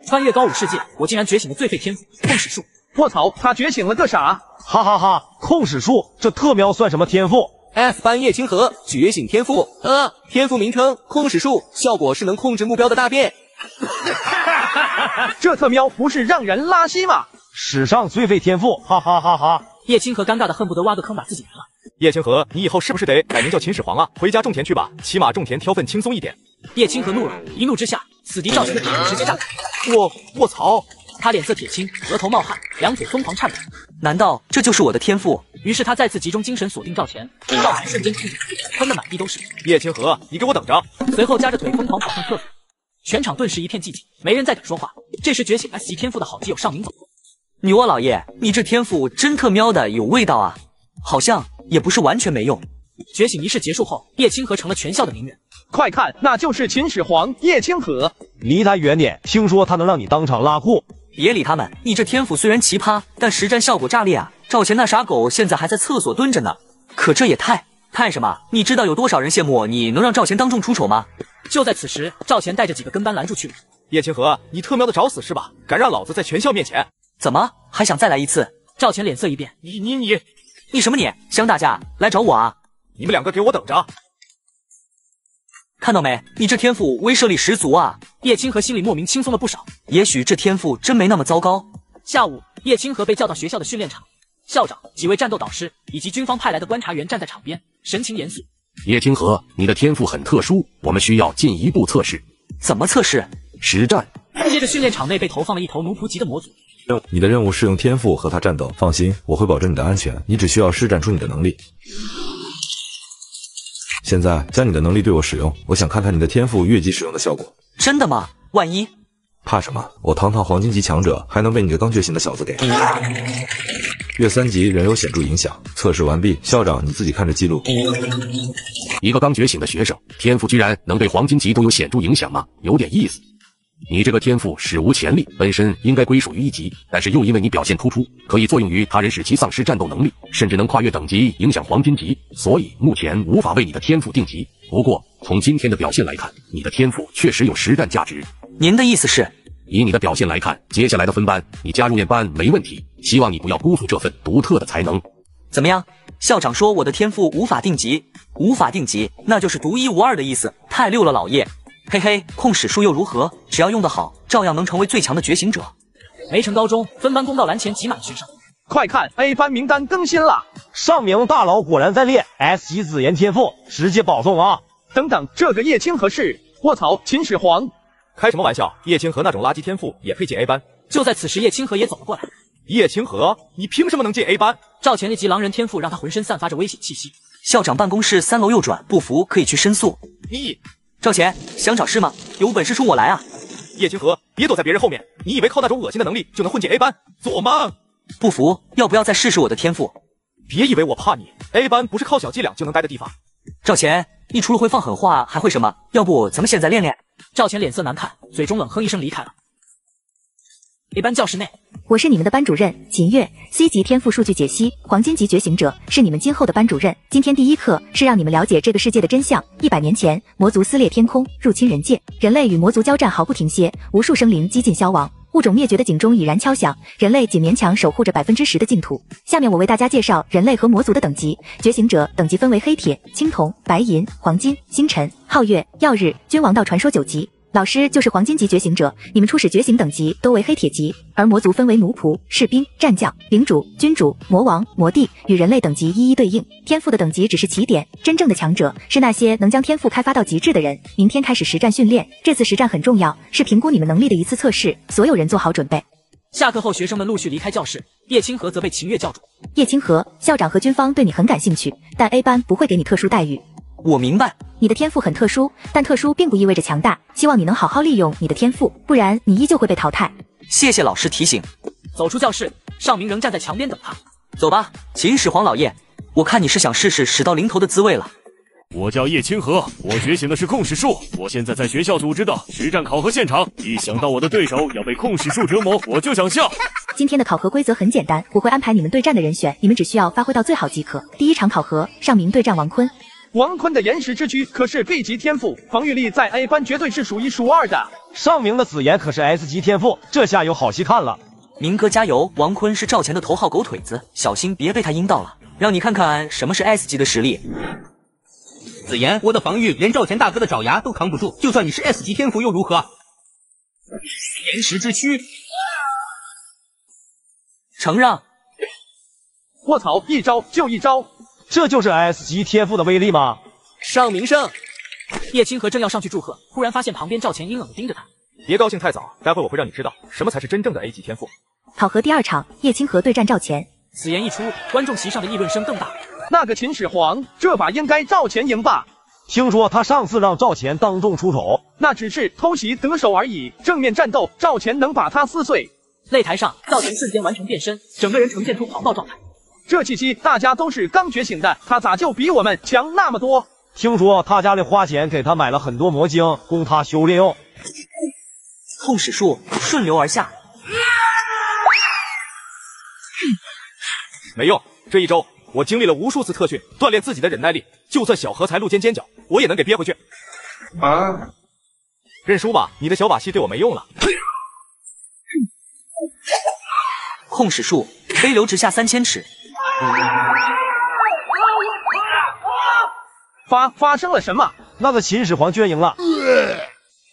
穿越高武世界，我竟然觉醒了最废天赋控使术。卧槽，他觉醒了个啥？哈哈哈！控使术这特喵算什么天赋 ？F 班叶清河觉醒天赋，天赋名称控使术，效果是能控制目标的大便。这特喵不是让人拉稀吗？史上最废天赋，哈哈哈哈！叶清河尴尬的恨不得挖个坑把自己埋了。叶清河，你以后是不是得改名叫秦始皇啊？回家种田去吧，起码种田挑粪轻松一点。叶清河怒了，一怒之下，此敌赵群的铁直接炸开。我操！他脸色铁青，额头冒汗，两腿疯狂颤抖。难道这就是我的天赋？于是他再次集中精神锁定赵钱，赵钱瞬间控制住，喷得满地都是。叶清河，你给我等着！随后夹着腿疯狂跑向厕所，全场顿时一片寂静，没人再敢说话。这时觉醒 S 级天赋的好基友尚明走过。女娲老爷，你这天赋真特喵的有味道啊！好像也不是完全没用。觉醒仪式结束后，叶清河成了全校的名人。快看，那就是秦始皇叶清河。离他远点，听说他能让你当场拉裤。别理他们，你这天赋虽然奇葩，但实战效果炸裂啊！赵钱那傻狗现在还在厕所蹲着呢，可这也太什么？你知道有多少人羡慕你能让赵钱当众出丑吗？就在此时，赵钱带着几个跟班拦住去了。叶清河，你特喵的找死是吧？敢让老子在全校面前？怎么还想再来一次？赵钱脸色一变，你什么你？想打架来找我啊？你们两个给我等着！看到没？你这天赋威慑力十足啊！叶清河心里莫名轻松了不少。也许这天赋真没那么糟糕。下午，叶清河被叫到学校的训练场，校长、几位战斗导师以及军方派来的观察员站在场边，神情严肃。叶清河，你的天赋很特殊，我们需要进一步测试。怎么测试？实战。接着，训练场内被投放了一头奴仆级的魔族。你的任务是用天赋和他战斗，放心，我会保证你的安全，你只需要施展出你的能力。现在将你的能力对我使用，我想看看你的天赋越级使用的效果。真的吗？万一？怕什么？我堂堂黄金级强者，还能被你个刚觉醒的小子给？越3级仍有显著影响。测试完毕，校长你自己看着记录。一个刚觉醒的学生，天赋居然能对黄金级都有显著影响吗？有点意思。你这个天赋史无前例，本身应该归属于1级，但是又因为你表现突出，可以作用于他人使其丧失战斗能力，甚至能跨越等级影响黄金级，所以目前无法为你的天赋定级。不过从今天的表现来看，你的天赋确实有实战价值。您的意思是？以你的表现来看，接下来的分班你加入练班没问题，希望你不要辜负这份独特的才能。怎么样？校长说我的天赋无法定级，无法定级，那就是独一无二的意思，太溜了老叶。嘿嘿，控使术又如何？只要用得好，照样能成为最强的觉醒者。梅城高中分班公告栏前挤满了学生。快看 ，A 班名单更新了，尚明大佬果然在列 S 级紫炎天赋，直接保送啊！等等，这个叶清河是？卧槽，秦始皇！开什么玩笑？叶清河那种垃圾天赋也配进 A 班？就在此时，叶清河也走了过来。叶清河，你凭什么能进 A 班？赵钱立即狼人天赋让他浑身散发着危险气息。校长办公室3楼右转，不服可以去申诉。赵钱，想找事吗？有本事冲我来啊！叶清河，别躲在别人后面，你以为靠那种恶心的能力就能混进 A 班？做梦！不服，要不要再试试我的天赋？别以为我怕你 ，A 班不是靠小伎俩就能待的地方。赵钱，你除了会放狠话还会什么？要不咱们现在练练？赵钱脸色难看，嘴中冷哼一声离开了。A 班教室内，我是你们的班主任秦月 ，C 级天赋数据解析，黄金级觉醒者，是你们今后的班主任。今天第一课是让你们了解这个世界的真相。100年前，魔族撕裂天空，入侵人界，人类与魔族交战毫不停歇，无数生灵几近消亡。物种灭绝的警钟已然敲响，人类仅勉强守护着10%的净土。下面我为大家介绍人类和魔族的等级。觉醒者等级分为黑铁、青铜、白银、黄金、星辰、皓月、曜日、君王道传说9级。老师就是黄金级觉醒者，你们初始觉醒等级都为黑铁级，而魔族分为奴仆、士兵、战将、领主、君主、魔王、魔帝，与人类等级一一对应。天赋的等级只是起点，真正的强者是那些能将天赋开发到极致的人。明天开始实战训练，这次实战很重要，是评估你们能力的一次测试，所有人做好准备。下课后，学生们陆续离开教室，叶清河则被秦月叫住。叶清河，校长和军方对你很感兴趣，但 A 班不会给你特殊待遇。我明白，你的天赋很特殊，但特殊并不意味着强大，希望你能好好利用你的天赋，不然你依旧会被淘汰。谢谢老师提醒。走出教室，尚明仍站在墙边等他。走吧，秦始皇老爷，我看你是想试试使到临头的滋味了。我叫叶清河，我觉醒的是控使术，我现在在学校组织的实战考核现场，一想到我的对手要被控使术折磨，我就想笑。今天的考核规则很简单，我会安排你们对战的人选，你们只需要发挥到最好即可。第一场考核，尚明对战王坤。王坤的岩石之躯可是 B 级天赋，防御力在 A 班绝对是数一数二的。尚明的紫妍可是 S 级天赋，这下有好戏看了。明哥加油！王坤是赵钱的头号狗腿子，小心别被他阴到了。让你看看什么是 S 级的实力。紫妍，我的防御连赵钱大哥的爪牙都扛不住，就算你是 S 级天赋又如何？岩石之躯，承让。卧槽，一招就一招，这就是 S 级天赋的威力吗？尚明胜，叶清河正要上去祝贺，忽然发现旁边赵钱阴冷地盯着他。别高兴太早，待会我会让你知道什么才是真正的 A 级天赋。考核第2场，叶清河对战赵钱。此言一出，观众席上的议论声更大。那个秦始皇，这把应该赵钱赢吧？听说他上次让赵钱当众出手，那只是偷袭得手而已，正面战斗，赵钱能把他撕碎。擂台上，赵钱瞬间完成变身，整个人呈现出狂暴状态。这气息大家都是刚觉醒的，他咋就比我们强那么多？听说他家里花钱给他买了很多魔晶，供他修炼用。控使术顺流而下，没用，这一周我经历了无数次特训，锻炼自己的忍耐力，就算小荷才露尖尖角，我也能给憋回去。认输吧，你的小把戏对我没用了。控使术飞流直下3000尺。发生了什么？那个秦始皇居然赢了，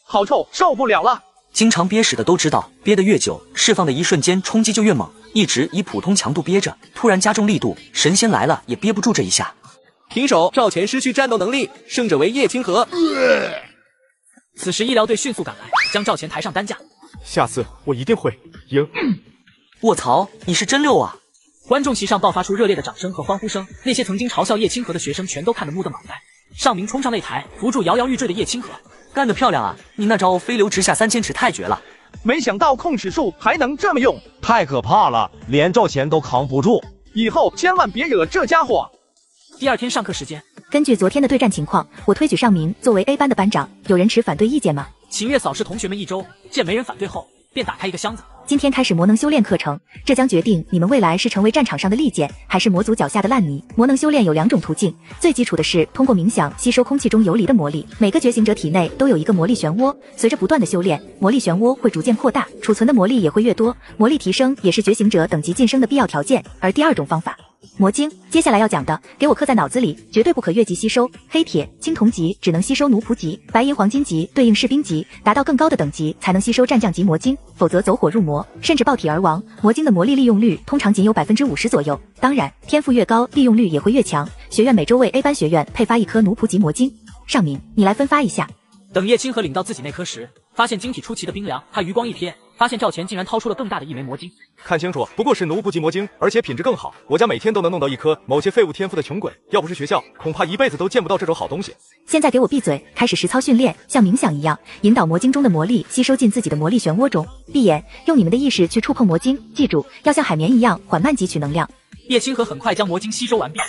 好臭，受不了了！经常憋屎的都知道，憋得越久，释放的一瞬间冲击就越猛。一直以普通强度憋着，突然加重力度，神仙来了也憋不住这一下。平手，赵钱失去战斗能力，胜者为叶清河。此时医疗队迅速赶来，将赵钱抬上担架。下次我一定会赢。卧槽，你是真溜啊！观众席上爆发出热烈的掌声和欢呼声，那些曾经嘲笑叶清河的学生全都看得目瞪脑呆。尚明冲上擂台，扶住摇摇欲坠的叶清河。干得漂亮啊！你那招飞流直下3000尺太绝了！没想到控使术还能这么用，太可怕了，连赵钱都扛不住。以后千万别惹这家伙。第2天上课时间，根据昨天的对战情况，我推举尚明作为 A 班的班长，有人持反对意见吗？秦月扫视同学们一周，见没人反对后，便打开一个箱子。今天开始魔能修炼课程，这将决定你们未来是成为战场上的利剑，还是魔族脚下的烂泥。魔能修炼有2种途径，最基础的是通过冥想吸收空气中游离的魔力。每个觉醒者体内都有一个魔力漩涡，随着不断的修炼，魔力漩涡会逐渐扩大，储存的魔力也会越多。魔力提升也是觉醒者等级晋升的必要条件。而第2种方法，魔晶，接下来要讲的，给我刻在脑子里，绝对不可越级吸收。黑铁、青铜级只能吸收奴仆级，白银、黄金级对应士兵级，达到更高的等级才能吸收战将级魔晶，否则走火入魔，甚至爆体而亡。魔晶的魔力利用率通常仅有50%左右，当然天赋越高，利用率也会越强。学院每周为 A 班学院配发1颗奴仆级魔晶。尚明，你来分发一下。等叶清河领到自己那颗时，发现晶体出奇的冰凉，他余光一瞥，发现赵钱竟然掏出了更大的一枚魔晶。看清楚，不过是奴仆级魔晶，而且品质更好。我家每天都能弄到1颗，某些废物天赋的穷鬼，要不是学校，恐怕一辈子都见不到这种好东西。现在给我闭嘴，开始实操训练，像冥想一样，引导魔晶中的魔力吸收进自己的魔力漩涡中。闭眼，用你们的意识去触碰魔晶，记住，要像海绵一样缓慢汲取能量。叶清河很快将魔晶吸收完毕。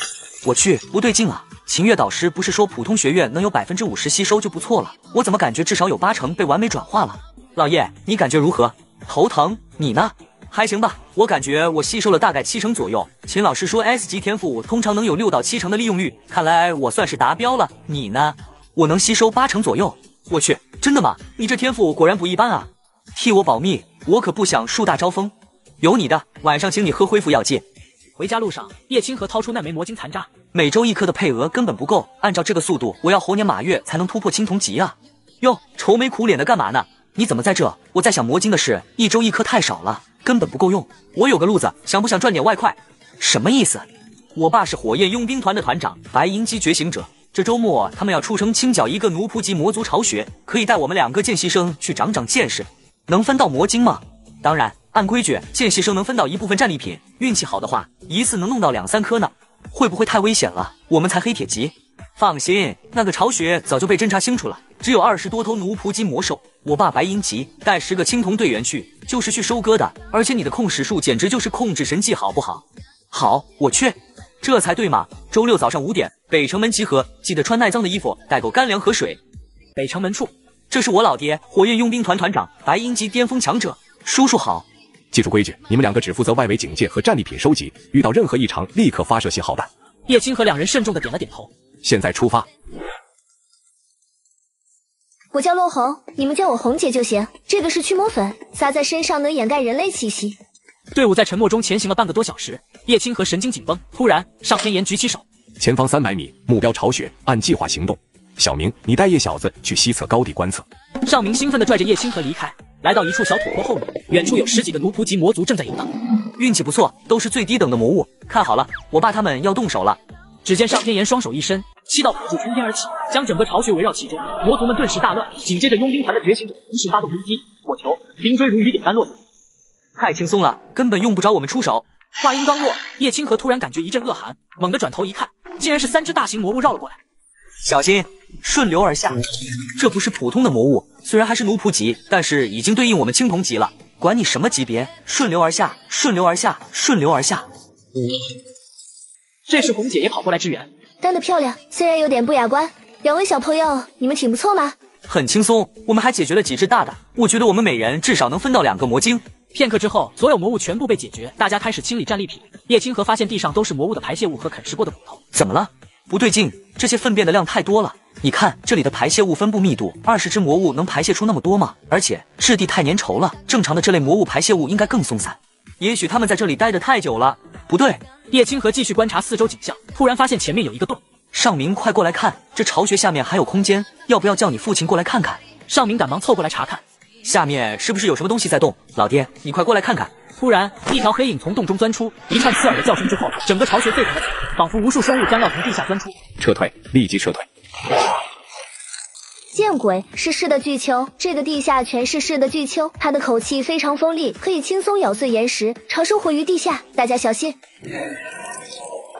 我去，不对劲啊！秦月导师不是说普通学院能有50%吸收就不错了？我怎么感觉至少有80%被完美转化了？老叶，你感觉如何？头疼？你呢？还行吧，我感觉我吸收了大概70%左右。秦老师说 S 级天赋通常能有6到7成的利用率，看来我算是达标了。你呢？我能吸收80%左右。我去，真的吗？你这天赋果然不一般啊！替我保密，我可不想树大招风。有你的，晚上请你喝恢复药剂。回家路上，叶清河掏出那枚魔晶残渣，每周1颗的配额根本不够，按照这个速度，我要猴年马月才能突破青铜级啊！哟，愁眉苦脸的干嘛呢？你怎么在这？我在想魔晶的事，1周1颗太少了，根本不够用。我有个路子，想不想赚点外快？什么意思？我爸是火焰佣兵团的团长，白银级觉醒者。这周末他们要出城清剿一个奴仆级魔族巢穴，可以带我们2个见习生去长长见识。能分到魔晶吗？当然，按规矩，见习生能分到一部分战利品，运气好的话，一次能弄到2、3颗呢。会不会太危险了？我们才黑铁级。放心，那个巢穴早就被侦查清楚了，只有20多头奴仆级魔兽。我爸白银级，带10个青铜队员去，就是去收割的。而且你的控时术简直就是控制神技，好不好？好，我去。这才对嘛！周6早上5点，北城门集合，记得穿耐脏的衣服，带够干粮和水。北城门处，这是我老爹，火焰佣兵团团长，白银级巅峰强者。叔叔好。记住规矩，你们2个只负责外围警戒和战利品收集，遇到任何异常立刻发射信号弹。叶清和2人慎重的点了点头。现在出发。我叫洛红，你们叫我红姐就行。这个是驱魔粉，撒在身上能掩盖人类气息。队伍在沉默中前行了半个多小时，叶清河神经紧绷。突然，上天炎举起手，前方300米，目标巢穴，按计划行动。小明，你带叶小子去西侧高地观测。尚明兴奋地拽着叶清河离开，来到一处小土坡后面，远处有10几个奴仆级魔族正在游荡。运气不错，都是最低等的魔物。看好了，我爸他们要动手了。只见上天炎双手一伸，7道火柱冲天而起，将整个巢穴围绕其中。魔族们顿时大乱，紧接着佣兵团的觉醒者同时发动攻击，火球、冰锥如雨点般落下。太轻松了，根本用不着我们出手。话音刚落，叶清河突然感觉一阵恶寒，猛地转头一看，竟然是3只大型魔物绕了过来。小心，顺流而下。这不是普通的魔物，虽然还是奴仆级，但是已经对应我们青铜级了。管你什么级别，顺流而下，顺流而下，顺流而下。这时红姐也跑过来支援，干得漂亮，虽然有点不雅观。2位小朋友，你们挺不错嘛。很轻松，我们还解决了几只大的，我觉得我们每人至少能分到2个魔晶。片刻之后，所有魔物全部被解决，大家开始清理战利品。叶清河发现地上都是魔物的排泄物和啃食过的骨头。怎么了？不对劲，这些粪便的量太多了。你看这里的排泄物分布密度，20只魔物能排泄出那么多吗？而且质地太粘稠了，正常的这类魔物排泄物应该更松散。也许他们在这里待得太久了。不对，叶清河继续观察四周景象，突然发现前面有一个洞。尚明，快过来看，这巢穴下面还有空间，要不要叫你父亲过来看看？尚明赶忙凑过来查看，下面是不是有什么东西在动？老爹，你快过来看看。突然，一条黑影从洞中钻出，一串刺耳的叫声之后，整个巢穴沸腾了起来，仿佛无数生物将要从地下钻出。撤退，立即撤退！见鬼，是噬的巨丘，这个地下全是噬的巨丘，它的口气非常锋利，可以轻松咬碎岩石，常生活于地下，大家小心。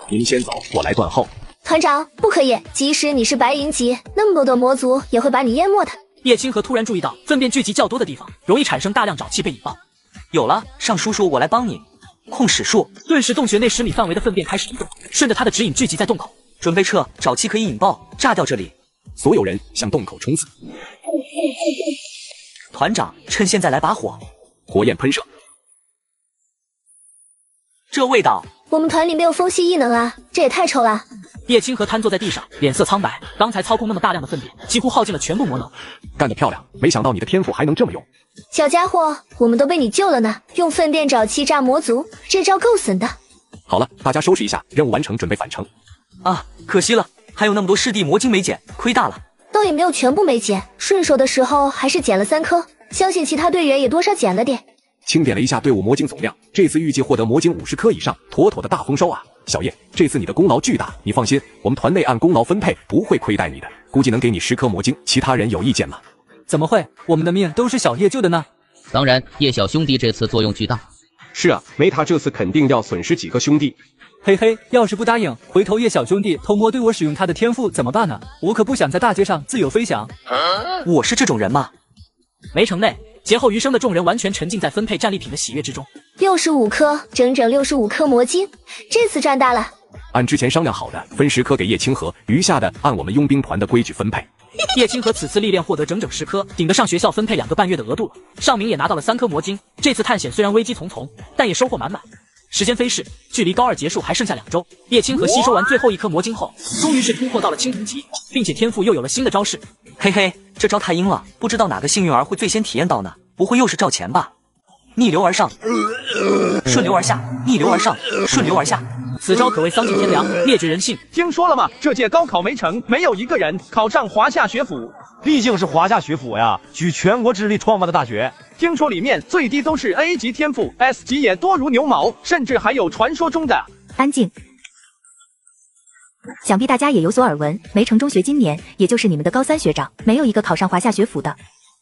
您先走，我来断后。团长，不可以，即使你是白银级，那么多的魔族也会把你淹没的。叶清河突然注意到，粪便聚集较多的地方，容易产生大量沼气被引爆。有了，尚叔叔，我来帮你。控矢术，顿时洞穴内10米范围的粪便开始移动，顺着他的指引聚集在洞口。准备撤，沼气可以引爆，炸掉这里。所有人向洞口冲刺。团长，趁现在来把火，火焰喷射。这味道，我们团里没有风系异能啊，这也太臭了。叶清河瘫坐在地上，脸色苍白。刚才操控那么大量的粪便，几乎耗尽了全部魔能。干得漂亮！没想到你的天赋还能这么用。小家伙，我们都被你救了呢。用粪便沼气炸魔族，这招够损的。好了，大家收拾一下，任务完成，准备返程。啊，可惜了，还有那么多湿地魔晶没捡，亏大了。倒也没有全部没捡，顺手的时候还是捡了3颗，相信其他队员也多少捡了点。清点了一下队伍魔晶总量，这次预计获得魔晶50颗以上，妥妥的大丰收啊！小叶，这次你的功劳巨大，你放心，我们团内按功劳分配，不会亏待你的，估计能给你10颗魔晶。其他人有意见吗？怎么会？我们的命都是小叶救的呢。当然，叶小兄弟这次作用巨大。是啊，没他这次肯定要损失几个兄弟。嘿嘿，要是不答应，回头叶小兄弟偷摸对我使用他的天赋怎么办呢？我可不想在大街上自由飞翔。我是这种人吗？围城内，劫后余生的众人完全沉浸在分配战利品的喜悦之中。65颗，整整65颗魔晶，这次赚大了。按之前商量好的，分10颗给叶清河，余下的按我们佣兵团的规矩分配。叶清河此次历练获得整整10颗，顶得上学校分配2个半月的额度了。尚明也拿到了3颗魔晶。这次探险虽然危机重重，但也收获满满。时间飞逝，距离高2结束还剩下2周。叶清河吸收完最后1颗魔晶后，终于是突破到了青铜级，并且天赋又有了新的招式。嘿嘿，这招太阴了，不知道哪个幸运儿会最先体验到呢？不会又是赵钱吧？逆流而上，顺流而下，逆流而上，顺流而下。此招可谓丧尽天良，灭绝人性。听说了吗？这届高考没成，没有一个人考上华夏学府。毕竟是华夏学府呀，举全国之力创办的大学。听说里面最低都是 A 级天赋 ，S 级也多如牛毛，甚至还有传说中的。安静。想必大家也有所耳闻，梅城中学今年也就是你们的高3学长，没有一个考上华夏学府的。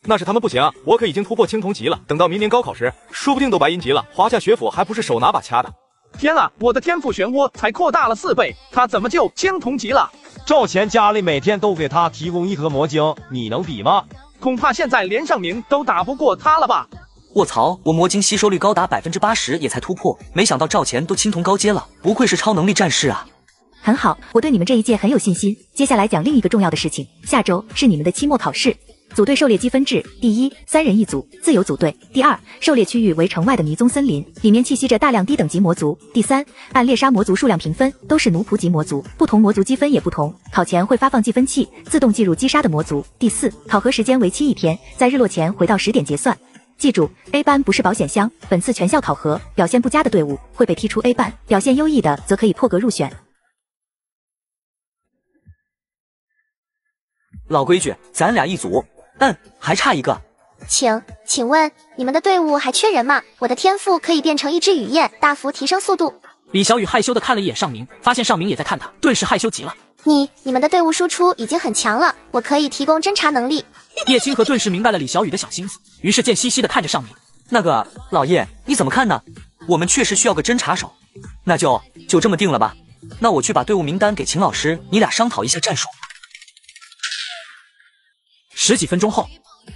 那是他们不行，我可已经突破青铜级了，等到明年高考时，说不定都白银级了。华夏学府还不是手拿把掐的。天啊，我的天赋漩涡才扩大了4倍，他怎么就青铜级了？赵钱家里每天都给他提供1颗魔晶，你能比吗？恐怕现在连尚明都打不过他了吧？卧槽，我魔晶吸收率高达80%也才突破，没想到赵钱都青铜高阶了，不愧是超能力战士啊！很好，我对你们这一届很有信心。接下来讲另一个重要的事情，下周是你们的期末考试。组队狩猎积分制：第一，3人一组，自由组队；第二，狩猎区域为城外的迷踪森林，里面栖息着大量低等级魔族；第三，按猎杀魔族数量评分，都是奴仆级魔族，不同魔族积分也不同，考前会发放计分器，自动计入击杀的魔族；第四，考核时间为期1天，在日落前回到10点结算。记住 ，A 班不是保险箱，本次全校考核，表现不佳的队伍会被踢出 A 班，表现优异的则可以破格入选。老规矩，咱俩一组。还差一个。请问你们的队伍还缺人吗？我的天赋可以变成一只雨燕，大幅提升速度。李小雨害羞的看了一眼尚明，发现尚明也在看他，顿时害羞极了。你们的队伍输出已经很强了，我可以提供侦查能力。叶清河顿时明白了李小雨的小心思，于是贱兮兮的看着尚明。那个老叶，你怎么看呢？我们确实需要个侦查手，那就这么定了吧。那我去把队伍名单给秦老师，你俩商讨一下战术。10几分钟后，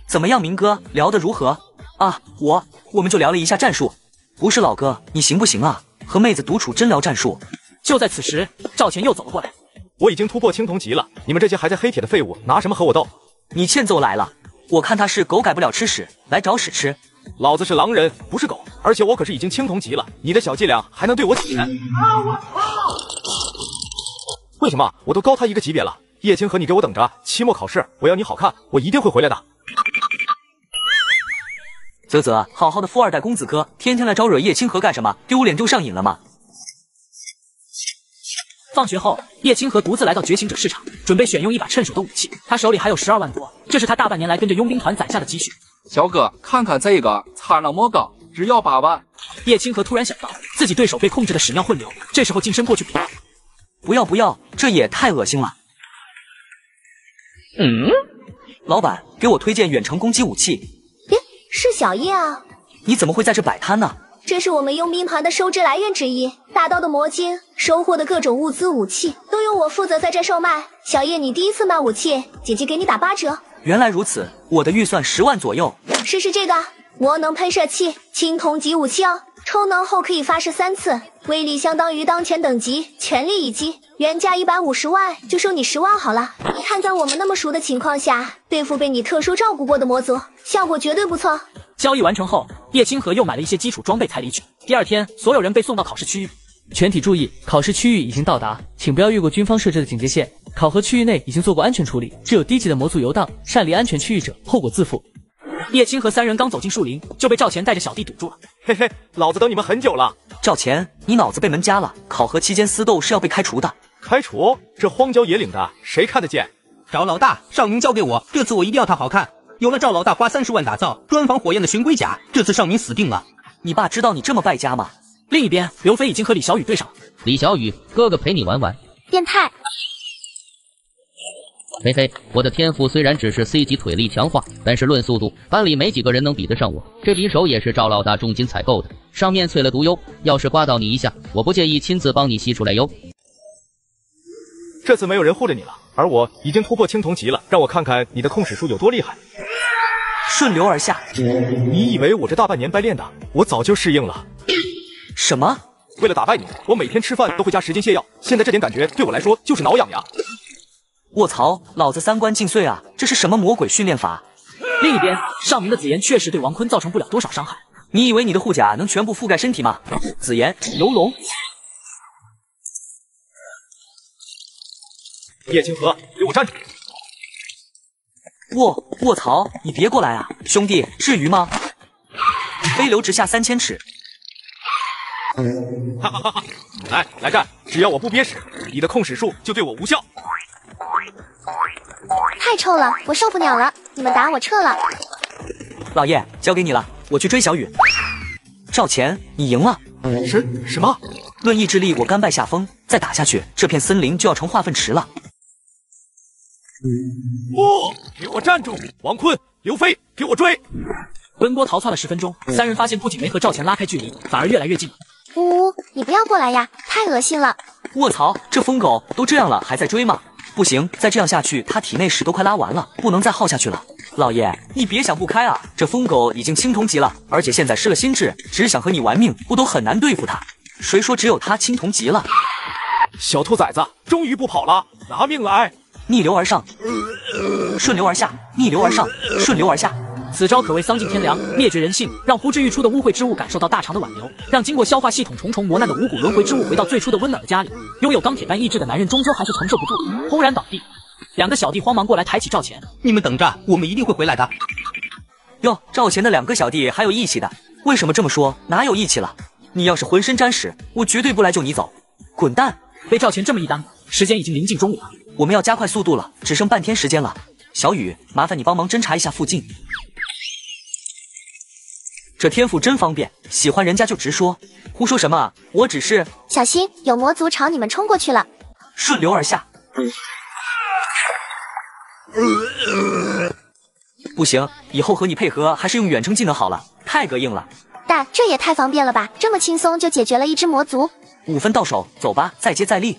怎么样，明哥聊得如何啊？我们就聊了一下战术。不是老哥，你行不行啊？和妹子独处真聊战术。就在此时，赵钱又走了过来。我已经突破青铜级了，你们这些还在黑铁的废物，拿什么和我斗？你欠揍来了，我看他是狗改不了吃屎，来找屎吃。老子是狼人，不是狗，而且我可是已经青铜级了，你的小伎俩还能对我起？为什么？我都高他一个级别了。叶清河，你给我等着，期末考试我要你好看，我一定会回来的。啧，好好的富二代公子哥，天天来招惹叶清河干什么？丢脸丢上瘾了吗？放学后，叶清河独自来到觉醒者市场，准备选用一把趁手的武器。他手里还有12万多，这是他大半年来跟着佣兵团攒下的积蓄。小哥，看看这个，差那么高，只要8万。叶清河突然想到自己对手被控制的屎尿混流，这时候近身过去比。不要，这也太恶心了。老板，给我推荐远程攻击武器。是小叶啊。你怎么会在这摆摊呢？这是我们佣兵团的收支来源之一，大刀的魔晶，收获的各种物资武器都由我负责在这售卖。小叶，你第一次卖武器，姐姐给你打8折。原来如此，我的预算10万左右。试试这个魔能喷射器，青铜级武器哦，抽能后可以发射3次，威力相当于当前等级全力一击，原价150万，就收你10万好了。看在我们那么熟的情况下，对付被你特殊照顾过的魔族，效果绝对不错。交易完成后，叶清河又买了一些基础装备才离去。第二天，所有人被送到考试区域。全体注意，考试区域已经到达，请不要越过军方设置的警戒线。考核区域内已经做过安全处理，只有低级的魔族游荡，擅离安全区域者，后果自负。叶清河3人刚走进树林，就被赵钱带着小弟堵住了。嘿嘿，老子等你们很久了。赵钱，你脑子被门夹了，考核期间私斗是要被开除的。开除？这荒郊野岭的，谁看得见？赵老大，尚明交给我，这次我一定要他好看。有了赵老大花30万打造专防火焰的玄龟甲，这次尚明死定了。你爸知道你这么败家吗？另一边，刘飞已经和李小雨对上了。李小雨，哥哥陪你玩玩。变态。嘿嘿，我的天赋虽然只是 C 级腿力强化，但是论速度，班里没几个人能比得上我。这匕首也是赵老大重金采购的，上面淬了毒油，要是刮到你一下，我不介意亲自帮你吸出来哟。这次没有人护着你了，而我已经突破青铜级了，让我看看你的控使术有多厉害。顺流而下。你以为我这大半年掰练的，我早就适应了。什么？为了打败你，我每天吃饭都会加10斤泻药，现在这点感觉对我来说就是挠痒痒。卧槽，老子3观尽碎啊！这是什么魔鬼训练法？另一边，尚明的紫炎确实对王坤造成不了多少伤害。你以为你的护甲能全部覆盖身体吗？紫炎游龙。叶清河，给我站住！卧槽，你别过来啊，兄弟，至于吗？飞流直下3000尺。哈哈哈哈！来战！只要我不憋屎，你的控使术就对我无效。太臭了，我受不了了，你们打我撤了。老叶，交给你了，我去追小雨。赵钱，你赢了。什么？论意志力，我甘拜下风。再打下去，这片森林就要成化粪池了。给我站住！王坤、刘飞，给我追！奔波逃窜了10分钟，3人发现不仅没和赵钱拉开距离，反而越来越近。呜，你不要过来呀，太恶心了！卧槽，这疯狗都这样了还在追吗？不行，再这样下去，他体内屎都快拉完了，不能再耗下去了。老爷，你别想不开啊！这疯狗已经青铜级了，而且现在失了心智，只想和你玩命，不都很难对付他？谁说只有他青铜级了？小兔崽子，终于不跑了，拿命来！逆流而上，顺流而下，逆流而上，顺流而下。此招可谓丧尽天良，灭绝人性，让呼之欲出的污秽之物感受到大肠的挽留，让经过消化系统重重磨难的五谷轮回之物回到最初的温暖的家里。拥有钢铁般意志的男人终究还是承受不住，轰然倒地。两个小弟慌忙过来抬起赵钱，你们等着，我们一定会回来的。哟，赵钱的两个小弟还有义气的，为什么这么说？哪有义气了？你要是浑身沾屎，我绝对不来救你走，滚蛋！被赵钱这么一耽误，时间已经临近中午了，我们要加快速度了，只剩半天时间了。小雨，麻烦你帮忙侦查一下附近。这天赋真方便，喜欢人家就直说，胡说什么？我只是……小心，有魔族朝你们冲过去了。顺流而下。不行，以后和你配合还是用远程技能好了，太膈应了。但这也太方便了吧，这么轻松就解决了一只魔族。5分到手，走吧，再接再厉。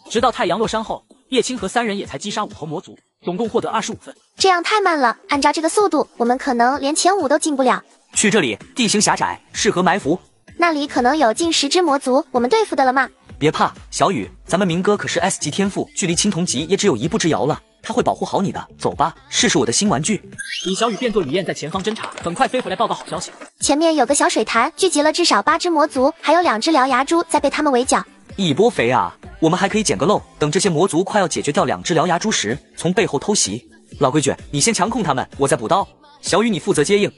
直到太阳落山后，叶青和3人也才击杀5头魔族，总共获得25分。这样太慢了，按照这个速度，我们可能连前5都进不了。去这里，地形狭窄，适合埋伏。那里可能有近10只魔族，我们对付得了吗？别怕，小雨，咱们明哥可是 S 级天赋，距离青铜级也只有1步之遥了，他会保护好你的。走吧，试试我的新玩具。李小雨变作雨燕在前方侦查，很快飞回来报告好消息。前面有个小水潭，聚集了至少8只魔族，还有2只獠牙猪在被他们围剿。一波肥啊！我们还可以捡个漏，等这些魔族快要解决掉2只獠牙猪时，从背后偷袭。老规矩，你先强控他们，我再补刀。小雨，你负责接应。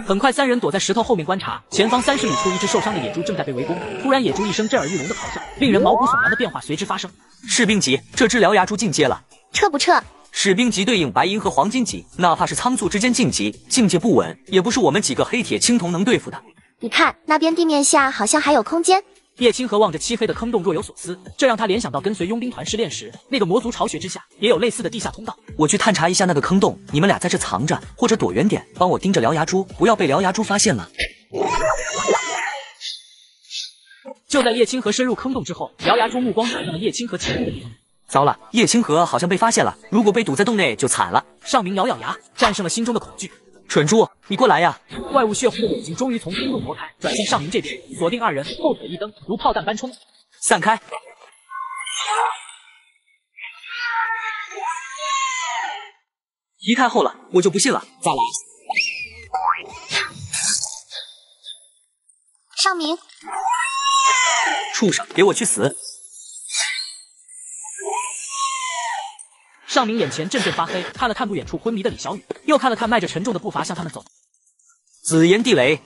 很快，3人躲在石头后面观察，前方30米处，一只受伤的野猪正在被围攻。突然，野猪一声震耳欲聋的咆哮，令人毛骨悚然的变化随之发生。士兵级，这只獠牙猪进阶了，撤不撤？士兵级对应白银和黄金级，哪怕是仓促之间晋级，境界不稳，也不是我们几个黑铁青铜能对付的。你看那边地面下好像还有空间。叶清河望着漆黑的坑洞若有所思，这让他联想到跟随佣兵团试炼时，那个魔族巢穴之下也有类似的地下通道。我去探查一下那个坑洞，你们俩在这藏着，或者躲远点，帮我盯着獠牙猪，不要被獠牙猪发现了。就在叶清河深入坑洞之后，獠牙猪目光转向了叶清河前面的地方。糟了，叶清河好像被发现了，如果被堵在洞内就惨了。尚明咬咬牙，战胜了心中的恐惧。蠢猪，你过来呀！怪物血红的眼睛终于从坑洞挪开，转向尚明这边，锁定2人，后腿一蹬，如炮弹般冲，散开！移太后了，我就不信了，再来！尚明，畜生，给我去死！尚明眼前阵阵发黑，看了看不远处昏迷的李小雨，又看了看迈着沉重的步伐向他们走。紫炎地雷！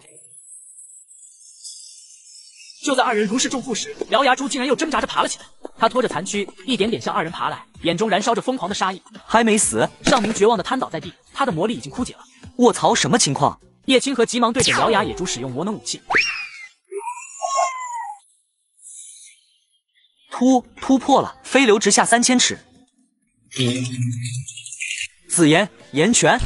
就在2人如释重负时，獠牙猪竟然又挣扎着爬了起来。他拖着残躯，一点点向2人爬来，眼中燃烧着疯狂的杀意。还没死！尚明绝望地瘫倒在地，他的魔力已经枯竭了。卧槽，什么情况？叶清河急忙对准獠牙野猪使用魔能武器。突破了，飞流直下3000尺。紫炎炎拳！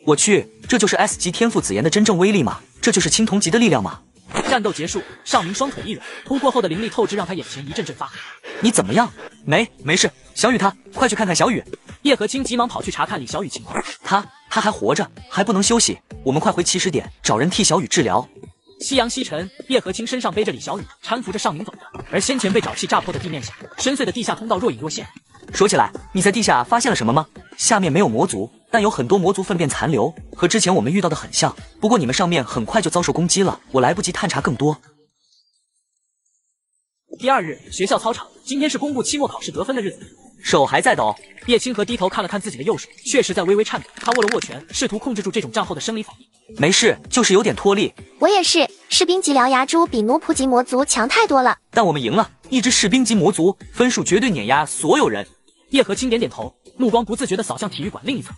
我去，这就是 S 级天赋紫炎的真正威力吗？这就是青铜级的力量吗？战斗结束，尚明双腿一软，突破后的灵力透支让他眼前一阵阵发黑。你怎么样？没事。小雨他，快去看看小雨。叶和清急忙跑去查看李小雨情况。他还活着，还不能休息，我们快回起始点，找人替小雨治疗。夕阳西沉，叶和清身上背着李小雨，搀扶着尚明走着，而先前被沼气炸破的地面下，深邃的地下通道若隐若现。说起来，你在地下发现了什么吗？下面没有魔族，但有很多魔族粪便残留，和之前我们遇到的很像。不过你们上面很快就遭受攻击了，我来不及探查更多。第2日，学校操场，今天是公布期末考试得分的日子。手还在抖，叶清河低头看了看自己的右手，确实在微微颤抖。他握了握拳，试图控制住这种战后的生理反应。没事，就是有点脱力。我也是，士兵级獠牙猪比奴仆级魔族强太多了。但我们赢了，一只士兵级魔族，分数绝对碾压所有人。叶和清点点头，目光不自觉地扫向体育馆另一侧。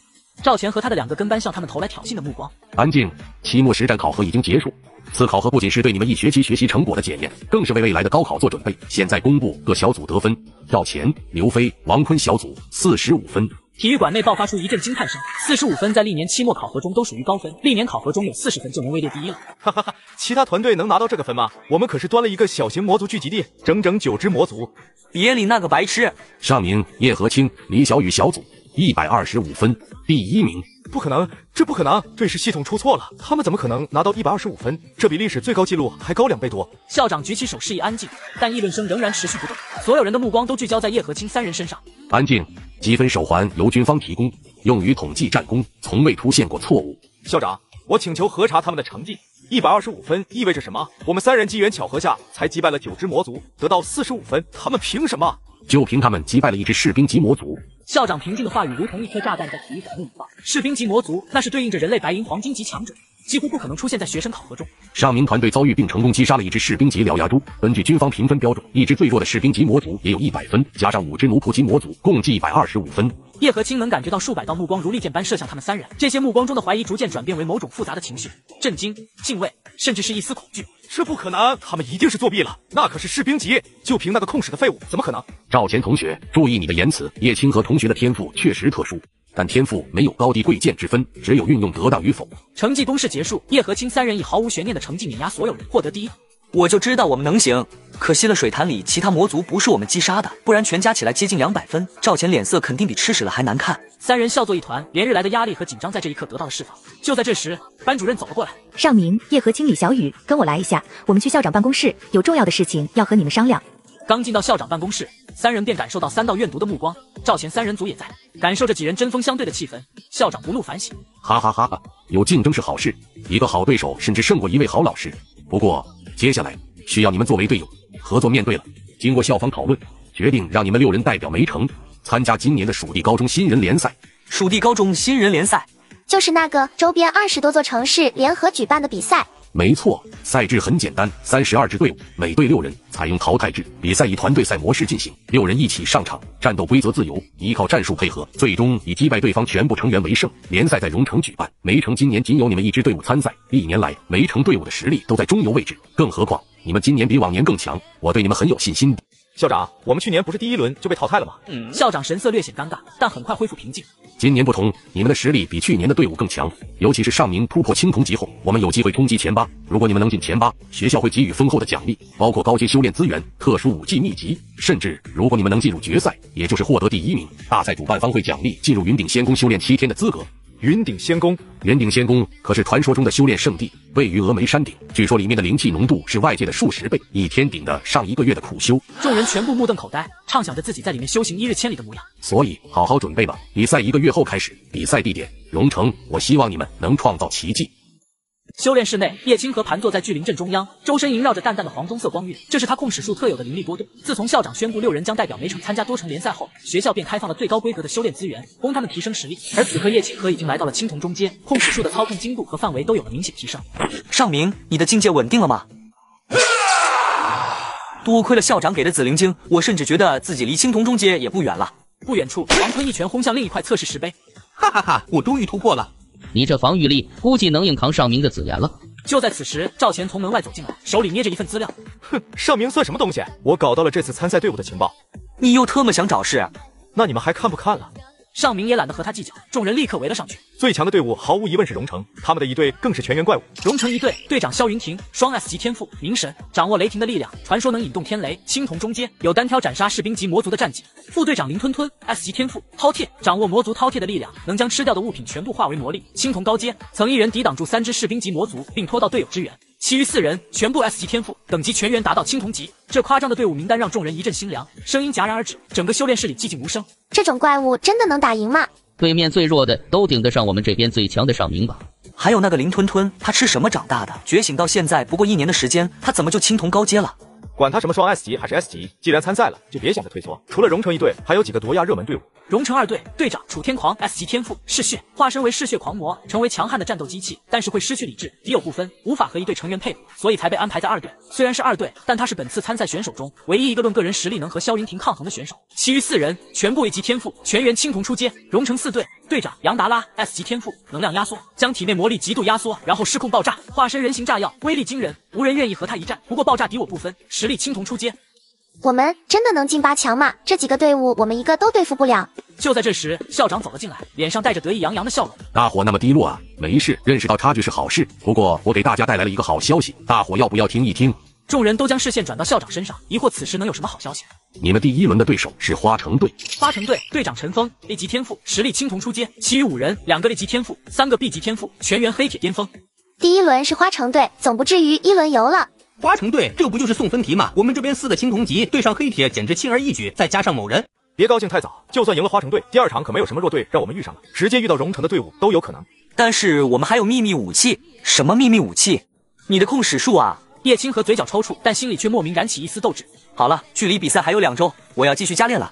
赵钱和他的2个跟班向他们投来挑衅的目光。安静！期末实战考核已经结束，此考核不仅是对你们1学期学习成果的检验，更是为未来的高考做准备。现在公布各小组得分：赵钱、刘飞、王坤小组45分。体育馆内爆发出一阵惊叹声，45分在历年期末考核中都属于高分，历年考核中有40分就能位列第1了。哈哈哈，其他团队能拿到这个分吗？我们可是端了一个小型魔族聚集地，整整9只魔族。别理那个白痴。尚明、叶和清、李小雨小组125分，第1名。不可能，这不可能，对视系统出错了，他们怎么可能拿到125分？这比历史最高纪录还高2倍多。校长举起手示意安静，但议论声仍然持续不断，所有人的目光都聚焦在叶和清3人身上。安静，积分手环由军方提供，用于统计战功，从未出现过错误。校长，我请求核查他们的成绩。125分意味着什么？我们3人机缘巧合下才击败了9只魔族，得到45分，他们凭什么？就凭他们击败了一只士兵级魔族。校长平静的话语如同一颗炸弹在体育馆内引爆。士兵级魔族那是对应着人类白银黄金级强者，几乎不可能出现在学生考核中。上明团队遭遇并成功击杀了一只士兵级獠牙猪。根据军方评分标准，一只最弱的士兵级魔族也有100分，加上5只奴仆级魔族，共计125分。叶和清能感觉到数百道目光如利箭般射向他们3人，这些目光中的怀疑逐渐转变为某种复杂的情绪，震惊、敬畏，甚至是一丝恐惧。这不可能，他们一定是作弊了，那可是士兵级，就凭那个控使的废物，怎么可能？赵钱同学，注意你的言辞。叶清河同学的天赋确实特殊，但天赋没有高低贵贱之分，只有运用得当与否。成绩公示结束，叶和清3人以毫无悬念的成绩碾压所有人，获得第1。我就知道我们能行，可惜了水潭里其他魔族不是我们击杀的，不然全加起来接近200分。赵钱脸色肯定比吃屎了还难看。3人笑作一团，连日来的压力和紧张在这一刻得到了释放。就在这时，班主任走了过来。尚明、叶和清、李小雨，跟我来一下，我们去校长办公室，有重要的事情要和你们商量。刚进到校长办公室，3人便感受到3道怨毒的目光。赵钱3人组也在，感受着几人针锋相对的气氛。校长不怒反省，哈哈哈哈，有竞争是好事，一个好对手甚至胜过一位好老师。不过接下来需要你们作为队友合作面对了。经过校方讨论，决定让你们6人代表梅城参加今年的蜀地高中新人联赛。蜀地高中新人联赛就是那个周边20多座城市联合举办的比赛。没错，赛制很简单，32支队伍，每队6人，采用淘汰制，比赛以团队赛模式进行，6人一起上场，战斗规则自由，依靠战术配合，最终以击败对方全部成员为胜。联赛在荣城举办，梅城今年仅有你们1支队伍参赛，历年来梅城队伍的实力都在中游位置，更何况你们今年比往年更强，我对你们很有信心。校长，我们去年不是第1轮就被淘汰了吗？校长神色略显尴尬，但很快恢复平静。今年不同，你们的实力比去年的队伍更强，尤其是上明突破青铜级后，我们有机会冲击前8。如果你们能进前8，学校会给予丰厚的奖励，包括高阶修炼资源、特殊武技秘籍，甚至如果你们能进入决赛，也就是获得第1名，大赛主办方会奖励进入云顶仙宫修炼7天的资格。云顶仙宫，云顶仙宫可是传说中的修炼圣地，位于峨眉山顶，据说里面的灵气浓度是外界的数10倍，一天顶得上1个月的苦修。众人全部目瞪口呆，畅想着自己在里面修行1日千里的模样。所以好好准备吧，比赛1个月后开始，比赛地点荣城，我希望你们能创造奇迹。修炼室内，叶清河盘坐在巨灵阵中央，周身萦绕着淡淡的黄棕色光晕，这是他控使术特有的灵力波动。自从校长宣布6人将代表梅城参加多城联赛后，学校便开放了最高规格的修炼资源，供他们提升实力。而此刻叶清河已经来到了青铜中阶，控使术的操控精度和范围都有了明显提升。尚明，你的境界稳定了吗？多亏了校长给的紫灵晶，我甚至觉得自己离青铜中阶也不远了。不远处，王吞一拳轰向另一块测试石碑。哈哈哈，我终于突破了。你这防御力估计能硬扛上明的紫炎了。就在此时，赵钱从门外走进来，手里捏着一份资料。哼，上明算什么东西？我搞到了这次参赛队伍的情报。你又特么想找事？那你们还看不看了？上明也懒得和他计较，众人立刻围了上去。最强的队伍毫无疑问是荣城，他们的一队更是全员怪物。荣城一队队长萧云婷，双 S 级天赋，冥神，掌握雷霆的力量，传说能引动天雷，青铜中阶，有单挑斩杀士兵级魔族的战绩。副队长林吞吞 S 级天赋，饕餮，掌握魔族饕餮的力量，能将吃掉的物品全部化为魔力，青铜高阶，曾一人抵挡住3只士兵级魔族，并拖到队友支援。其余4人全部 S 级天赋，等级全员达到青铜级。这夸张的队伍名单让众人一阵心凉，声音戛然而止，整个修炼室里寂静无声。这种怪物真的能打赢吗？对面最弱的都顶得上我们这边最强的上明吧？还有那个林吞吞，他吃什么长大的？觉醒到现在不过1年的时间，他怎么就青铜高阶了？管他什么双 S 级还是 S 级，既然参赛了，就别想着退缩。除了荣城一队，还有几个夺亚热门队伍。荣城2队队长楚天狂 S 级天赋嗜血，化身为嗜血狂魔，成为强悍的战斗机器，但是会失去理智，敌友不分，无法和一队成员配合，所以才被安排在2队。虽然是2队，但他是本次参赛选手中唯一一个论个人实力能和萧云婷抗衡的选手。其余4人全部1级天赋，全员青铜出阶。荣城4队队长杨达拉 S 级天赋，能量压缩，将体内魔力极度压缩，然后失控爆炸，化身人形炸药，威力惊人，无人愿意和他一战。不过爆炸敌我不分，实力青铜出阶。我们真的能进8强吗？这几个队伍我们一个都对付不了。就在这时，校长走了进来，脸上带着得意洋洋的笑容。大伙那么低落啊？没事，认识到差距是好事。不过我给大家带来了一个好消息，大伙要不要听一听？众人都将视线转到校长身上，疑惑此时能有什么好消息。你们第一轮的对手是花城队。花城队队长陈峰 A 级天赋，实力青铜出街，其余5人2个 A 级天赋，3个 B 级天赋，全员黑铁巅峰。第一轮是花城队，总不至于一轮游了。花城队，这不就是送分题吗？我们这边4个青铜级对上黑铁，简直轻而易举，再加上某人。别高兴太早，就算赢了花城队，第2场可没有什么弱队让我们遇上了，直接遇到荣城的队伍都有可能。但是我们还有秘密武器。什么秘密武器？你的控使术啊！叶青和嘴角抽搐，但心里却莫名燃起一丝斗志。好了，距离比赛还有2周，我要继续加练了。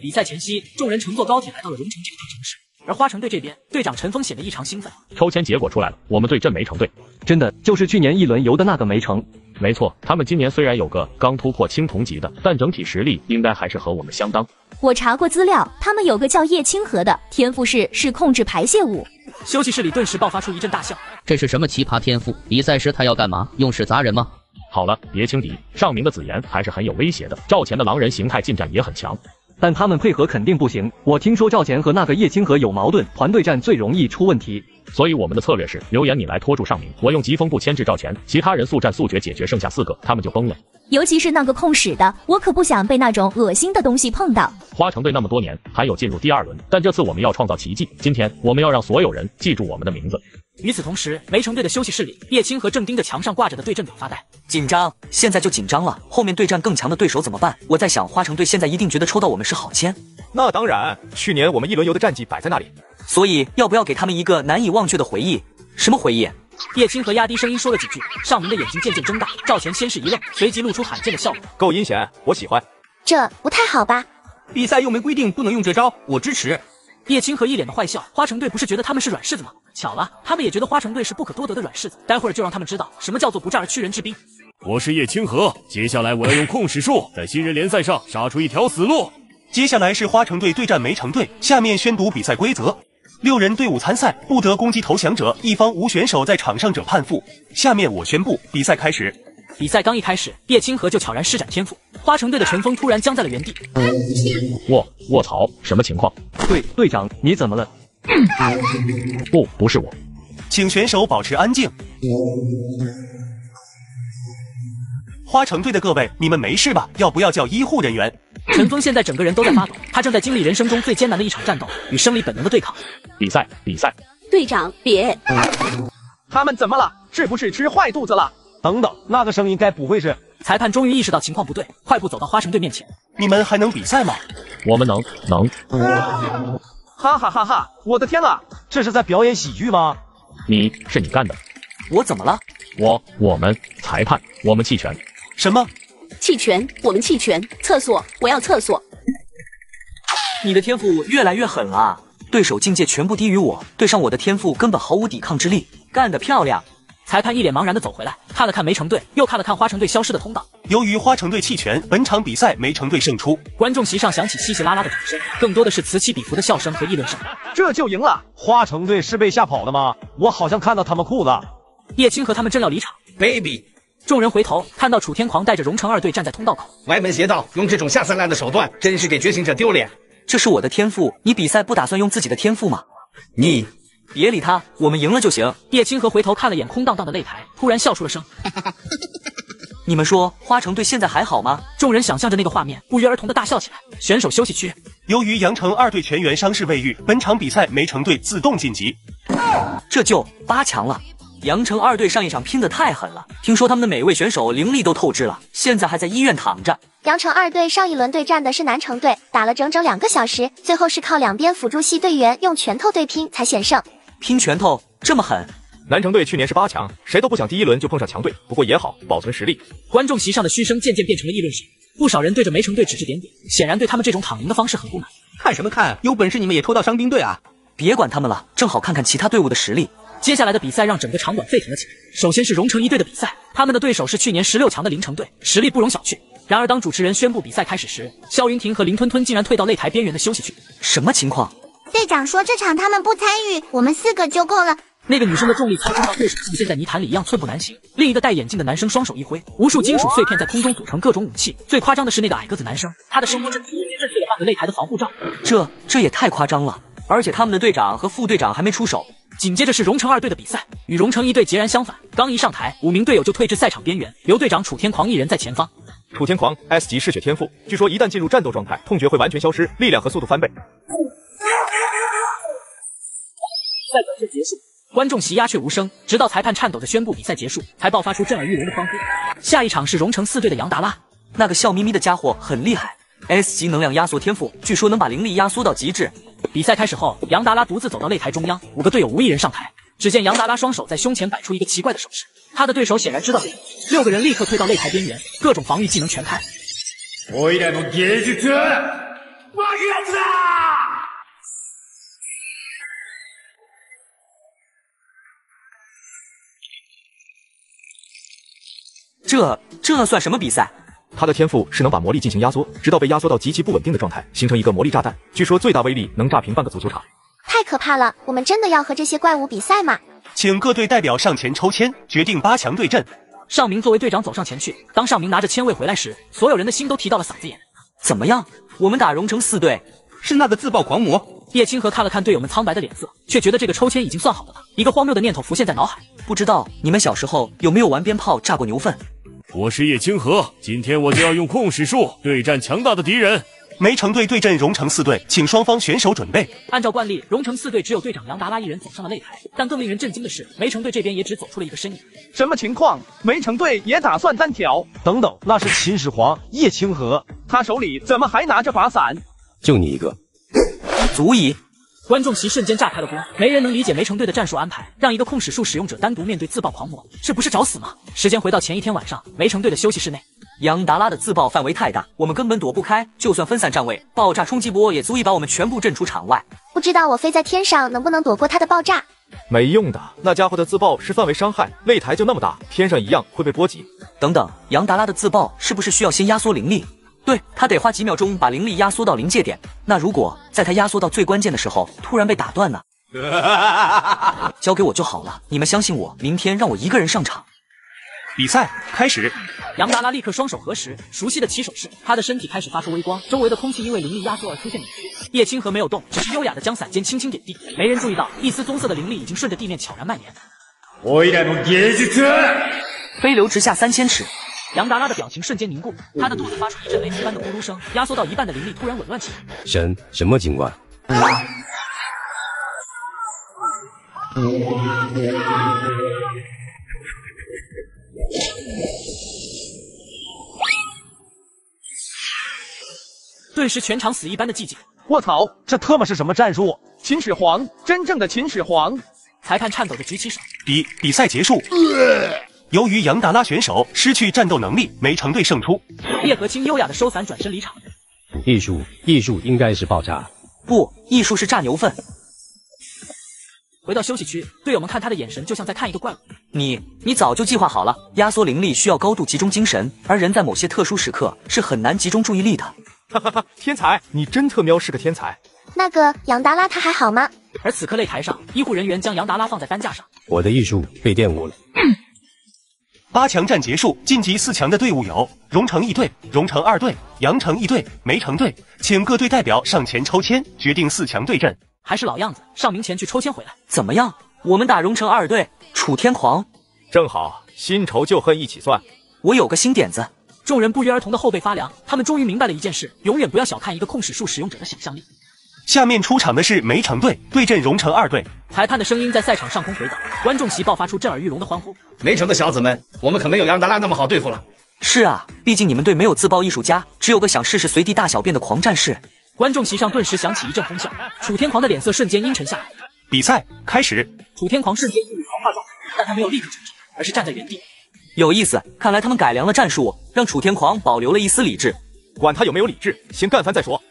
比赛前夕，众人乘坐高铁来到了荣城这个大城市，而花城队这边，队长陈峰显得异常兴奋。抽签结果出来了，我们对阵梅城队。真的就是去年一轮游的那个梅城？没错，他们今年虽然有个刚突破青铜级的，但整体实力应该还是和我们相当。我查过资料，他们有个叫叶清河的，天赋是控制排泄物。休息室里顿时爆发出一阵大笑。这是什么奇葩天赋？比赛时他要干嘛？用屎砸人吗？好了，别轻敌，上名的紫妍还是很有威胁的，赵钱的狼人形态近战也很强，但他们配合肯定不行。我听说赵钱和那个叶清河有矛盾，团队战最容易出问题。所以我们的策略是，留言你来拖住上名，我用疾风步牵制赵钱，其他人速战速决解决剩下4个，他们就崩了。尤其是那个控使的，我可不想被那种恶心的东西碰到。花城队那么多年还有进入第2轮，但这次我们要创造奇迹，今天我们要让所有人记住我们的名字。与此同时，梅城队的休息室里，叶青和郑盯着墙上挂着的对阵表发呆。紧张，现在就紧张了，后面对战更强的对手怎么办？我在想，花城队现在一定觉得抽到我们是好签。那当然，去年我们一轮游的战绩摆在那里，所以要不要给他们一个难以忘却的回忆？什么回忆？叶青和压低声音说了几句，上明的眼睛渐渐睁大，赵钱先是一愣，随即露出罕见的笑容。够阴险，我喜欢。这不太好吧？比赛又没规定不能用这招，我支持。叶青和一脸的坏笑，花城队不是觉得他们是软柿子吗？巧了，他们也觉得花城队是不可多得的软柿子，待会儿就让他们知道什么叫做不战而屈人之兵。我是叶清河，接下来我要用控使术在新人联赛上杀出一条死路。接下来是花城队对战梅城队，下面宣读比赛规则：6人队伍参赛，不得攻击投降者，一方无选手在场上者判负。下面我宣布，比赛开始。比赛刚一开始，叶清河就悄然施展天赋，花城队的陈峰突然僵在了原地。卧槽，什么情况？队长，你怎么了？不是我，请选手保持安静。花城队的各位，你们没事吧？要不要叫医护人员？陈峰现在整个人都在发抖，他正在经历人生中最艰难的一场战斗，与生理本能的对抗。比赛！队长，别！他们怎么了？是不是吃坏肚子了？等等，那个声音该不会是……裁判终于意识到情况不对，快步走到花城队面前。你们还能比赛吗？我们能。哈哈哈哈！我的天啊，这是在表演喜剧吗？是你干的。我怎么了？我们裁判，我们弃权。什么？弃权？我们弃权？厕所，我要厕所。你的天赋越来越狠了，对手境界全部低于我，对上我的天赋根本毫无抵抗之力，干得漂亮！裁判一脸茫然地走回来，看了看梅城队，又看了看花城队消失的通道。由于花城队弃权，本场比赛梅城队胜出。观众席上响起稀稀拉拉的掌声，更多的是此起彼伏的笑声和议论声。这就赢了！花城队是被吓跑的吗？我好像看到他们裤子。叶青和他们正要离场 ，baby。众人回头看到楚天狂带着荣城2队站在通道口，歪门邪道，用这种下三滥的手段，真是给觉醒者丢脸。这是我的天赋，你比赛不打算用自己的天赋吗？你别理他，我们赢了就行。叶青河回头看了眼空荡荡的擂台，突然笑出了声。你们说花城队现在还好吗？众人想象着那个画面，不约而同的大笑起来。选手休息区，由于阳城2队全员伤势未愈，本场比赛梅城队自动晋级。这就8强了。阳城2队上一场拼得太狠了，听说他们的每位选手灵力都透支了，现在还在医院躺着。阳城2队上一轮对战的是南城队，打了整整2个小时，最后是靠两边辅助系队员用拳头对拼才险胜。拼拳头这么狠？南城队去年是8强，谁都不想第一轮就碰上强队，不过也好，保存实力。观众席上的嘘声渐渐变成了议论声，不少人对着梅城队指指点点，显然对他们这种躺赢的方式很不满。看什么看？有本事你们也抽到伤兵队啊！别管他们了，正好看看其他队伍的实力。接下来的比赛让整个场馆沸腾了起来。首先是荣城1队的比赛，他们的对手是去年16强的凌城队，实力不容小觑。然而当主持人宣布比赛开始时，萧云婷和林吞吞竟然退到擂台边缘的休息区。什么情况？队长说这场他们不参与，我们4个就够了。那个女生的重力操纵到对手像陷在泥潭里一样寸步难行，另一个戴眼镜的男生双手一挥，无数金属碎片在空中组成各种武器。最夸张的是那个矮个子男生，他的声波阵直接震碎了半个擂台的防护罩。这也太夸张了！而且他们的队长和副队长还没出手。紧接着是荣城2队的比赛，与荣城1队截然相反。刚一上台，5名队友就退至赛场边缘，刘队长楚天狂一人在前方。楚天狂 S 级嗜血天赋，据说一旦进入战斗状态，痛觉会完全消失，力量和速度翻倍。赛转瞬结束，观众席鸦雀无声，直到裁判颤抖着宣布比赛结束，才爆发出震耳欲聋的欢呼。下一场是荣城4队的杨达拉，那个笑眯眯的家伙很厉害 ，S 级能量压缩天赋，据说能把灵力压缩到极致。比赛开始后，杨达拉独自走到擂台中央，5个队友无一人上台。只见杨达拉双手在胸前摆出一个奇怪的手势，他的对手显然知道这个，6个人立刻退到擂台边缘，各种防御技能全开。我らの芸術爆発だ！这算什么比赛？他的天赋是能把魔力进行压缩，直到被压缩到极其不稳定的状态，形成一个魔力炸弹。据说最大威力能炸平半个足球场。太可怕了！我们真的要和这些怪物比赛吗？请各队代表上前抽签，决定8强对阵。尚明作为队长走上前去，当尚明拿着签位回来时，所有人的心都提到了嗓子眼。怎么样？我们打荣城4队，是那个自爆狂魔。叶清河看了看队友们苍白的脸色，却觉得这个抽签已经算好的了。一个荒谬的念头浮现在脑海，不知道你们小时候有没有玩鞭炮炸过牛粪？我是叶清河，今天我就要用控使术对战强大的敌人。梅城队对阵荣城4队，请双方选手准备。按照惯例，荣城4队只有队长杨达拉一人走上了擂台，但更令人震惊的是，梅城队这边也只走出了一个身影。什么情况？梅城队也打算单挑？等等，那是秦始皇叶清河，他手里怎么还拿着把伞？就你一个，足以。观众席瞬间炸开了锅，没人能理解梅城队的战术安排，让一个控使术使用者单独面对自爆狂魔，这不是找死吗？时间回到前一天晚上，梅城队的休息室内，杨达拉的自爆范围太大，我们根本躲不开，就算分散站位，爆炸冲击波也足以把我们全部震出场外。不知道我飞在天上能不能躲过他的爆炸？没用的，那家伙的自爆是范围伤害，擂台就那么大，天上一样会被波及。等等，杨达拉的自爆是不是需要先压缩灵力？对，他得花几秒钟把灵力压缩到临界点。那如果在他压缩到最关键的时候突然被打断呢？交给我就好了，你们相信我，明天让我一个人上场。比赛开始。杨达拉立刻双手合十，熟悉的起手式，他的身体开始发出微光，周围的空气因为灵力压缩而出现扭曲。叶清河没有动，只是优雅的将伞尖轻轻点地，没人注意到一丝棕色的灵力已经顺着地面悄然蔓延。我らの芸術，飞流直下3000尺。杨达拉的表情瞬间凝固，他的肚子发出一阵雷鸣般的咕噜声，压缩到一半的灵力突然紊乱起来。什么情况？顿时全场死一般的寂静。卧槽，这特么是什么战术？秦始皇，真正的秦始皇！裁判颤抖着举起手。比赛结束。由于杨达拉选手失去战斗能力，梅城队胜出。叶和清优雅的收伞转身离场。艺术应该是爆炸，不，艺术是炸牛粪。回到休息区，队友们看他的眼神就像在看一个怪物。你早就计划好了，压缩灵力需要高度集中精神，而人在某些特殊时刻是很难集中注意力的。哈哈哈，天才，你真特喵是个天才。那个杨达拉他还好吗？而此刻擂台上，医护人员将杨达拉放在担架上。我的艺术被玷污了。8强战结束，晋级4强的队伍有荣城1队、荣城2队、阳城1队、梅城队，请各队代表上前抽签，决定4强对阵。还是老样子，尚明前去抽签回来。怎么样？我们打荣城2队，楚天狂。正好，新仇旧恨一起算。我有个新点子。众人不约而同的后背发凉，他们终于明白了一件事：永远不要小看一个控使术使用者的想象力。下面出场的是梅城队对阵荣城2队。裁判的声音在赛场上空回荡，观众席爆发出震耳欲聋的欢呼。梅城的小子们，我们可没有杨达拉那么好对付了。是啊，毕竟你们队没有自爆艺术家，只有个想试试随地大小便的狂战士。观众席上顿时响起一阵哄笑，楚天狂的脸色瞬间阴沉下来。比赛开始。楚天狂瞬间进入狂化状态，但他没有立刻出手，而是站在原地。有意思，看来他们改良了战术，让楚天狂保留了一丝理智。管他有没有理智，先干翻再说。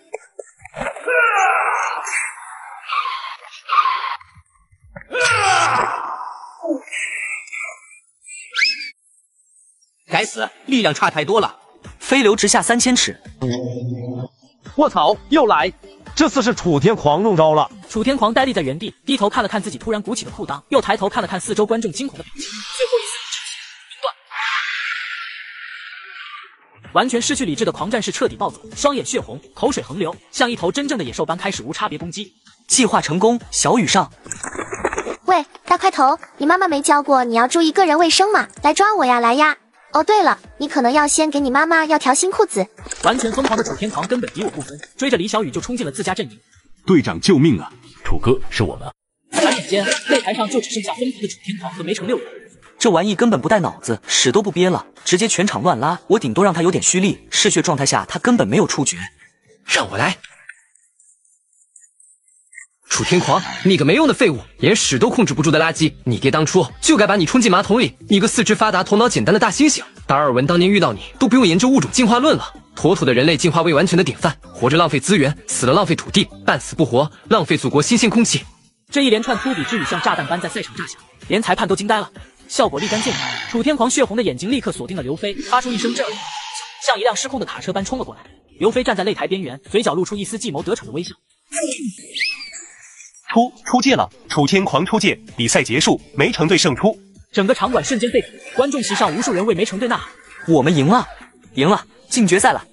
该死，力量差太多了。飞流直下3000尺。卧槽，又来！这次是楚天狂中招了。楚天狂呆立在原地，低头看了看自己突然鼓起的裤裆，又抬头看了看四周观众惊恐的表情，最后一丝理智断。完全失去理智的狂战士彻底暴走，双眼血红，口水横流，像一头真正的野兽般开始无差别攻击。计划成功，小雨上。喂，大块头，你妈妈没教过你要注意个人卫生吗？来抓我呀，来呀！哦，对了，你可能要先给你妈妈要条新裤子。完全疯狂的楚天狂根本敌我不分，追着李小雨就冲进了自家阵营。队长救命啊！楚哥，是我们。转眼间，擂台上就只剩下疯狂的楚天狂和梅城6人。这玩意根本不带脑子，屎都不憋了，直接全场乱拉。我顶多让他有点蓄力，嗜血状态下他根本没有触觉。让我来。楚天狂，你个没用的废物，连屎都控制不住的垃圾！你爹当初就该把你冲进马桶里！你个四肢发达、头脑简单的大猩猩！达尔文当年遇到你都不用研究物种进化论了，妥妥的人类进化未完全的典范。活着浪费资源，死了浪费土地，半死不活，浪费祖国新鲜空气。这一连串粗鄙之语像炸弹般在赛场炸响，连裁判都惊呆了，效果立竿见影。楚天狂血红的眼睛立刻锁定了刘飞，发出一声震耳，像一辆失控的卡车般冲了过来。刘飞站在擂台边缘，嘴角露出一丝计谋得逞的微笑。出界了，楚天狂出界，比赛结束，梅城队胜出。整个场馆瞬间沸腾，观众席上无数人为梅城队呐喊：我们赢了，赢了，进决赛了！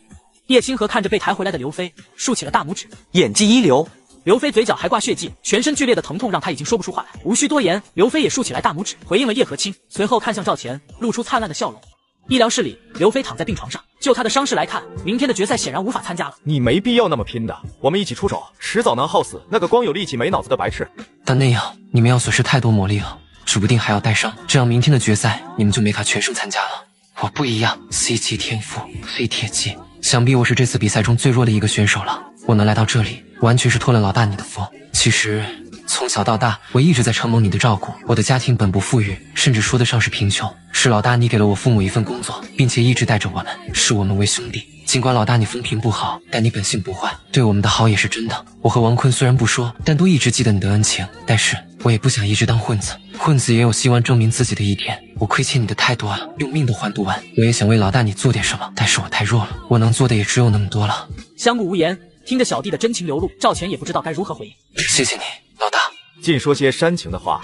叶清河看着被抬回来的刘飞，竖起了大拇指，演技一流。刘飞嘴角还挂血迹，全身剧烈的疼痛让他已经说不出话来。无需多言，刘飞也竖起来大拇指，回应了叶和清，随后看向赵钱，露出灿烂的笑容。医疗室里，刘飞躺在病床上，就他的伤势来看，明天的决赛显然无法参加了。你没必要那么拼的，我们一起出手，迟早能耗死那个光有力气没脑子的白痴。但那样你们要损失太多魔力了，指不定还要带伤，这样明天的决赛你们就没法全胜参加了。我不一样 ，C 级天赋，非铁技，想必我是这次比赛中最弱的一个选手了。我能来到这里，完全是托了老大你的福。其实从小到大，我一直在承蒙你的照顾。我的家庭本不富裕，甚至说得上是贫穷。是老大你给了我父母一份工作，并且一直带着我们，视我们为兄弟。尽管老大你风评不好，但你本性不坏，对我们的好也是真的。我和王坤虽然不说，但都一直记得你的恩情。但是我也不想一直当混子，混子也有希望证明自己的一天。我亏欠你的太多了，用命都换不完。我也想为老大你做点什么，但是我太弱了，我能做的也只有那么多了。相顾无言，听着小弟的真情流露，赵钱也不知道该如何回应。谢谢你，老大。尽说些煽情的话。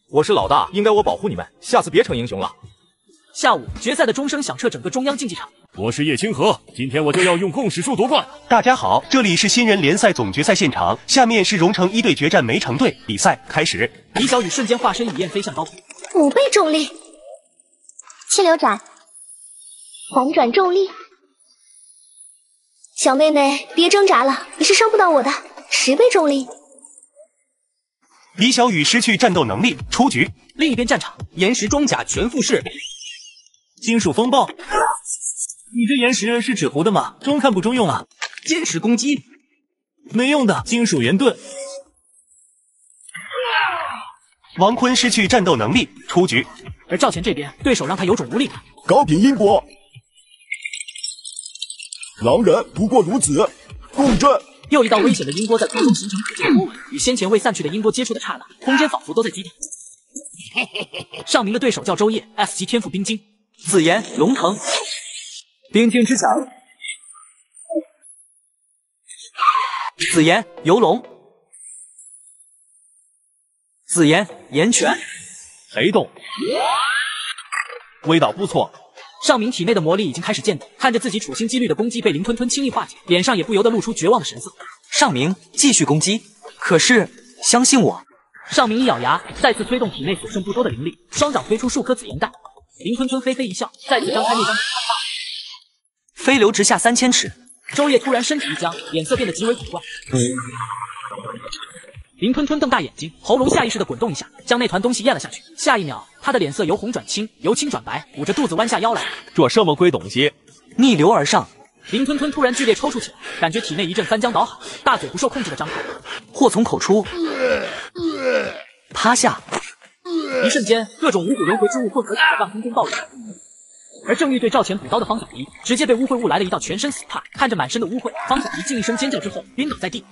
我是老大，应该我保护你们，下次别逞英雄了。下午，决赛的钟声响彻整个中央竞技场。我是叶清河，今天我就要用共识术夺冠。大家好，这里是新人联赛总决赛现场，下面是荣城一队决战梅城队，比赛开始。李小雨瞬间化身雨燕飞向高空，5倍重力，气流斩，反转重力。小妹妹，别挣扎了，你是伤不到我的。10倍重力。李小雨失去战斗能力，出局。另一边战场，岩石装甲全复式，金属风暴。你这岩石是纸糊的吗？中看不中用啊！坚持攻击，没用的金属圆盾。王坤失去战斗能力，出局。而赵钱这边，对手让他有种无力感。高频音波，狼人不过如此，共振。又一道危险的音波在空中形成可见的波纹，与先前未散去的音波接触的刹那，空间仿佛都在激荡。尚明的对手叫周烨 ，S 级天赋冰晶；紫妍龙腾，冰晶之强；紫妍游龙，紫妍岩泉，黑洞，味道不错。尚明体内的魔力已经开始见底，看着自己处心积虑的攻击被林吞吞轻易化解，脸上也不由得露出绝望的神色。尚明继续攻击，可是相信我。尚明一咬牙，再次推动体内所剩不多的灵力，双掌推出数颗紫炎弹。林吞吞嘿嘿一笑，再次张开那张飞流直下3000尺。周烨突然身体一僵，脸色变得极为古怪。林吞吞瞪大眼睛，喉咙下意识地滚动一下，将那团东西咽了下去。下一秒，他的脸色由红转青，由青转白，捂着肚子弯下腰来。这什么鬼东西？逆流而上。林吞吞突然剧烈抽搐起来，感觉体内一阵翻江倒海，大嘴不受控制的张开，祸从口出，趴下。一瞬间，各种五谷轮回之物混合体在半空中暴露。而正欲对赵钱补刀的方小迪，直接被污秽物来了一道全身死踏，看着满身的污秽，方小迪竟一声尖叫之后晕倒在地。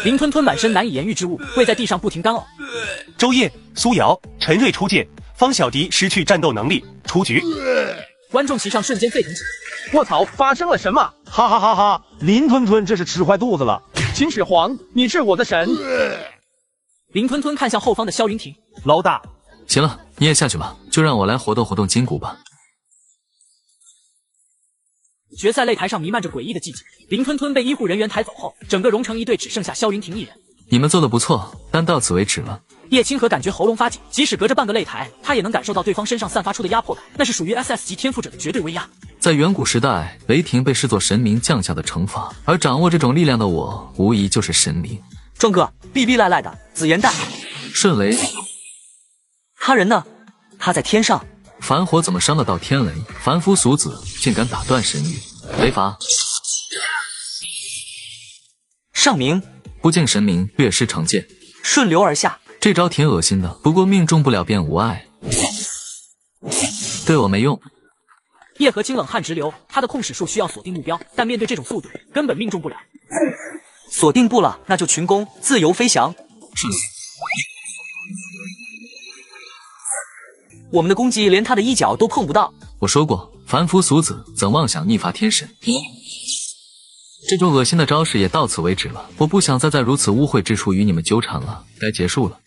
林吞吞满身难以言喻之物，跪在地上不停干呕。周烨、苏瑶、陈瑞出界，方小迪失去战斗能力，出局。观众席上瞬间沸腾起来。卧槽，发生了什么？哈哈哈哈！林吞吞这是吃坏肚子了。秦始皇，你是我的神。林吞吞看向后方的萧云婷，老大，行了，你也下去吧，就让我来活动活动筋骨吧。决赛擂台上弥漫着诡异的寂静，林吞吞被医护人员抬走后，整个荣城一队只剩下萧云婷一人。你们做的不错，但到此为止了。叶清河感觉喉咙发紧，即使隔着半个擂台，他也能感受到对方身上散发出的压迫感，那是属于 SS 级天赋者的绝对威压。在远古时代，雷霆被视作神明降下的惩罚，而掌握这种力量的我，无疑就是神明。壮哥，逼逼赖赖的，紫炎弹，瞬雷。他人呢？他在天上。凡火怎么伤得到天雷？凡夫俗子竟敢打断神域，违法。上明，不敬神明，略施惩戒。顺流而下。这招挺恶心的，不过命中不了便无碍，对我没用。叶和清冷汗直流，他的控使术需要锁定目标，但面对这种速度，根本命中不了。锁定不了，那就群攻，自由飞翔。我们的攻击连他的一角都碰不到。我说过，凡夫俗子怎妄想逆发天神？这种恶心的招式也到此为止了，我不想再在如此污秽之处与你们纠缠了，该结束了。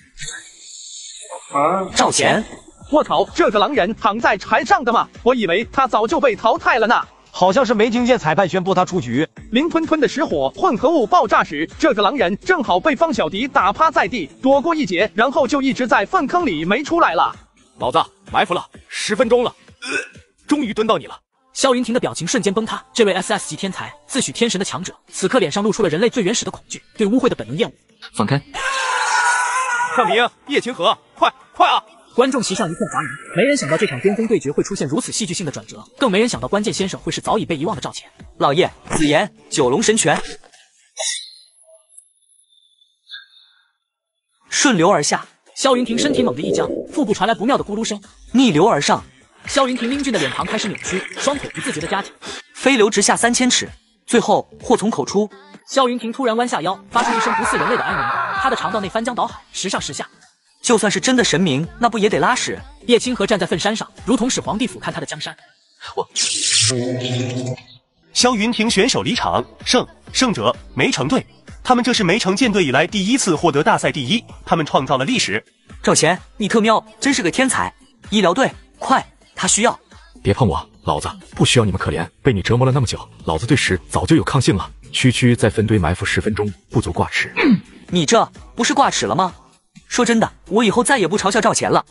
赵钱，我操，这个狼人躺在台上的吗？我以为他早就被淘汰了呢。好像是没听见裁判宣布他出局。林吞吞的失火混合物爆炸时，这个狼人正好被方小迪打趴在地，躲过一劫，然后就一直在粪坑里没出来了。老子埋伏了10分钟了，终于蹲到你了。萧云霆的表情瞬间崩塌，这位 SS 级天才自诩天神的强者，此刻脸上露出了人类最原始的恐惧，对污秽的本能厌恶。放开！上明，叶清河，快啊！观众席上一片哗然，没人想到这场巅峰对决会出现如此戏剧性的转折，更没人想到关键先生会是早已被遗忘的赵钱。老叶，紫炎，九龙神拳，顺流而下。萧云霆身体猛地一僵，腹部传来不妙的咕噜声，逆流而上。萧云霆英俊的脸庞开始扭曲，双腿不自觉地夹紧，飞流直下3000尺，最后祸从口出。萧云霆突然弯下腰，发出一声不似人类的哀鸣，他的肠道内翻江倒海，时上时下。就算是真的神明，那不也得拉屎？叶清河站在粪山上，如同始皇帝俯瞰他的江山。萧云霆选手离场，胜者梅城队。他们这是梅城舰队以来第1次获得大赛第1，他们创造了历史。赵钱，你特喵，真是个天才！医疗队，快，他需要。别碰我，老子不需要你们可怜，被你折磨了那么久，老子对屎早就有抗性了。区在粪堆埋伏10分钟，不足挂齿。你这不是挂齿了吗？说真的，我以后再也不嘲笑赵钱了。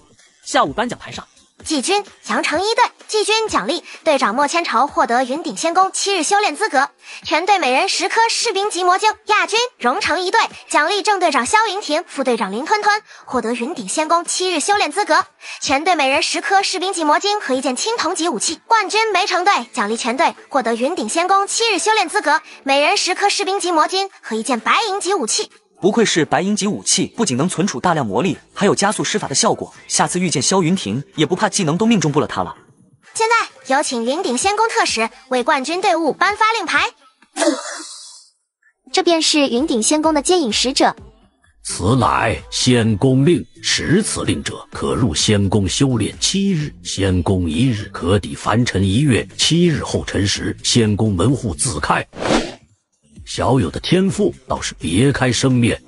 下午颁奖台上，季军阳城一队，季军奖励队长莫千朝获得云顶仙宫7日修炼资格，全队每人10颗士兵级魔晶。亚军荣城一队，奖励正队长萧云霆、副队长林吞吞获得云顶仙宫7日修炼资格，全队每人10颗士兵级魔晶和一件青铜级武器。冠军梅城队，奖励全队获得云顶仙宫7日修炼资格，每人10颗士兵级魔晶和一件白银级武器。不愧是白银级武器，不仅能存储大量魔力，还有加速施法的效果。下次遇见萧云霆，也不怕技能都命中不了他了。现在有请云顶仙宫特使为冠军队伍颁发令牌。这便是云顶仙宫的接引使者。此乃仙宫令，持此令者，可入仙宫修炼7日，仙宫1日，可抵凡尘1月。7日后辰时，仙宫门户自开。小友的天赋倒是别开生面。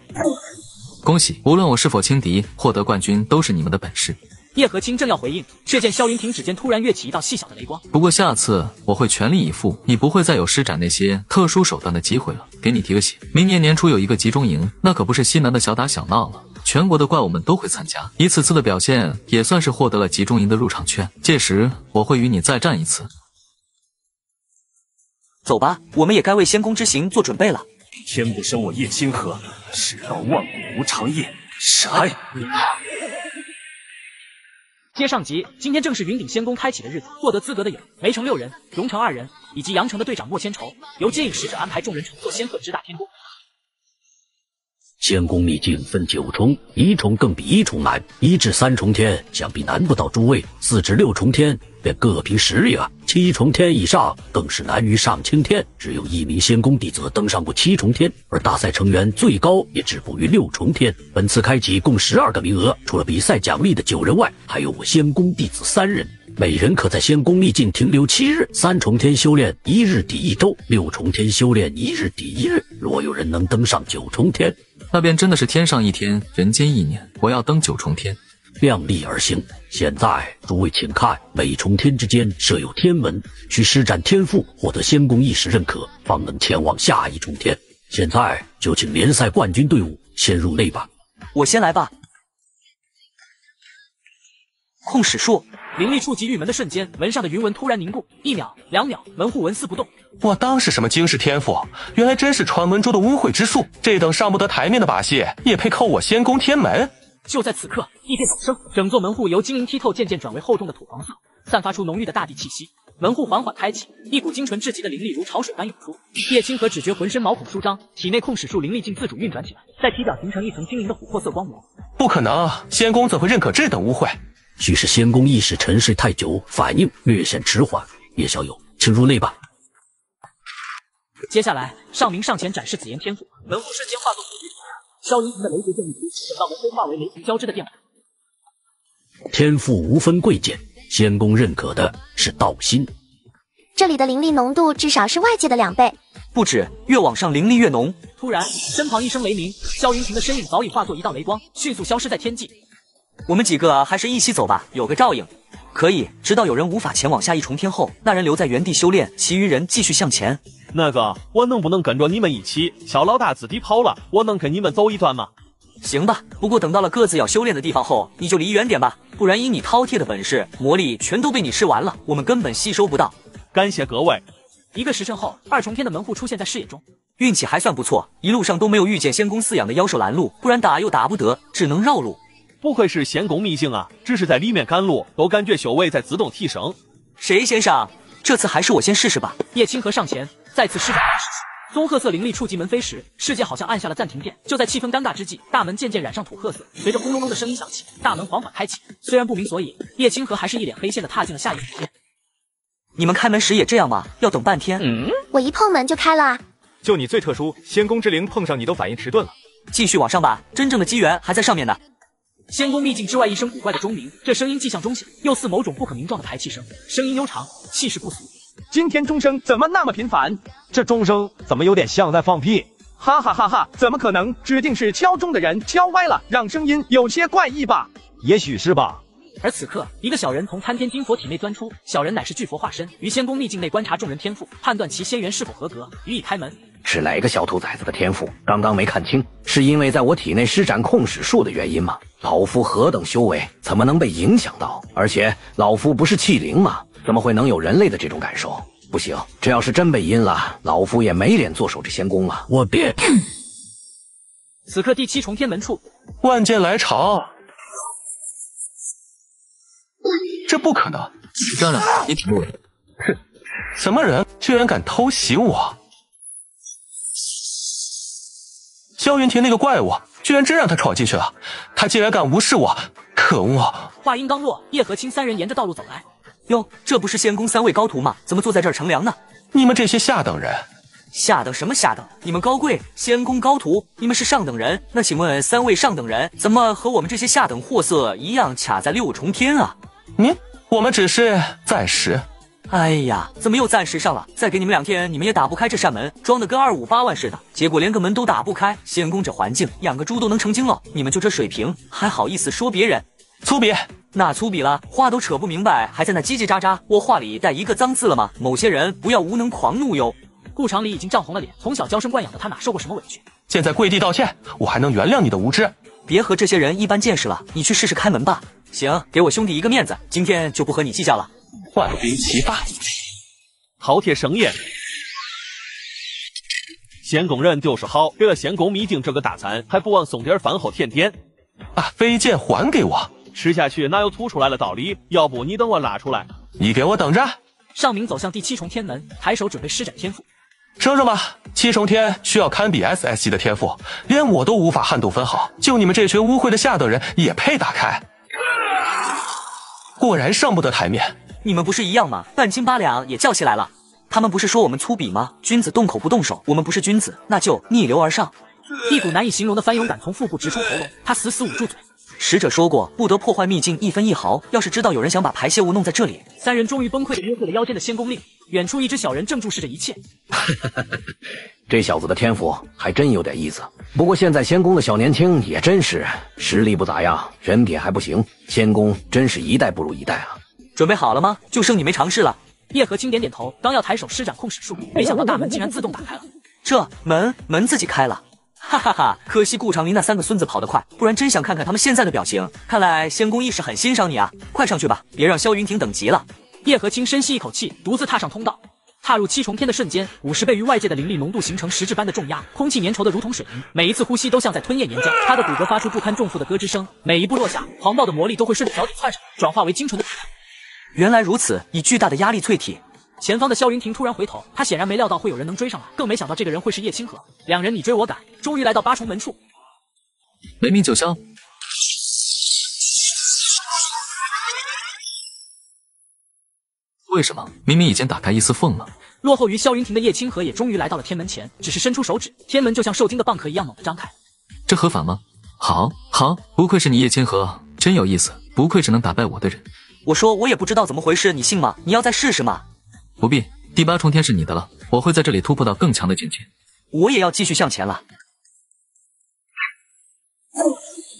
恭喜，无论我是否轻敌，获得冠军都是你们的本事。叶和清正要回应，却见萧云霆指尖突然跃起一道细小的雷光。不过下次我会全力以赴，你不会再有施展那些特殊手段的机会了。给你提个醒，明年年初有一个集中营，那可不是西南的小打小闹了，全国的怪物们都会参加。一次次的表现也算是获得了集中营的入场券，届时我会与你再战一次。走吧，我们也该为仙宫之行做准备了。天不生我叶清河，世道万古无常业。啥呀？接上集，今天正是云顶仙宫开启的日子，获得资格的有梅城6人、荣城2人，以及阳城的队长莫千愁。由接引使者安排众人乘坐仙鹤直达天宫。仙宫秘境分9重，1重更比1重难，1至3重天想必难不到诸位，4至6重天便各凭实力了，7重天以上更是难于上青天。只有1名仙宫弟子登上过7重天，而大赛成员最高也止步于6重天。本次开启共12个名额，除了比赛奖励的9人外，还有我仙宫弟子3人，每人可在仙宫秘境停留7日，3重天修炼1日抵1周，6重天修炼1日抵1日。若有人能登上9重天，那便真的是天上1天，人间1年。我要登9重天，量力而行。现在诸位请看，每重天之间设有天门，需施展天赋，获得仙宫意识认可，方能前往下一重天。现在就请联赛冠军队伍先入内吧。我先来吧。控使术。灵力触及玉门的瞬间，门上的云纹突然凝固，1秒、2秒，门户纹丝不动。我当是什么惊世天赋，原来真是传闻中的污秽之术。这等上不得台面的把戏，也配扣我仙宫天门？就在此刻，异变陡生，整座门户由晶莹剔透渐渐转为厚重的土黄色，散发出浓郁的大地气息。门户缓缓开启，一股精纯至极的灵力如潮水般涌出。叶清河只觉浑身毛孔舒张，体内控使术灵力竟自主运转起来，在体表形成一层晶莹的琥珀色光膜。不可能，仙宫怎会认可这等污秽？须是仙宫意识沉睡太久，反应略显迟缓。叶小友，请入内吧。接下来，尚明上前展示紫炎天赋，门户瞬间化作土地，萧云腾的雷劫剑一出，整道门灰化为雷霆交织的电缆。天赋无分贵贱，仙宫认可的是道心。这里的灵力浓度至少是外界的2倍，不止，越往上灵力越浓。突然，身旁一声雷鸣，萧云腾的身影早已化作一道雷光，迅速消失在天际。我们几个还是一起走吧，有个照应。可以，直到有人无法前往下一重天后，那人留在原地修炼，其余人继续向前。那个，我能不能跟着你们一起？小老大自己跑了，我能跟你们走一段吗？行吧，不过等到了各自要修炼的地方后，你就离远点吧，不然以你饕餮的本事，魔力全都被你吃完了，我们根本吸收不到。感谢各位。1个时辰后，2重天的门户出现在视野中。运气还算不错，一路上都没有遇见仙宫饲养的妖兽拦路，不然打又打不得，只能绕路。不愧是仙宫秘境啊，只是在里面赶路，都感觉修为在自动提升。谁先上？这次还是我先试试吧。叶清河上前，再次施展控使术，棕褐色灵力触及门扉时，世界好像按下了暂停键。就在气氛尴尬之际，大门渐渐染上土褐色，随着轰隆隆的声音响起，大门缓缓开启。虽然不明所以，叶清河还是一脸黑线的踏进了下一重天。你们开门时也这样吗？要等半天？我一碰门就开了啊。就你最特殊，仙宫之灵碰上你都反应迟钝了。继续往上吧，真正的机缘还在上面呢。仙宫秘境之外，一声古怪的钟鸣，这声音既像钟响，又似某种不可名状的排气声，声音悠长，气势不俗。今天钟声怎么那么频繁？这钟声怎么有点像在放屁？哈哈哈哈！怎么可能？指定是敲钟的人敲歪了，让声音有些怪异吧？也许是吧。而此刻，一个小人从参天金佛体内钻出，小人乃是巨佛化身，于仙宫秘境内观察众人天赋，判断其仙缘是否合格，予以开门。是哪个小兔崽子的天赋？刚刚没看清，是因为在我体内施展控使术的原因吗？老夫何等修为，怎么能被影响到？而且老夫不是器灵吗？怎么会能有人类的这种感受？不行，这要是真被阴了，老夫也没脸坐守这仙宫了。我别！此刻第7重天门处，万剑来朝。这不可能！漂亮，你挺路人。哼，什么人居然敢偷袭我？萧云亭那个怪物，居然真让他闯进去了！他竟然敢无视我，可恶！话音刚落，叶和清3人沿着道路走来。哟，这不是仙宫3位高徒吗？怎么坐在这儿乘凉呢？你们这些下等人！下等什么下等？你们高贵，仙宫高徒，你们是上等人。那请问3位上等人，怎么和我们这些下等货色一样卡在6重天啊？我们只是暂时。哎呀，怎么又暂时上了？再给你们2天，你们也打不开这扇门，装的跟258万似的，结果连个门都打不开。仙宫这环境，养个猪都能成精了，你们就这水平，还好意思说别人？粗鄙！那粗鄙了，话都扯不明白，还在那叽叽喳喳。我话里带一个脏字了吗？某些人不要无能狂怒哟。顾长礼已经涨红了脸，从小娇生惯养的他哪受过什么委屈？现在跪地道歉，我还能原谅你的无知。别和这些人一般见识了，你去试试开门吧。行，给我兄弟一个面子，今天就不和你计较了。万兵齐发，饕餮盛宴。仙宫人就是好，给了仙宫秘境这个大餐，还不忘送点饭后甜点。把飞剑还给我，吃下去哪有吐出来的道理？要不你等我拉出来。你给我等着。尚明走向第7重天门，抬手准备施展天赋。省省吧，7重天需要堪比 SS 级的天赋，连我都无法撼动分毫，就你们这群污秽的下等人也配打开？果然上不得台面。你们不是一样吗？半斤八两也叫起来了。他们不是说我们粗鄙吗？君子动口不动手，我们不是君子，那就逆流而上。一股难以形容的翻涌感从腹部直冲喉咙，他死死捂住嘴。使者说过，不得破坏秘境一分一毫。要是知道有人想把排泄物弄在这里，3人终于崩溃地约会了腰间的仙宫令。远处一只小人正注视着一切。这小子的天赋还真有点意思。不过现在仙宫的小年轻也真是实力不咋样，人品还不行。仙宫真是一代不如一代啊！准备好了吗？就剩你没尝试了。叶和清点点头，刚要抬手施展控使术，没想到大门竟然自动打开了。这门自己开了。哈哈哈！可惜顾长林那3个孙子跑得快，不然真想看看他们现在的表情。看来仙宫一是很欣赏你啊，快上去吧，别让萧云婷等急了。叶和清深吸一口气，独自踏上通道。踏入7重天的瞬间，50倍于外界的灵力浓度形成实质般的重压，空气粘稠的如同水泥，每一次呼吸都像在吞咽岩浆。他的骨骼发出不堪重负的咯吱声，每一步落下，狂暴的魔力都会顺着脚底窜上，转化为精纯的子弹。原来如此，以巨大的压力淬体。前方的萧云婷突然回头，她显然没料到会有人能追上来，更没想到这个人会是叶清河。两人你追我赶，终于来到8重门处。雷鸣九霄。为什么？明明已经打开一丝缝了。落后于萧云婷的叶清河也终于来到了天门前，只是伸出手指，天门就像受惊的蚌壳一样猛地张开。这合法吗？好，不愧是你叶清河，真有意思，不愧是能打败我的人。我说我也不知道怎么回事，你信吗？你要再试试吗？不必，第8重天是你的了，我会在这里突破到更强的境界。我也要继续向前了。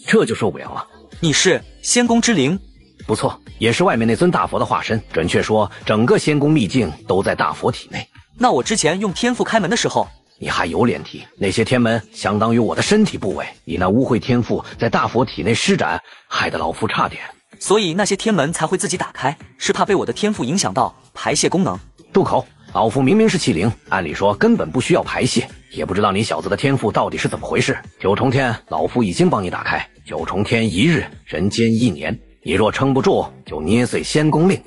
这就受不了了。你是仙宫之灵？不错，也是外面那尊大佛的化身。准确说，整个仙宫秘境都在大佛体内。那我之前用天赋开门的时候，你还有脸提？那些天门相当于我的身体部位，你那污秽天赋在大佛体内施展，害得老夫差点。所以那些天门才会自己打开，是怕被我的天赋影响到排泄功能。住口！老夫明明是气灵，按理说根本不需要排泄，也不知道你小子的天赋到底是怎么回事。9重天，老夫已经帮你打开，9重天1日，人间1年。你若撑不住，就捏碎仙宫令。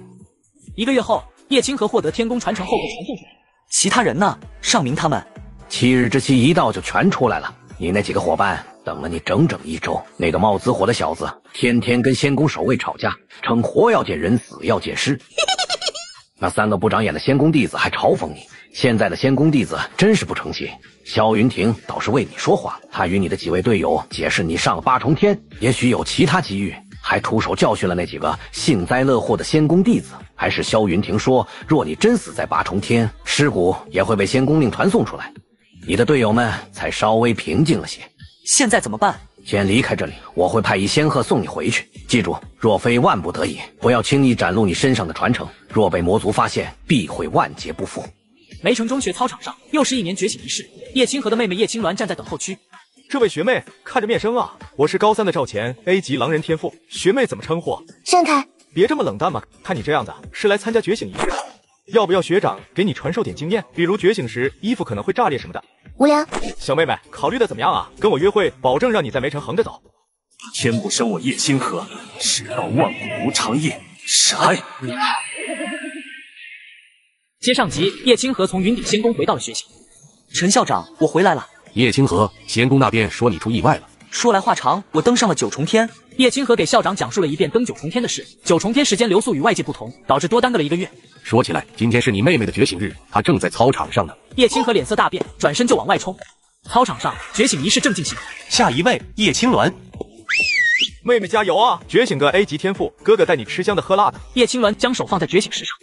1个月后，叶清河获得天宫传承后被传送出来。其他人呢？尚明他们7日之期一到就全出来了。你那几个伙伴等了你整整1周。那个冒紫火的小子，天天跟仙宫守卫吵架，称活要见人，死要见尸。那3个不长眼的仙宫弟子还嘲讽你。现在的仙宫弟子真是不成器。萧云婷倒是为你说话，他与你的几位队友解释你上8重天，也许有其他机遇，还徒手教训了那几个幸灾乐祸的仙宫弟子。还是萧云婷说，若你真死在8重天，尸骨也会被仙宫令传送出来。你的队友们才稍微平静了些。现在怎么办？先离开这里，我会派一仙鹤送你回去。记住，若非万不得已，不要轻易展露你身上的传承，若被魔族发现，必会万劫不复。梅城中学操场上，又是1年觉醒仪式。叶清河的妹妹叶青鸾站在等候区。这位学妹看着面生啊，我是高3的赵钱 ，A 级狼人天赋，学妹怎么称呼？盛开。别这么冷淡嘛，看你这样子是来参加觉醒仪式的。要不要学长给你传授点经验，比如觉醒时衣服可能会炸裂什么的？无聊。小妹妹，考虑的怎么样啊？跟我约会，保证让你在梅城横着走。天不生我叶清河，世道万物无常业，杀！接上集，叶清河从云顶仙宫回到了学校。陈校长，我回来了。叶清河，仙宫那边说你出意外了。说来话长，我登上了9重天。叶清河给校长讲述了一遍登9重天的事。9重天时间流速与外界不同，导致多耽搁了1个月。说起来，今天是你妹妹的觉醒日，她正在操场上呢。叶清河脸色大变，转身就往外冲。操场上，觉醒仪式正进行。下一位，叶青鸾。妹妹加油啊！觉醒个 A 级天赋，哥哥带你吃香的喝辣的。叶青鸾将手放在觉醒石上。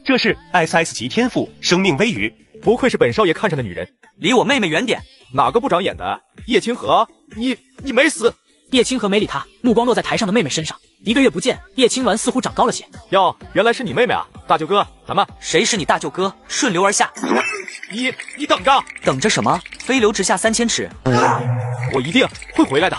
这是 SS 级天赋，生命微雨。不愧是本少爷看上的女人。离我妹妹远点！哪个不长眼的？叶清河，你没死！叶清河没理他，目光落在台上的妹妹身上。1个月不见，叶青鸾似乎长高了些。哟，原来是你妹妹啊，大舅哥，咱们谁是你大舅哥？顺流而下。你等着！等着什么？飞流直下3000尺。我一定会回来的。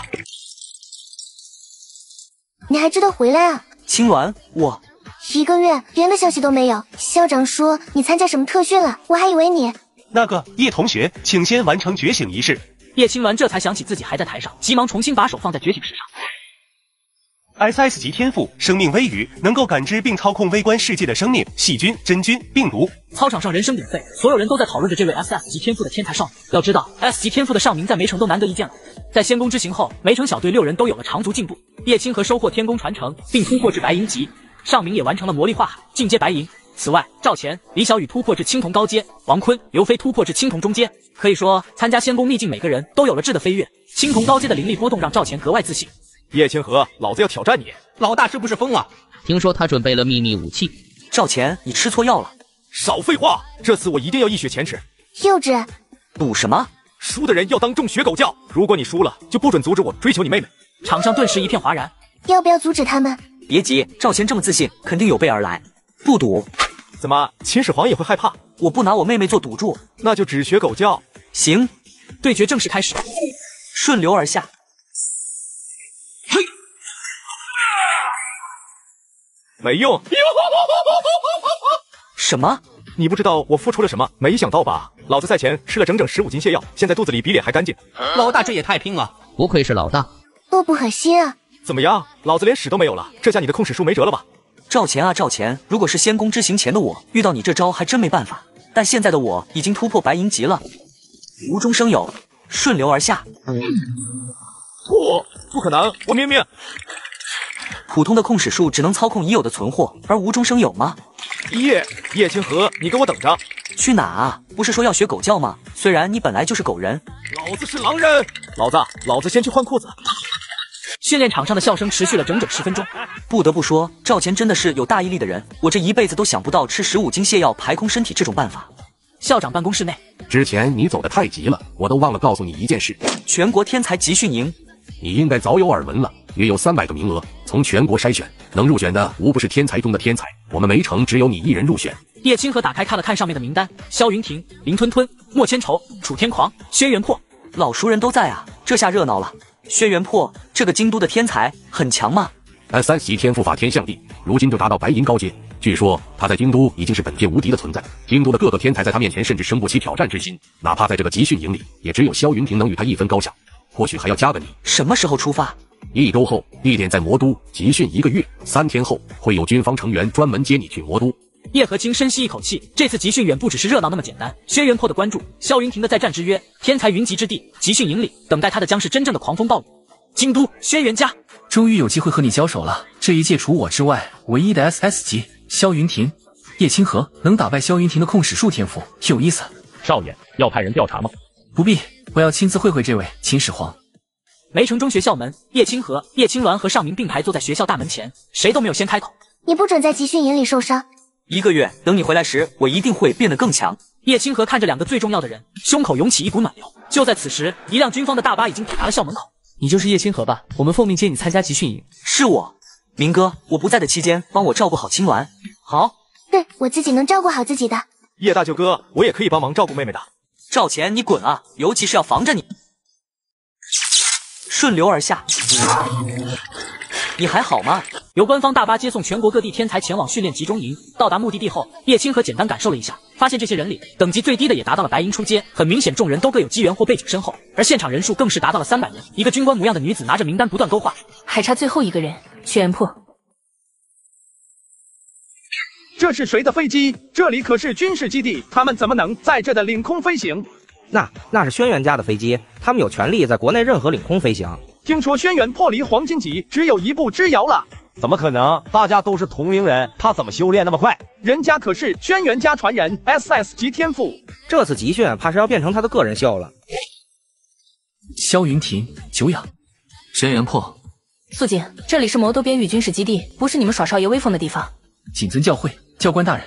你还知道回来啊？青鸾，我1个月连个消息都没有。校长说你参加什么特训了，我还以为你……那个叶同学，请先完成觉醒仪式。叶青鸾这才想起自己还在台上，急忙重新把手放在觉醒石上。SS 级天赋，生命微雨，能够感知并操控微观世界的生命、细菌、真菌、病毒。操场上人声鼎沸，所有人都在讨论着这位 SS 级天赋的天才少女。要知道 S 级天赋的尚明在梅城都难得一见了。在仙宫之行后，梅城小队6人都有了长足进步。叶清河收获天宫传承，并突破至白银级，尚明也完成了魔力化海，进阶白银。此外，赵钱、李小雨突破至青铜高阶，王坤、刘飞突破至青铜中阶。可以说，参加仙宫秘境每个人都有了质的飞跃。青铜高阶的灵力波动让赵钱格外自信。叶清河，老子要挑战你！老大是不是疯了？听说他准备了秘密武器。赵钱，你吃错药了。少废话，这次我一定要一雪前耻。幼稚。赌什么？输的人要当众学狗叫。如果你输了，就不准阻止我追求你妹妹。场上顿时一片哗然。要不要阻止他们？别急，赵钱这么自信，肯定有备而来。不赌。怎么，秦始皇也会害怕？我不拿我妹妹做赌注。那就只学狗叫。行，对决正式开始，顺流而下。嘿，没用。什么？你不知道我付出了什么？没想到吧？老子赛前吃了整整15斤泻药，现在肚子里比脸还干净。老大这也太拼了，不愧是老大，多不可惜啊！怎么样？老子连屎都没有了，这下你的控使术没辙了吧？赵钱啊赵钱，如果是仙宫之行前的我，遇到你这招还真没办法。但现在的我已经突破白银级了，无中生有，顺流而下。不可能，我明明普通的控使术只能操控已有的存货，而无中生有吗？叶清河，你给我等着！去哪啊？不是说要学狗叫吗？虽然你本来就是狗人。老子是狼人！老子先去换裤子。训练场上的笑声持续了整整10分钟。不得不说，赵钱真的是有大毅力的人，我这一辈子都想不到吃15斤泻药排空身体这种办法。校长办公室内，之前你走得太急了，我都忘了告诉你一件事：全国天才集训营，你应该早有耳闻了，约有300个名额，从全国筛选，能入选的无不是天才中的天才。我们梅城只有你一人入选。叶清河打开看了看上面的名单：萧云亭、林吞吞、莫千愁、楚天狂、轩辕破，老熟人都在啊，这下热闹了。轩辕破这个京都的天才很强吗？但3级天赋法天象地，如今就达到白银高阶。据说他在京都已经是本界无敌的存在，京都的各个天才在他面前甚至生不起挑战之心。哪怕在这个集训营里，也只有萧云亭能与他一分高下。或许还要加个你。什么时候出发？1周后，地点在魔都，集训1个月，3天后会有军方成员专门接你去魔都。叶和清深吸一口气，这次集训远不只是热闹那么简单。轩辕破的关注，萧云亭的再战之约，天才云集之地，集训营里等待他的将是真正的狂风暴雨。京都轩辕家，终于有机会和你交手了。这一届除我之外，唯一的 SS 级萧云亭，叶清河能打败萧云亭的控使术天赋，有意思。少爷，要派人调查吗？不必，我要亲自会会这位秦始皇。梅城中学校门，叶清河、叶青鸾和尚明并排坐在学校大门前，谁都没有先开口。你不准在集训营里受伤。1个月，等你回来时，我一定会变得更强。叶清河看着2个最重要的人，胸口涌起一股暖流。就在此时，一辆军方的大巴已经抵达了校门口。你就是叶清河吧？我们奉命接你参加集训营。是我，明哥，我不在的期间，帮我照顾好青鸾。好，对，我自己能照顾好自己的。叶大舅哥，我也可以帮忙照顾妹妹的。赵钱，你滚啊！尤其是要防着你。顺流而下，你还好吗？由官方大巴接送全国各地天才前往训练集中营。到达目的地后，叶清河简单感受了一下，发现这些人里等级最低的也达到了白银初阶。很明显，众人都各有机缘或背景深厚，而现场人数更是达到了300人。一个军官模样的女子拿着名单不断勾画，还差最后一个人，轩辕破。这是谁的飞机？这里可是军事基地，他们怎么能在这的领空飞行？那是轩辕家的飞机，他们有权利在国内任何领空飞行。听说轩辕破离黄金级只有1步之遥了。怎么可能？大家都是同龄人，他怎么修炼那么快？人家可是轩辕家传人 SS 级天赋，这次集训怕是要变成他的个人秀了。萧云亭，久仰。轩辕破，肃静，这里是魔都边域军事基地，不是你们耍少爷威风的地方。谨遵教诲，教官大人。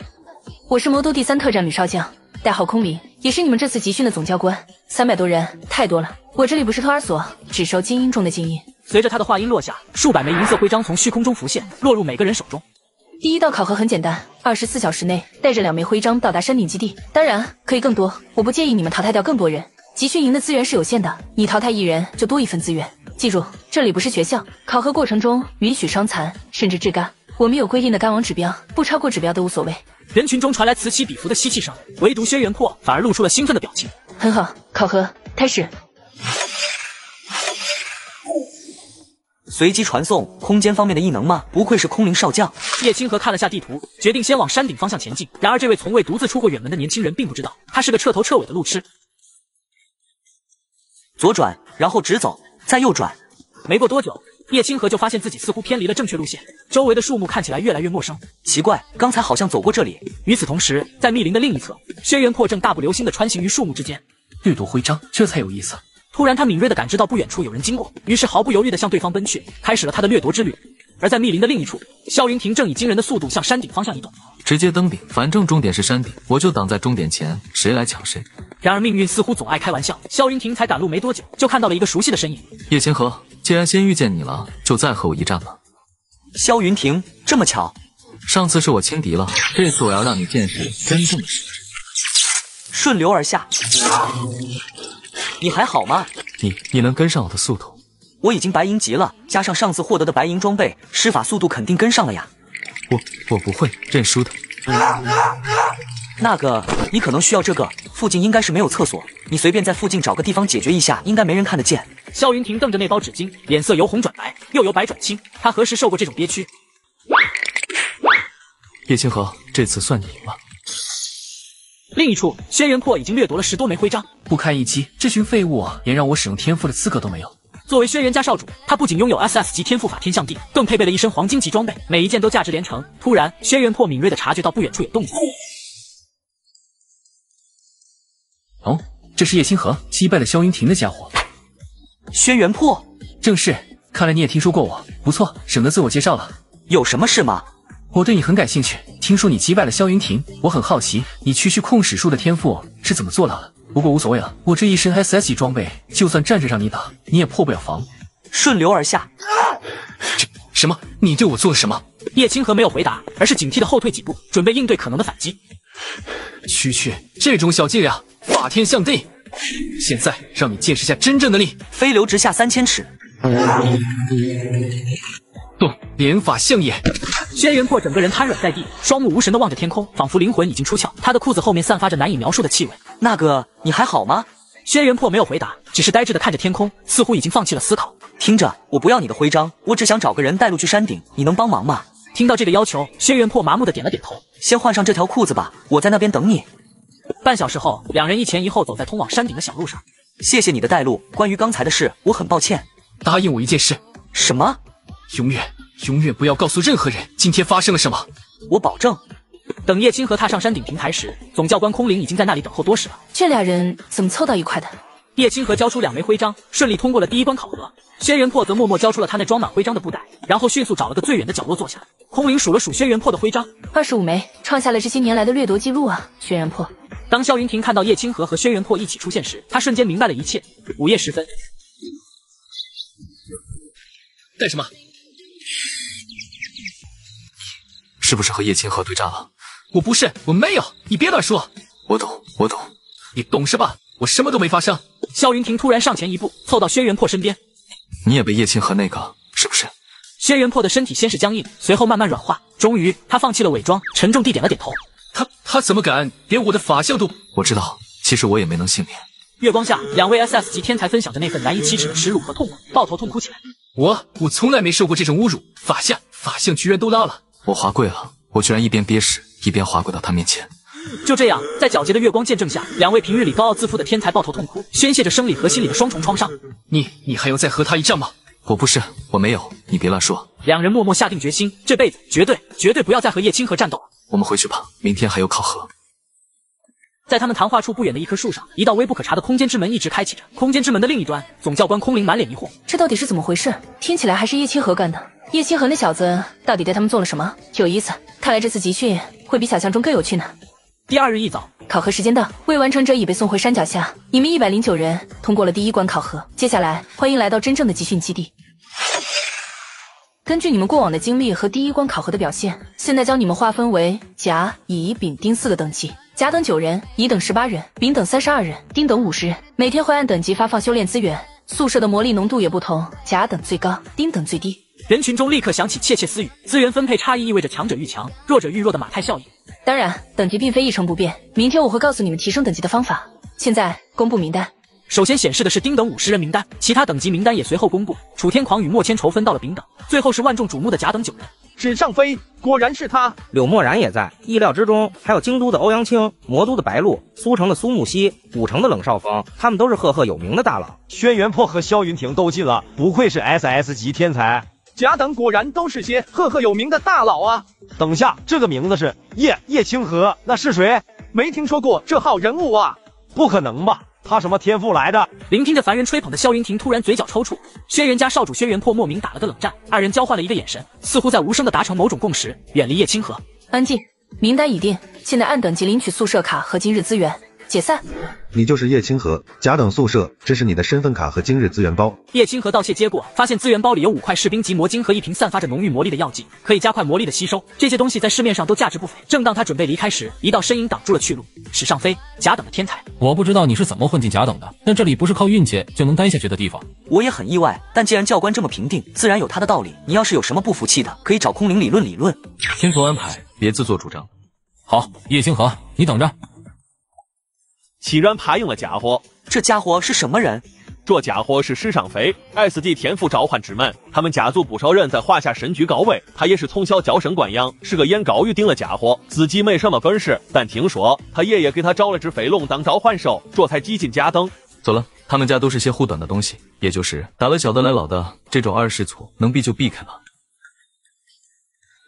我是魔都第3特战旅少将，代号空灵，也是你们这次集训的总教官。300多人，太多了。我这里不是托儿所，只收精英中的精英。随着他的话音落下，数百枚银色徽章从虚空中浮现，落入每个人手中。第1道考核很简单，24小时内带着2枚徽章到达山顶基地，当然可以更多，我不介意你们淘汰掉更多人。集训营的资源是有限的，你淘汰1人就多1份资源。记住，这里不是学校，考核过程中允许伤残甚至致干，我们有规定的干网指标，不超过指标都无所谓。人群中传来此起彼伏的吸气声，唯独轩辕破反而露出了兴奋的表情。很好，考核开始。随机传送空间方面的异能吗？不愧是空灵少将。叶清河看了下地图，决定先往山顶方向前进。然而这位从未独自出过远门的年轻人并不知道，他是个彻头彻尾的路痴。左转，然后直走，再右转。没过多久，叶清河就发现自己似乎偏离了正确路线，周围的树木看起来越来越陌生。奇怪，刚才好像走过这里。与此同时，在密林的另一侧，轩辕破正大步流星地穿行于树木之间。掠夺徽章，这才有意思。突然，他敏锐地感知到不远处有人经过，于是毫不犹豫地向对方奔去，开始了他的掠夺之旅。而在密林的另一处，萧云亭正以惊人的速度向山顶方向移动。直接登顶，反正终点是山顶，我就挡在终点前，谁来抢谁。然而命运似乎总爱开玩笑，萧云亭才赶路没多久，就看到了一个熟悉的身影。叶清河，既然先遇见你了，就再和我一战吧。萧云亭，这么巧？上次是我轻敌了，这次我要让你见识真正的实质。顺流而下，你还好吗？你能跟上我的速度？我已经白银级了，加上上次获得的白银装备，施法速度肯定跟上了呀。我不会认输的。那个，你可能需要这个，附近应该是没有厕所，你随便在附近找个地方解决一下，应该没人看得见。萧云婷瞪着那包纸巾，脸色由红转白，又由白转青，他何时受过这种憋屈？叶清河，这次算你赢了。另一处，轩辕破已经掠夺了10多枚徽章，不堪一击，这群废物连让我使用天赋的资格都没有。作为轩辕家少主，他不仅拥有 SS 级天赋法天象地，更配备了一身黄金级装备，每一件都价值连城。突然，轩辕破敏锐地察觉到不远处有动静。哦，这是叶清河击败了萧云婷的家伙。轩辕破，正是。看来你也听说过我，不错，省得自我介绍了。有什么事吗？我对你很感兴趣，听说你击败了萧云婷，我很好奇你区区控使术的天赋是怎么做到的。不过无所谓了，我这一身 SS 级装备，就算站着让你打，你也破不了防。顺流而下。什么？你对我做了什么？叶清河没有回答，而是警惕的后退几步，准备应对可能的反击。区区这种小伎俩，法天象地！现在让你见识下真正的力，飞流直下3000尺。动，连法象也！轩辕破整个人瘫软在地，双目无神地望着天空，仿佛灵魂已经出窍。他的裤子后面散发着难以描述的气味。那个，你还好吗？轩辕破没有回答，只是呆滞地看着天空，似乎已经放弃了思考。听着，我不要你的徽章，我只想找个人带路去山顶，你能帮忙吗？听到这个要求，轩辕破麻木地点了点头。先换上这条裤子吧，我在那边等你。半小时后，两人一前一后走在通往山顶的小路上。谢谢你的带路，关于刚才的事，我很抱歉。答应我一件事。什么？永远不要告诉任何人今天发生了什么。我保证。等叶清河踏上山顶平台时，总教官空灵已经在那里等候多时了。这俩人怎么凑到一块的？叶清河交出2枚徽章，顺利通过了第一关考核。轩辕破则默默交出了他那装满徽章的布袋，然后迅速找了个最远的角落坐下。空灵数了数轩辕破的徽章，25枚，创下了这些年来的掠夺记录啊！轩辕破。当萧云婷看到叶清河和轩辕破一起出现时，他瞬间明白了一切。午夜时分，干什么？是不是和叶清河对战了？我不是，我没有，你别乱说。我懂。你懂是吧？我什么都没发生。萧云婷突然上前一步，凑到轩辕破身边。你也被叶清河那个是不是？轩辕破的身体先是僵硬，随后慢慢软化，终于他放弃了伪装，沉重地点了点头。他怎么敢点我的法相度？我知道，其实我也没能幸免。月光下，两位 SS 级天才分享着那份难以启齿的耻辱和痛苦，抱头痛哭起来。我从来没受过这种侮辱，法相居然都拉了。我滑跪了，我居然一边憋屎一边滑跪到他面前。就这样，在皎洁的月光见证下，两位平日里高傲自负的天才抱头痛哭，宣泄着生理和心理的双重创伤。你还要再和他一战吗？我没有，你别乱说。两人默默下定决心，这辈子绝对不要再和叶清河战斗了。我们回去吧，明天还有考核。在他们谈话处不远的一棵树上，一道微不可察的空间之门一直开启着。空间之门的另一端，总教官空灵满脸疑惑，这到底是怎么回事？听起来还是叶清河干的。叶清河那小子到底对他们做了什么？有意思，看来这次集训会比想象中更有趣呢。第2日一早，考核时间到，未完成者已被送回山脚下。你们109人通过了第1关考核，接下来欢迎来到真正的集训基地。根据你们过往的经历和第1关考核的表现，现在将你们划分为甲、乙、丙、丁4个等级。甲等9人，乙等18人，丙等32人，丁等50人。每天会按等级发放修炼资源，宿舍的魔力浓度也不同，甲等最高，丁等最低。人群中立刻响起窃窃私语，资源分配差异意味着强者愈强，弱者愈弱的马太效应。当然，等级并非一成不变，明天我会告诉你们提升等级的方法。现在公布名单。首先显示的是丁等50人名单，其他等级名单也随后公布。楚天狂与莫千愁分到了丙等，最后是万众瞩目的甲等9人。纸上飞，果然是他。柳默然也在意料之中，还有京都的欧阳青、魔都的白鹿、苏城的苏木兮、古城的冷少峰，他们都是赫赫有名的大佬。轩辕破和萧云婷都进了，不愧是 SS 级天才。甲等果然都是些赫赫有名的大佬啊！等下，这个名字是叶清河，那是谁？没听说过这号人物啊！不可能吧？他什么天赋来的？聆听着凡人吹捧的萧云婷突然嘴角抽搐，轩辕家少主轩辕破莫名打了个冷战，二人交换了一个眼神，似乎在无声地达成某种共识，远离叶清河。安静，名单已定，现在按等级领取宿舍卡和今日资源。解散。你就是叶清河，甲等宿舍，这是你的身份卡和今日资源包。叶清河盗窃接过，发现资源包里有5块士兵级魔晶和一瓶散发着浓郁魔力的药剂，可以加快魔力的吸收。这些东西在市面上都价值不菲。正当他准备离开时，一道身影挡住了去路，是上飞，甲等的天才。我不知道你是怎么混进甲等的，但这里不是靠运气就能待下去的地方。我也很意外，但既然教官这么评定，自然有他的道理。你要是有什么不服气的，可以找空灵理论理论。听从安排，别自作主张。好，叶清河，你等着。启然爬应了家伙，这家伙是什么人？这家伙是石上飞 ，SD 天赋召唤之门。他们家族不少人在华夏神居高位，他也是从小娇生惯养，是个眼高于顶的家伙。自己没什么本事，但听说他爷爷给他找了只飞龙当召唤兽，这才挤进甲等。走了，他们家都是些护短的东西，也就是打了小的来老的，这种二世错能避就避开了。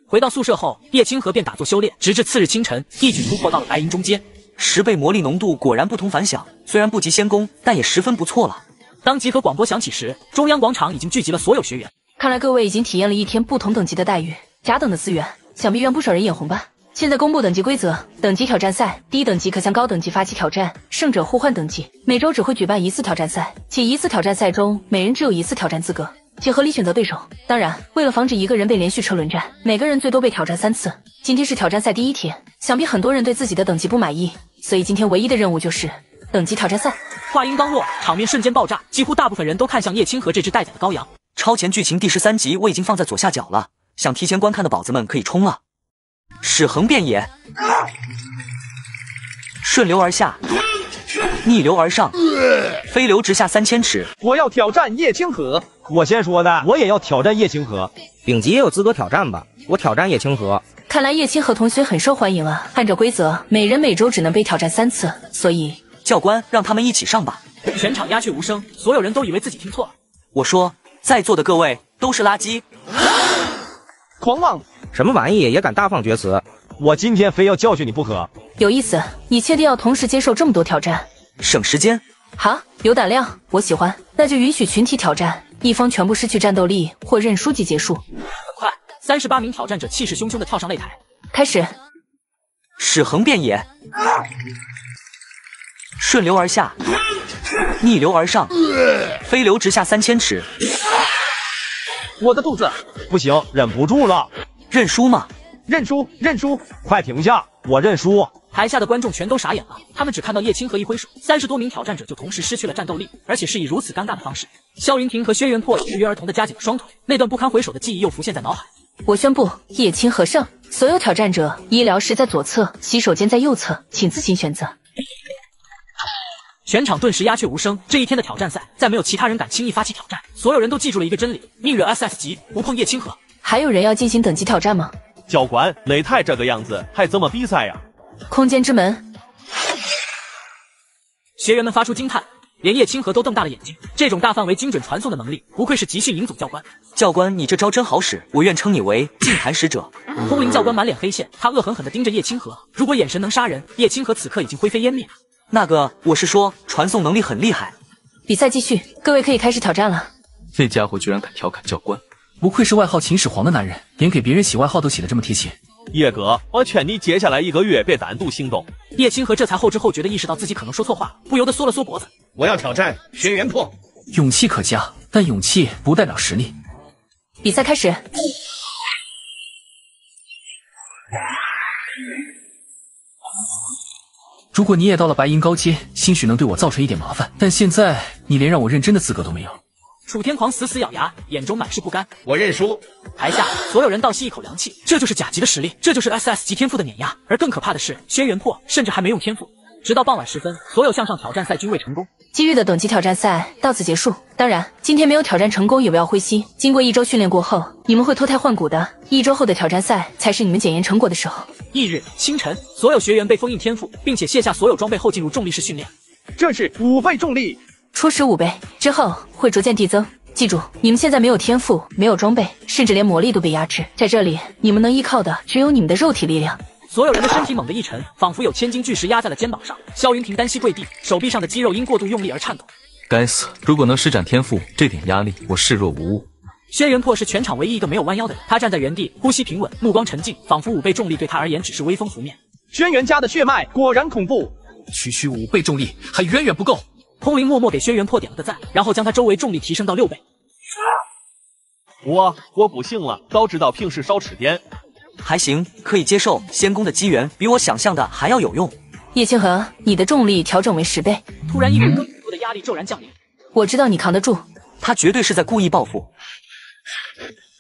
回到宿舍后，叶清河便打坐修炼，直至次日清晨，一举突破到了白银中阶。10倍魔力浓度果然不同凡响，虽然不及仙宫，但也十分不错了。当集合广播响起时，中央广场已经聚集了所有学员。看来各位已经体验了一天不同等级的待遇，甲等的资源，想必让不少人眼红吧。现在公布等级规则：等级挑战赛，低等级可向高等级发起挑战，胜者互换等级。每周只会举办1次挑战赛，且1次挑战赛中每人只有1次挑战资格，且合理选择对手。当然，为了防止一个人被连续车轮战，每个人最多被挑战3次。今天是挑战赛第1天，想必很多人对自己的等级不满意，所以今天唯一的任务就是等级挑战赛。话音刚落，场面瞬间爆炸，几乎大部分人都看向叶清河这只待宰的羔羊。超前剧情第13集我已经放在左下角了，想提前观看的宝子们可以冲了。矢横遍野，顺流而下，逆流而上，飞流直下3000尺。我要挑战叶清河。我先说的，我也要挑战叶清河。丙级也有资格挑战吧？我挑战叶清河。看来叶清河同学很受欢迎啊。按照规则，每人每周只能被挑战3次，所以教官让他们一起上吧。全场鸦雀无声，所有人都以为自己听错了。我说，在座的各位都是垃圾。狂妄！什么玩意也敢大放厥词？我今天非要教训你不可。有意思，你确定要同时接受这么多挑战？省时间。好，有胆量，我喜欢。那就允许群体挑战，一方全部失去战斗力或认输即结束。很快，38名挑战者气势汹汹地跳上擂台。开始。矢横遍野，顺流而下，逆流而上，飞流直下3000尺。我的肚子不行，忍不住了。认输吗？认输，认输！快停下，我认输。台下的观众全都傻眼了，他们只看到叶清河一挥手，30多名挑战者就同时失去了战斗力，而且是以如此尴尬的方式。萧云婷和薛元破也不约而同地夹紧了双腿，那段不堪回首的记忆又浮现在脑海。我宣布，叶清河胜。所有挑战者，医疗室在左侧，洗手间在右侧，请自行选择。全场顿时鸦雀无声。这一天的挑战赛，再没有其他人敢轻易发起挑战。所有人都记住了一个真理：宁惹 SS 级，不碰叶清河。还有人要进行等级挑战吗？教官，擂台这个样子，还怎么比赛呀？空间之门。学员们发出惊叹，连叶清河都瞪大了眼睛。这种大范围精准传送的能力，不愧是集训营总教官。教官，你这招真好使，我愿称你为净坛使者。空灵教官满脸黑线，他恶狠狠地盯着叶清河。如果眼神能杀人，叶清河此刻已经灰飞烟灭。那个，我是说传送能力很厉害。比赛继续，各位可以开始挑战了。这家伙居然敢调侃教官，不愧是外号秦始皇的男人，连给别人起外号都起得这么贴切。叶哥，我劝你接下来1个月别单独行动。叶清河这才后知后觉地意识到自己可能说错话，不由得缩了缩脖子。我要挑战轩辕破。勇气可嘉，但勇气不代表实力。比赛开始。如果你也到了白银高阶，兴许能对我造成一点麻烦，但现在你连让我认真的资格都没有。楚天狂死死咬牙，眼中满是不甘。我认输。台下所有人倒吸一口凉气，这就是甲级的实力，这就是 SS 级天赋的碾压。而更可怕的是，轩辕破甚至还没用天赋。直到傍晚时分，所有向上挑战赛均未成功。今日的等级挑战赛到此结束。当然，今天没有挑战成功也不要灰心。经过1周训练过后，你们会脱胎换骨的。1周后的挑战赛才是你们检验成果的时候。翌日清晨，所有学员被封印天赋，并且卸下所有装备后进入重力式训练。这是5倍重力，初始5倍，之后会逐渐递增。记住，你们现在没有天赋，没有装备，甚至连魔力都被压制。在这里，你们能依靠的只有你们的肉体力量。所有人的身体猛地一沉，仿佛有千斤巨石压在了肩膀上。萧云婷单膝跪地，手臂上的肌肉因过度用力而颤抖。该死！如果能施展天赋，这点压力我视若无物。轩辕破是全场唯一一个没有弯腰的人，他站在原地，呼吸平稳，目光沉静，仿佛5倍重力对他而言只是微风拂面。轩辕家的血脉果然恐怖。区区5倍重力还远远不够。空灵默默给轩辕破点了个赞，然后将他周围重力提升到6倍。我不信了，早知道平时少吃点。还行，可以接受。仙宫的机缘比我想象的还要有用。叶清河，你的重力调整为10倍。突然，一股更恐怖的压力骤然降临。我知道你扛得住。他绝对是在故意报复。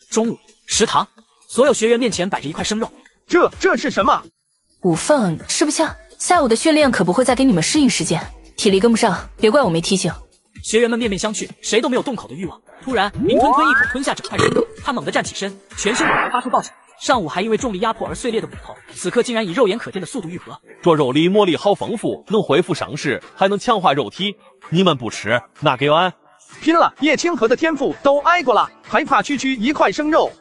中午，食堂，所有学员面前摆着一块生肉。这是什么？午饭吃不下，下午的训练可不会再给你们适应时间，体力跟不上，别怪我没提醒。学员们面面相觑，谁都没有动口的欲望。突然，明吞吞一口吞下整块生肉，他猛地站起身，全身骨头发出爆响。上午还因为重力压迫而碎裂的骨头，此刻竟然以肉眼可见的速度愈合。这肉里魔力好丰富，能恢复伤势，还能强化肉体。你们不吃，那给俺拼了！叶清河的天赋都挨过了，还怕区区一块生肉？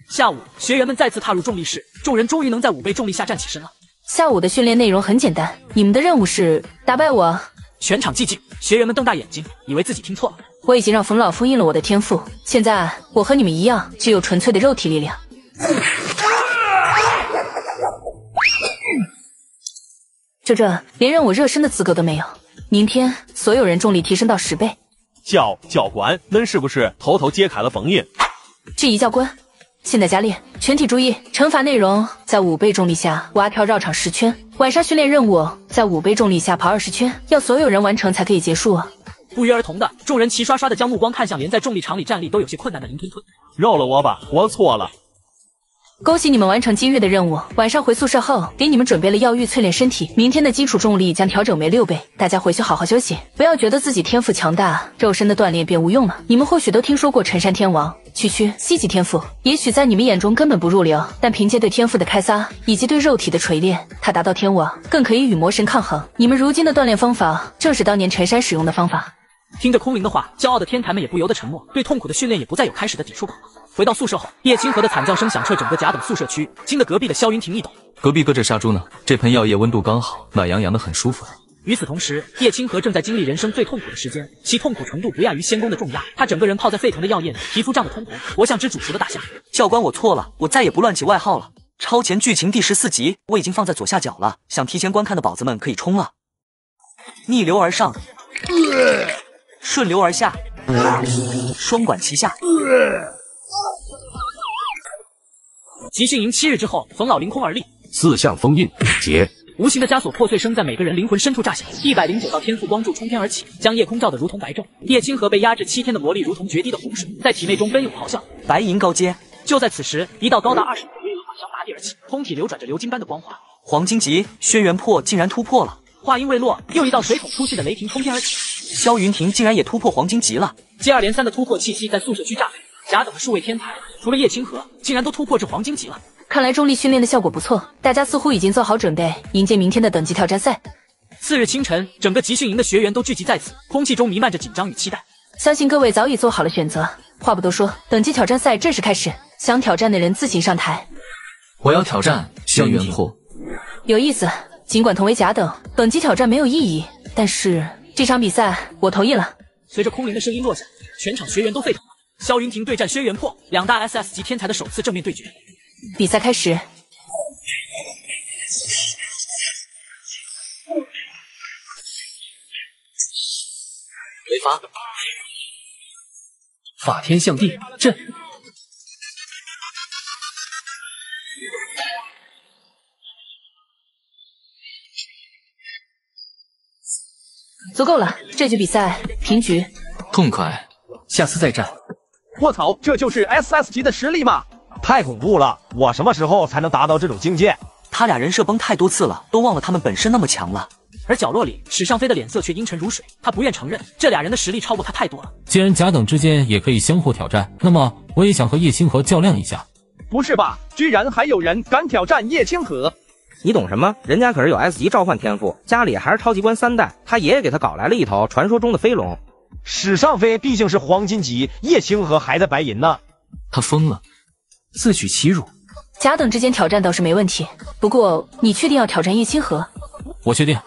下午，学员们再次踏入重力室，众人终于能在5倍重力下站起身了。下午的训练内容很简单，你们的任务是打败我。全场寂静，学员们瞪大眼睛，以为自己听错了。我已经让冯老封印了我的天赋，现在我和你们一样，只有纯粹的肉体力量。就这，连让我热身的资格都没有。明天所有人重力提升到10倍。教官，恁是不是偷偷解开了封印？质疑教官。现在加练，全体注意，惩罚内容在5倍重力下蛙跳绕场10圈，晚上训练任务在5倍重力下跑20圈，要所有人完成才可以结束啊。不约而同的，众人齐刷刷的将目光看向连在重力场里站立都有些困难的林吞吞。饶了我吧，我错了。恭喜你们完成今日的任务，晚上回宿舍后给你们准备了药浴淬炼身体，明天的基础重力将调整为6倍，大家回去好好休息，不要觉得自己天赋强大，肉身的锻炼便无用了。你们或许都听说过陈山天王，区C级天赋，也许在你们眼中根本不入流，但凭借对天赋的开撒以及对肉体的锤炼，他达到天王，更可以与魔神抗衡。你们如今的锻炼方法正是当年陈山使用的方法。听着空灵的话，骄傲的天台们也不由得沉默，对痛苦的训练也不再有开始的抵触感了。回到宿舍后，叶清河的惨叫声响彻整个甲等宿舍区，惊得隔壁的萧云婷一抖。隔壁搁这杀猪呢，这盆药液温度刚好，暖洋洋的，很舒服。与此同时，叶清河正在经历人生最痛苦的时间，其痛苦程度不亚于仙宫的重压。他整个人泡在沸腾的药液里，皮肤胀得通红，活像只煮熟的大虾。教官，我错了，我再也不乱起外号了。超前剧情第14集我已经放在左下角了，想提前观看的宝子们可以冲了。逆流而上，顺流而下，双管齐下。集训营7日之后，冯老凌空而立，4项封印解。无形的枷锁破碎声在每个人灵魂深处炸响，109道天赋光柱冲天而起，将夜空照得如同白昼。叶清河被压制7天的魔力如同决堤的洪水，在体内中奔涌咆哮。白银高阶。就在此时，一道高达20米的巍峨法相拔地而起，通体流转着流金般的光华。黄金级轩辕破竟然突破了。话音未落，又一道水桶粗细的雷霆冲天而起，萧云婷竟然也突破黄金级了。接二连三的突破气息在宿舍区炸开，甲等的数位天才，除了叶清河，竟然都突破至黄金级了。看来重力训练的效果不错，大家似乎已经做好准备，迎接明天的等级挑战赛。4日清晨，整个集训营的学员都聚集在此，空气中弥漫着紧张与期待。相信各位早已做好了选择。话不多说，等级挑战赛正式开始，想挑战的人自行上台。我要挑战轩辕破。有意思，尽管同为甲等，等级挑战没有意义，但是这场比赛我同意了。随着空灵的声音落下，全场学员都沸腾了。萧云婷对战轩辕破，两大 SS 级天才的首次正面对决。比赛开始。为法，法天象地，震。足够了，这局比赛平局。痛快，下次再战。卧槽，这就是 SS 级的实力吗？太恐怖了！我什么时候才能达到这种境界？他俩人设崩太多次了，都忘了他们本身那么强了。而角落里，史尚飞的脸色却阴沉如水，他不愿承认这俩人的实力超过他太多了。既然甲等之间也可以相互挑战，那么我也想和叶清河较量一下。不是吧？居然还有人敢挑战叶清河？你懂什么？人家可是有 S 级召唤天赋，家里还是超级官3代，他爷爷给他搞来了一头传说中的飞龙。史尚飞毕竟是黄金级，叶清河还在白银呢。他疯了，自取其辱。甲等之间挑战倒是没问题，不过你确定要挑战叶清河？我确定。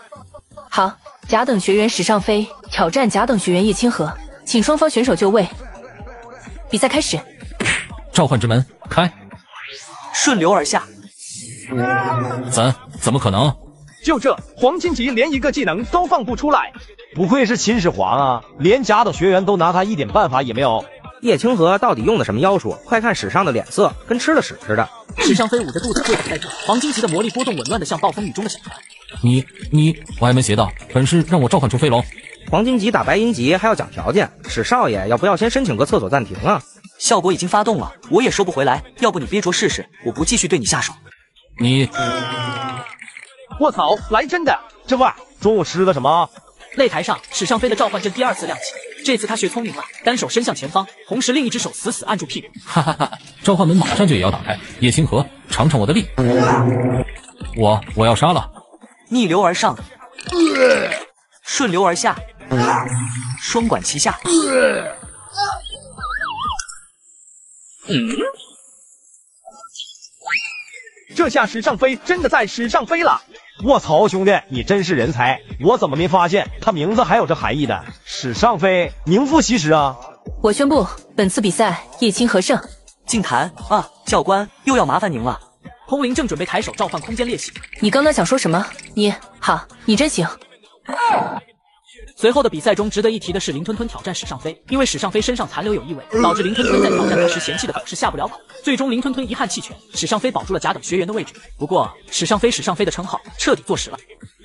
好，甲等学员史尚飞挑战甲等学员叶清河，请双方选手就位。比赛开始。召唤之门开。顺流而下。怎么可能？就这，黄金级连一个技能都放不出来，不愧是秦始皇啊，连甲等学员都拿他一点办法也没有。叶清河到底用的什么妖术？快看史上的脸色，跟吃了屎似的。史尚飞捂着肚子跪倒在地，黄金级的魔力波动紊乱的像暴风雨中的小船。你歪门邪道，本事让我召唤出飞龙。黄金级打白银级还要讲条件，史少爷要不要先申请个厕所暂停啊？效果已经发动了，我也收不回来，要不你憋着试试，我不继续对你下手。卧槽，来真的！这不，中午吃的什么？擂台上，史尚飞的召唤阵第二次亮起，这次他学聪明了，单手伸向前方，同时另一只手死死按住屁股。哈哈哈！召唤门马上就也要打开，叶清河，尝尝我的力！我要杀了！逆流而上，顺流而下，双管齐下。这下史尚飞真的在史上飞了！卧槽，兄弟，你真是人才！我怎么没发现他名字还有这含义的？史尚飞，名副其实啊！我宣布，本次比赛叶清河胜。静谈啊，教官又要麻烦您了。空灵正准备抬手召唤空间裂隙，你刚刚想说什么？好，你真行。随后的比赛中，值得一提的是林吞吞挑战史尚飞，因为史尚飞身上残留有异味，导致林吞吞在挑战他时嫌弃的表示下不了口。最终林吞吞遗憾弃权，史尚飞保住了甲等学员的位置。不过史尚飞的称号彻底坐实了。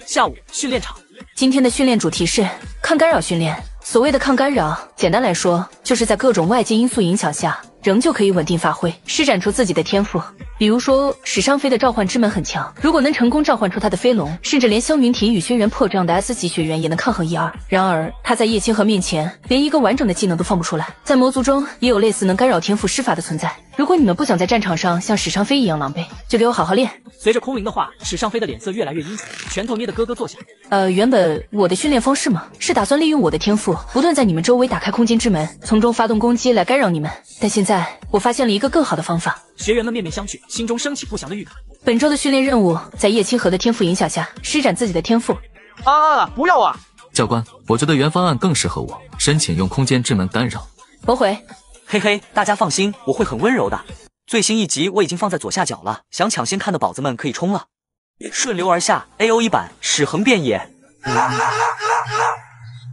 下午训练场，今天的训练主题是抗干扰训练。所谓的抗干扰，简单来说，就是在各种外界因素影响下，仍旧可以稳定发挥，施展出自己的天赋。比如说，史尚飞的召唤之门很强，如果能成功召唤出他的飞龙，甚至连萧云婷与轩辕破这样的 S 级学员也能抗衡一二。然而，他在叶清河面前，连一个完整的技能都放不出来。在魔族中，也有类似能干扰天赋施法的存在。如果你们不想在战场上像史尚飞一样狼狈，就给我好好练。随着空灵的话，史尚飞的脸色越来越阴森，拳头捏得咯咯作响。原本我的训练方式嘛，是打算利用我的天赋，不断在你们周围打开空间之门，从中发动攻击来干扰你们。但现在我发现了一个更好的方法。学员们面面相觑，心中升起不祥的预感。本周的训练任务，在叶清河的天赋影响下，施展自己的天赋。不要啊！教官，我觉得原方案更适合我，申请用空间之门干扰。驳回。嘿嘿，大家放心，我会很温柔的。最新一集我已经放在左下角了，想抢先看的宝子们可以冲了。顺流而下 AOE 版史横遍野。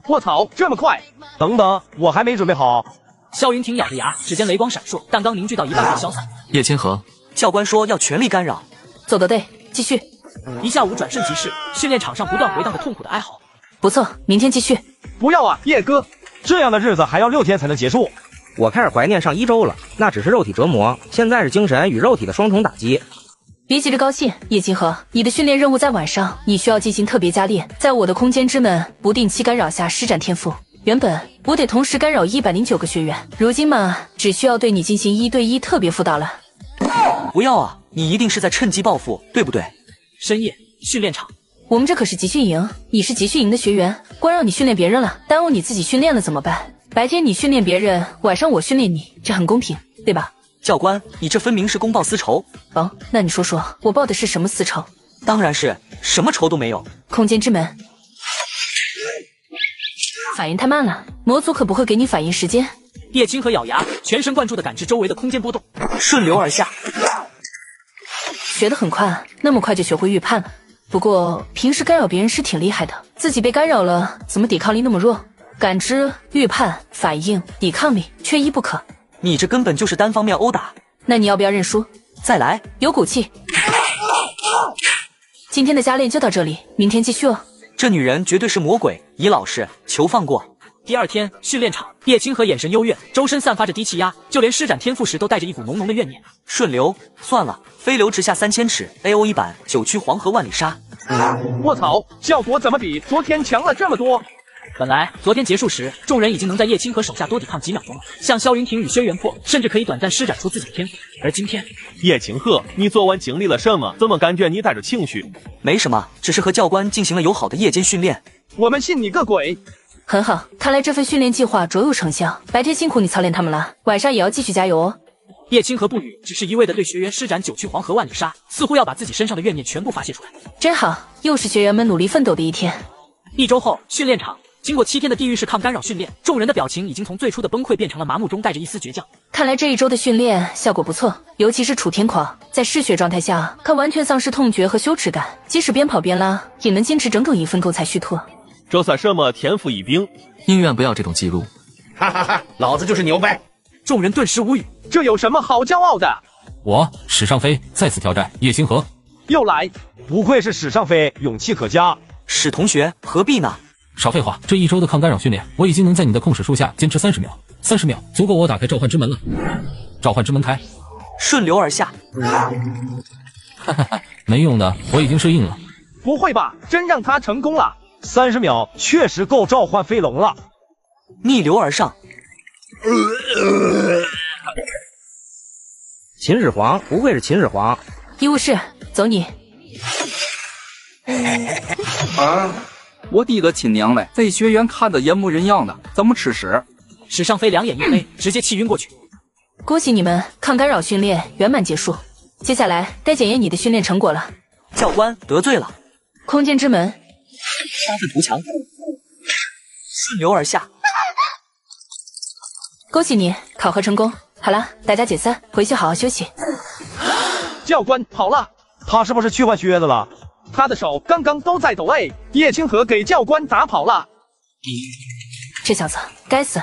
卧槽，这么快！等等，我还没准备好。萧云婷咬着牙，指尖雷光闪烁，弹刚凝聚到一半被消散。叶清河，教官说要全力干扰。走得对，继续。一下午转瞬即逝，训练场上不断回荡着痛苦的哀嚎。不错，明天继续。不要啊，叶哥，这样的日子还要6天才能结束。我开始怀念上1周了，那只是肉体折磨，现在是精神与肉体的双重打击。别急着高兴，叶清河，你的训练任务在晚上，你需要进行特别加练，在我的空间之门不定期干扰下施展天赋。原本我得同时干扰109个学员，如今嘛，只需要对你进行1对1特别辅导了。不要啊，你一定是在趁机报复，对不对？深夜训练场，我们这可是集训营，你是集训营的学员，光让你训练别人了，耽误你自己训练了怎么办？白天你训练别人，晚上我训练你，这很公平，对吧？教官，你这分明是公报私仇。那你说说，我报的是什么私仇？当然是什么仇都没有。空间之门，反应太慢了，魔族可不会给你反应时间。叶清河咬牙，全神贯注地感知周围的空间波动，顺流而下。学得很快，那么快就学会预判了。不过平时干扰别人是挺厉害的，自己被干扰了，怎么抵抗力那么弱？感知、预判、反应、抵抗力，缺一不可。你这根本就是单方面殴打。那你要不要认输？再来，有骨气。今天的加练就到这里，明天继续哦。这女人绝对是魔鬼，尹老师，求放过。第二天训练场，叶清河眼神幽怨，周身散发着低气压，就连施展天赋时都带着一股浓浓的怨念。顺流，算了，飞流直下3000尺 AOE 版9曲黄河万里沙。卧槽，效果怎么比昨天强了这么多？本来昨天结束时，众人已经能在叶清河手下多抵抗几秒钟了，像萧云婷与轩辕破，甚至可以短暂施展出自己的天赋。而今天，叶清河，你昨晚经历了什么？怎么感觉你带着情绪？没什么，只是和教官进行了友好的夜间训练。我们信你个鬼！很好，看来这份训练计划卓有成效。白天辛苦你操练他们了，晚上也要继续加油哦。叶清河不语，只是一味地对学员施展9曲黄河万里沙，似乎要把自己身上的怨念全部发泄出来。真好，又是学员们努力奋斗的一天。1周后，训练场。经过7天的地狱式抗干扰训练，众人的表情已经从最初的崩溃变成了麻木中带着一丝倔强。看来这一周的训练效果不错，尤其是楚天狂，在嗜血状态下，他完全丧失痛觉和羞耻感，即使边跑边拉，也能坚持整整1分钟才虚脱。这算什么天赋异禀？宁愿不要这种记录。哈哈哈，老子就是牛掰！众人顿时无语，这有什么好骄傲的？我史尚飞再次挑战叶星河，又来，不愧是史尚飞，勇气可嘉。史同学何必呢？少废话，这一周的抗干扰训练，我已经能在你的控使术下坚持30秒，30秒足够我打开召唤之门了。召唤之门开，顺流而下。哈哈哈，没用的，我已经适应了。不会吧，真让他成功了？30秒确实够召唤飞龙了。逆流而上。秦始皇不愧是秦始皇。医务室，走你。啊！我的个亲娘嘞，在学院看得人模人样的，怎么吃屎？史尚飞两眼一黑，直接气晕过去。恭喜你们，抗干扰训练圆满结束。接下来该检验你的训练成果了。教官得罪了。空间之门。发愤图强。顺流而下。恭喜你，考核成功。好了，大家解散，回去好好休息。教官跑了，他是不是去换靴子了？他的手刚刚都在抖。叶清河给教官打跑了。这小子该死。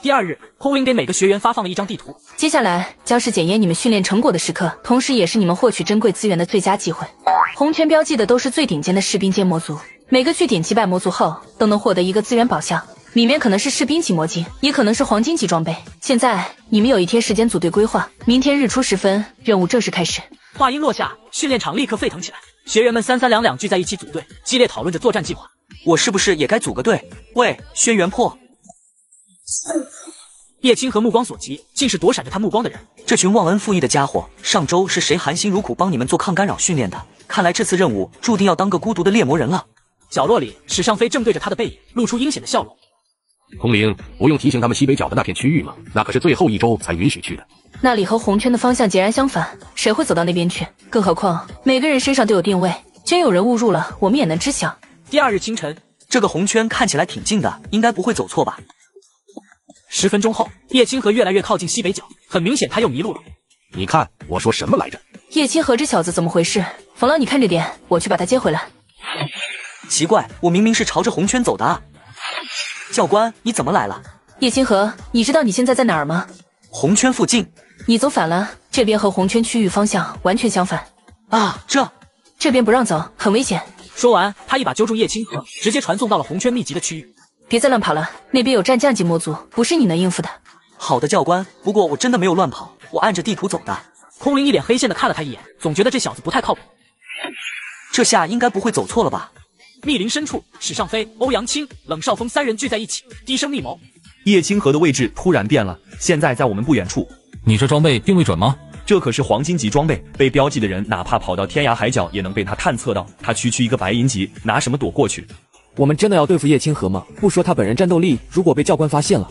第2日，空灵给每个学员发放了一张地图。接下来将是检验你们训练成果的时刻，同时也是你们获取珍贵资源的最佳机会。红圈标记的都是最顶尖的士兵阶魔族，每个去点击败魔族后，都能获得一个资源宝箱，里面可能是士兵级魔晶，也可能是黄金级装备。现在你们有1天时间组队规划，明天日出时分，任务正式开始。话音落下，训练场立刻沸腾起来，学员们3-322聚在一起组队，激烈讨论着作战计划。我是不是也该组个队？喂，轩辕破！叶青和目光所及，竟是躲闪着他目光的人。这群忘恩负义的家伙，上周是谁含辛茹苦帮你们做抗干扰训练的？看来这次任务注定要当个孤独的猎魔人了。角落里，史尚飞正对着他的背影，露出阴险的笑容。空灵，不用提醒他们西北角的那片区域吗？那可是最后1周才允许去的。那里和红圈的方向截然相反，谁会走到那边去？更何况每个人身上都有定位，真有人误入了，我们也能知晓。第2日清晨，这个红圈看起来挺近的，应该不会走错吧？10分钟后，叶清河越来越靠近西北角，很明显他又迷路了。你看我说什么来着？叶清河这小子怎么回事？冯老你看着点，我去把他接回来。奇怪，我明明是朝着红圈走的啊！教官，你怎么来了？叶清河，你知道你现在在哪儿吗？红圈附近。你走反了，这边和红圈区域方向完全相反。啊，这边不让走，很危险。说完，他一把揪住叶清河，直接传送到了红圈密集的区域。别再乱跑了，那边有战将级魔族，不是你能应付的。好的，教官，不过我真的没有乱跑，我按着地图走的。空灵一脸黑线的看了他一眼，总觉得这小子不太靠谱。这下应该不会走错了吧？密林深处，史尚飞、欧阳青、冷少峰3人聚在一起，低声密谋。叶清河的位置突然变了，现在在我们不远处。你这装备定位准吗？这可是黄金级装备，被标记的人哪怕跑到天涯海角也能被他探测到。他区区一个白银级，拿什么躲过去？我们真的要对付叶清河吗？不说他本人战斗力，如果被教官发现了，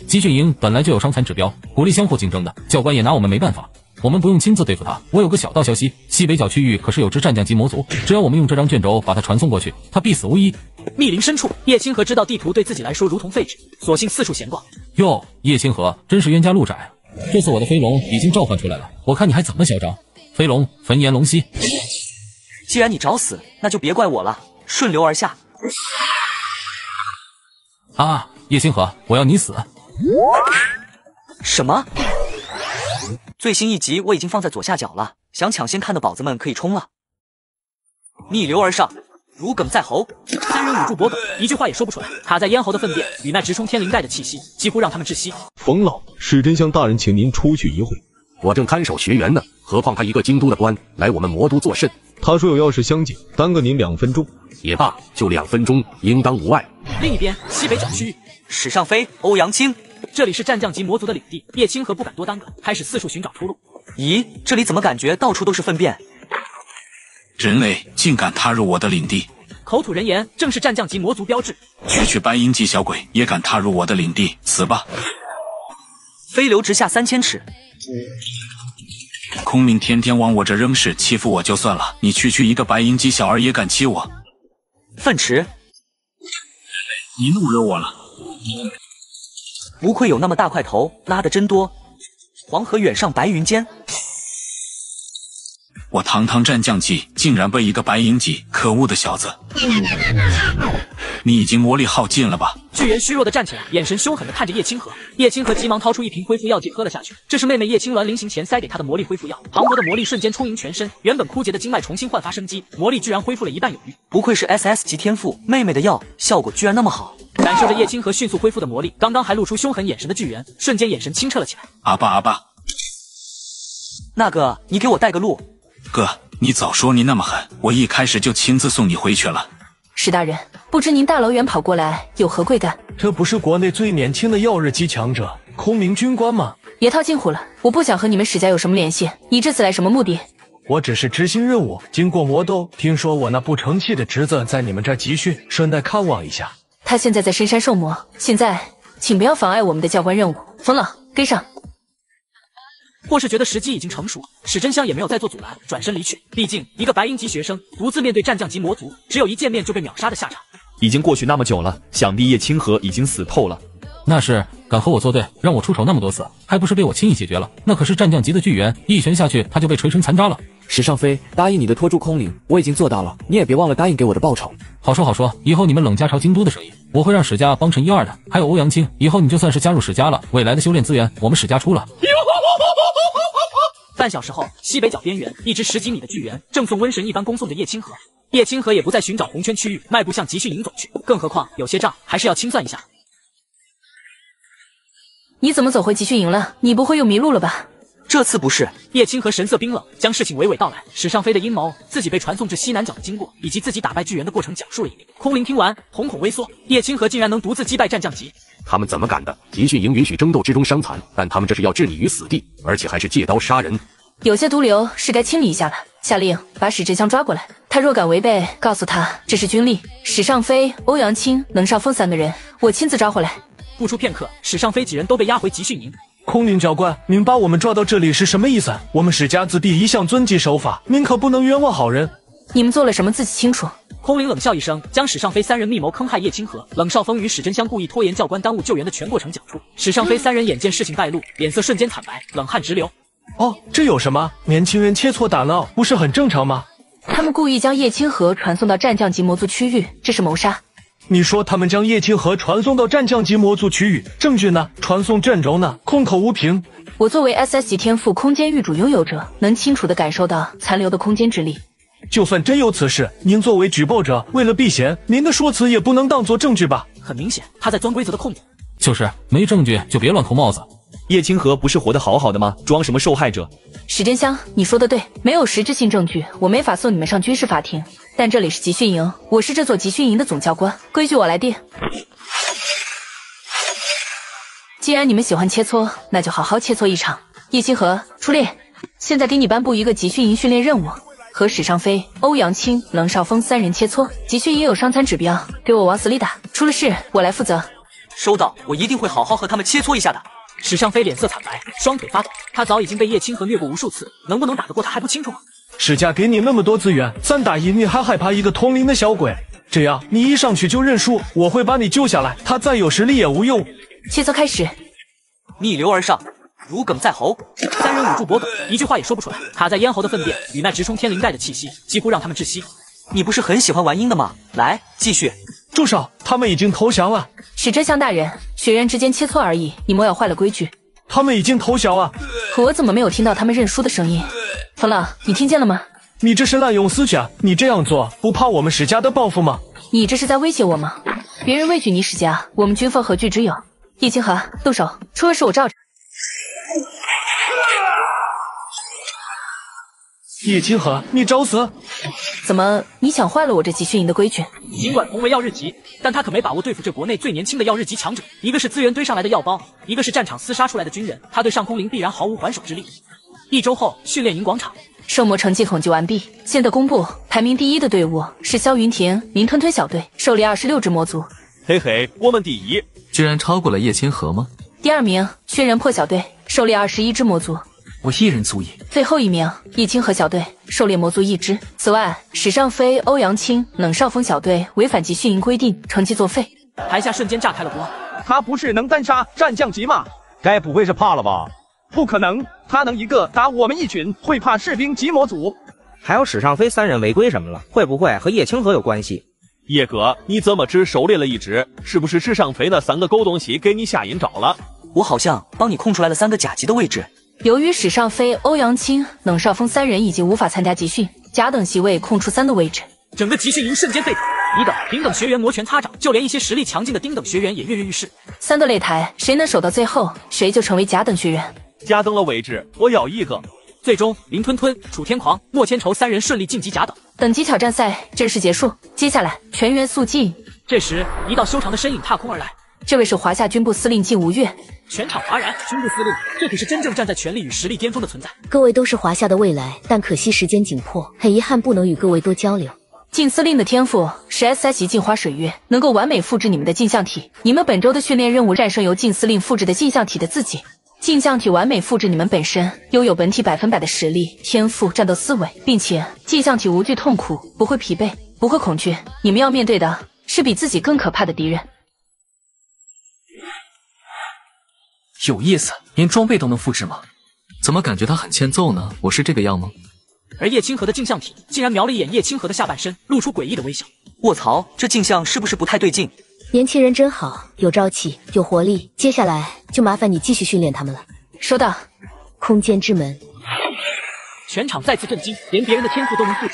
集训营本来就有伤残指标，鼓励相互竞争的，教官也拿我们没办法。我们不用亲自对付他。我有个小道消息，西北角区域可是有只战将级魔族，只要我们用这张卷轴把他传送过去，他必死无疑。密林深处，叶清河知道地图对自己来说如同废纸，索性四处闲逛。哟，叶清河真是冤家路窄。这次我的飞龙已经召唤出来了，我看你还怎么嚣张。飞龙，焚炎龙息。既然你找死，那就别怪我了。顺流而下。啊，叶清河，我要你死。什么？最新一集我已经放在左下角了，想抢先看的宝子们可以冲了。逆流而上，如鲠在喉。3人捂住脖梗，一句话也说不出来。卡在咽喉的粪便与那直冲天灵盖的气息，几乎让他们窒息。冯老，史真香大人请您出去一会。我正看守学员呢，何况他一个京都的官来我们魔都作甚？他说有要事相见，耽搁您2分钟。也罢，就2分钟，应当无碍。另一边，西北角区域，史尚飞、欧阳青，这里是战将级魔族的领地，叶清河不敢多耽搁，开始四处寻找出路。咦，这里怎么感觉到处都是粪便？人类竟敢踏入我的领地！口吐人言，正是战将级魔族标志。区白银级小鬼也敢踏入我的领地，死吧！飞流直下3000尺。空灵天天往我这扔屎，欺负我就算了，你区一个白银级小儿也敢欺我？粪池。你弄惹我了。不愧有那么大块头，拉的真多。黄河远上白云间，我堂堂战将级，竟然被一个白银级，可恶的小子！你已经魔力耗尽了吧？巨猿虚弱的站起来，眼神凶狠的看着叶清河。叶清河急忙掏出一瓶恢复药剂喝了下去，这是妹妹叶青鸾临行前塞给他的魔力恢复药。磅礴的魔力瞬间充盈全身，原本枯竭的经脉重新焕发生机，魔力居然恢复了一半有余。不愧是 SS 级天赋，妹妹的药效果居然那么好。感受着叶清河迅速恢复的魔力，刚刚还露出凶狠眼神的巨猿，瞬间眼神清澈了起来。阿爸，那个，你给我带个路。哥，你早说你那么狠，我一开始就亲自送你回去了。史大人，不知您大老远跑过来有何贵干？这不是国内最年轻的曜日级强者空明军官吗？别套近乎了，我不想和你们史家有什么联系。你这次来什么目的？我只是执行任务，经过魔斗，听说我那不成器的侄子在你们这儿集训，顺带看望一下。他现在在深山受魔，现在请不要妨碍我们的教官任务。冯老，跟上。或是觉得时机已经成熟，史真香也没有再做阻拦，转身离去。毕竟一个白银级学生独自面对战将级魔族，只有一见面就被秒杀的下场。已经过去那么久了，想必叶清河已经死透了。那是敢和我作对，让我出手那么多次，还不是被我轻易解决了？那可是战将级的巨猿，一拳下去他就被锤成残渣了。史尚飞，答应你的拖住空灵，我已经做到了，你也别忘了答应给我的报酬。好说好说，以后你们冷家朝京都的生意，我会让史家帮衬一二的。还有欧阳青，以后你就算是加入史家了，未来的修炼资源我们史家出了。半小时后，西北角边缘，一只10几米的巨猿正送瘟神一般恭送着叶清河。叶清河也不再寻找红圈区域，迈步向集训营走去。更何况有些账还是要清算一下。你怎么走回集训营了？你不会又迷路了吧？这次不是。叶清河神色冰冷，将事情娓娓道来。史尚飞的阴谋，自己被传送至西南角的经过，以及自己打败巨猿的过程讲述了一遍。空灵听完，瞳孔微缩，叶清河竟然能独自击败战将级。他们怎么敢的？集训营允许争斗之中伤残，但他们这是要置你于死地，而且还是借刀杀人。有些毒瘤是该清理一下了。下令把史真香抓过来，他若敢违背，告诉他这是军令。史尚飞、欧阳青、冷少峰3个人，我亲自抓回来。不出片刻，史尚飞几人都被押回集训营。空灵教官，您把我们抓到这里是什么意思？我们史家子弟一向遵纪守法，您可不能冤枉好人。你们做了什么自己清楚。空灵冷笑一声，将史尚飞3人密谋坑害叶清河、冷少峰与史真香故意拖延教官耽误救援的全过程讲述。史尚飞3人眼见事情败露，脸色瞬间惨白，冷汗直流。哦，这有什么？年轻人切磋打闹，不是很正常吗？他们故意将叶清河传送到战将级魔族区域，这是谋杀。你说他们将叶清河传送到战将级魔族区域，证据呢？传送阵轴呢？空口无凭。我作为 SS 级天赋空间域主拥有者，能清楚地感受到残留的空间之力。就算真有此事，您作为举报者，为了避嫌，您的说辞也不能当作证据吧？很明显，他在钻规则的空子。就是没证据就别乱扣帽子。叶清河不是活得好好的吗？装什么受害者？史真香，你说的对，没有实质性证据，我没法送你们上军事法庭。但这里是集训营，我是这座集训营的总教官，规矩我来定。既然你们喜欢切磋，那就好好切磋一场。叶清河，出列！现在给你颁布一个集训营训练任务，和史尚飞、欧阳青、冷少峰3人切磋。集训营有伤残指标，给我往死里打，出了事我来负责。收到，我一定会好好和他们切磋一下的。史尚飞脸色惨白，双腿发抖，他早已经被叶清河虐过无数次，能不能打得过他还不清楚吗？史家给你那么多资源，3打1你还害怕一个同龄的小鬼？这样你一上去就认输，我会把你救下来，他再有实力也无用。切磋开始，逆流而上，如鲠在喉。3人捂住脖梗，一句话也说不出来。卡在咽喉的粪便与那直冲天灵盖的气息，几乎让他们窒息。你不是很喜欢玩阴的吗？来，继续。住手！他们已经投降了。史真香大人，学员之间切磋而已，你莫要坏了规矩。他们已经投降了。可我怎么没有听到他们认输的声音？冯老，你听见了吗？你这是滥用私权，你这样做不怕我们史家的报复吗？你这是在威胁我吗？别人畏惧你史家，我们军方何惧之有？叶清河，动手，出了事我罩着。叶清河，你找死！怎么，你想坏了我这集训营的规矩？尽管同为曜日级，但他可没把握对付这国内最年轻的曜日级强者。一个是资源堆上来的药包，一个是战场厮杀出来的军人，他对上空灵必然毫无还手之力。1周后，训练营广场，圣魔成绩统计完毕，现在公布排名第1的队伍是萧云婷、林吞吞小队，狩猎26只魔族。嘿嘿，我们第1，居然超过了叶清河吗？第2名，薛仁破小队，狩猎21只魔族。我1人足矣。最后1名，叶清河小队，狩猎魔族1只。此外，史尚飞、欧阳青、冷少峰小队违反集训营规定，成绩作废。台下瞬间炸开了锅。他不是能单杀战将级吗？该不会是怕了吧？不可能，他能一个打我们一群，会怕士兵级模组？还有史尚飞3人违规什么了？会不会和叶清河有关系？叶哥，你怎么只狩猎了一只？是不是史尚飞那3个狗东西给你下阴招了？我好像帮你空出来了3个甲级的位置。由于史尚飞、欧阳青、冷少峰3人已经无法参加集训，甲等席位空出3个位置，整个集训营瞬间沸腾。乙等、丙等学员摩拳擦掌，就连一些实力强劲的丁等学员也跃跃欲试。3个擂台，谁能守到最后，谁就成为甲等学员。甲等的位置，我要一个。最终，林吞吞、楚天狂、莫千愁3人顺利晋级甲等。等级挑战赛正式结束，接下来全员肃静。这时，一道修长的身影踏空而来，这位是华夏军部司令靳吴越。全场哗然，军部司令，这可是真正站在权力与实力巅峰的存在。各位都是华夏的未来，但可惜时间紧迫，很遗憾不能与各位多交流。靳司令的天赋是 SS 级镜花水月，能够完美复制你们的镜像体。你们本周的训练任务战胜由靳司令复制的镜像体的自己。镜像体完美复制你们本身，拥有本体100%的实力、天赋、战斗思维，并且镜像体无惧痛苦，不会疲惫，不会恐惧。你们要面对的是比自己更可怕的敌人。有意思，连装备都能复制吗？怎么感觉他很欠揍呢？我是这个样吗？而叶清河的镜像体竟然瞄了一眼叶清河的下半身，露出诡异的微笑。卧槽，这镜像是不是不太对劲？年轻人真好，有朝气，有活力。接下来就麻烦你继续训练他们了。收到。空间之门。全场再次震惊，连别人的天赋都能复制。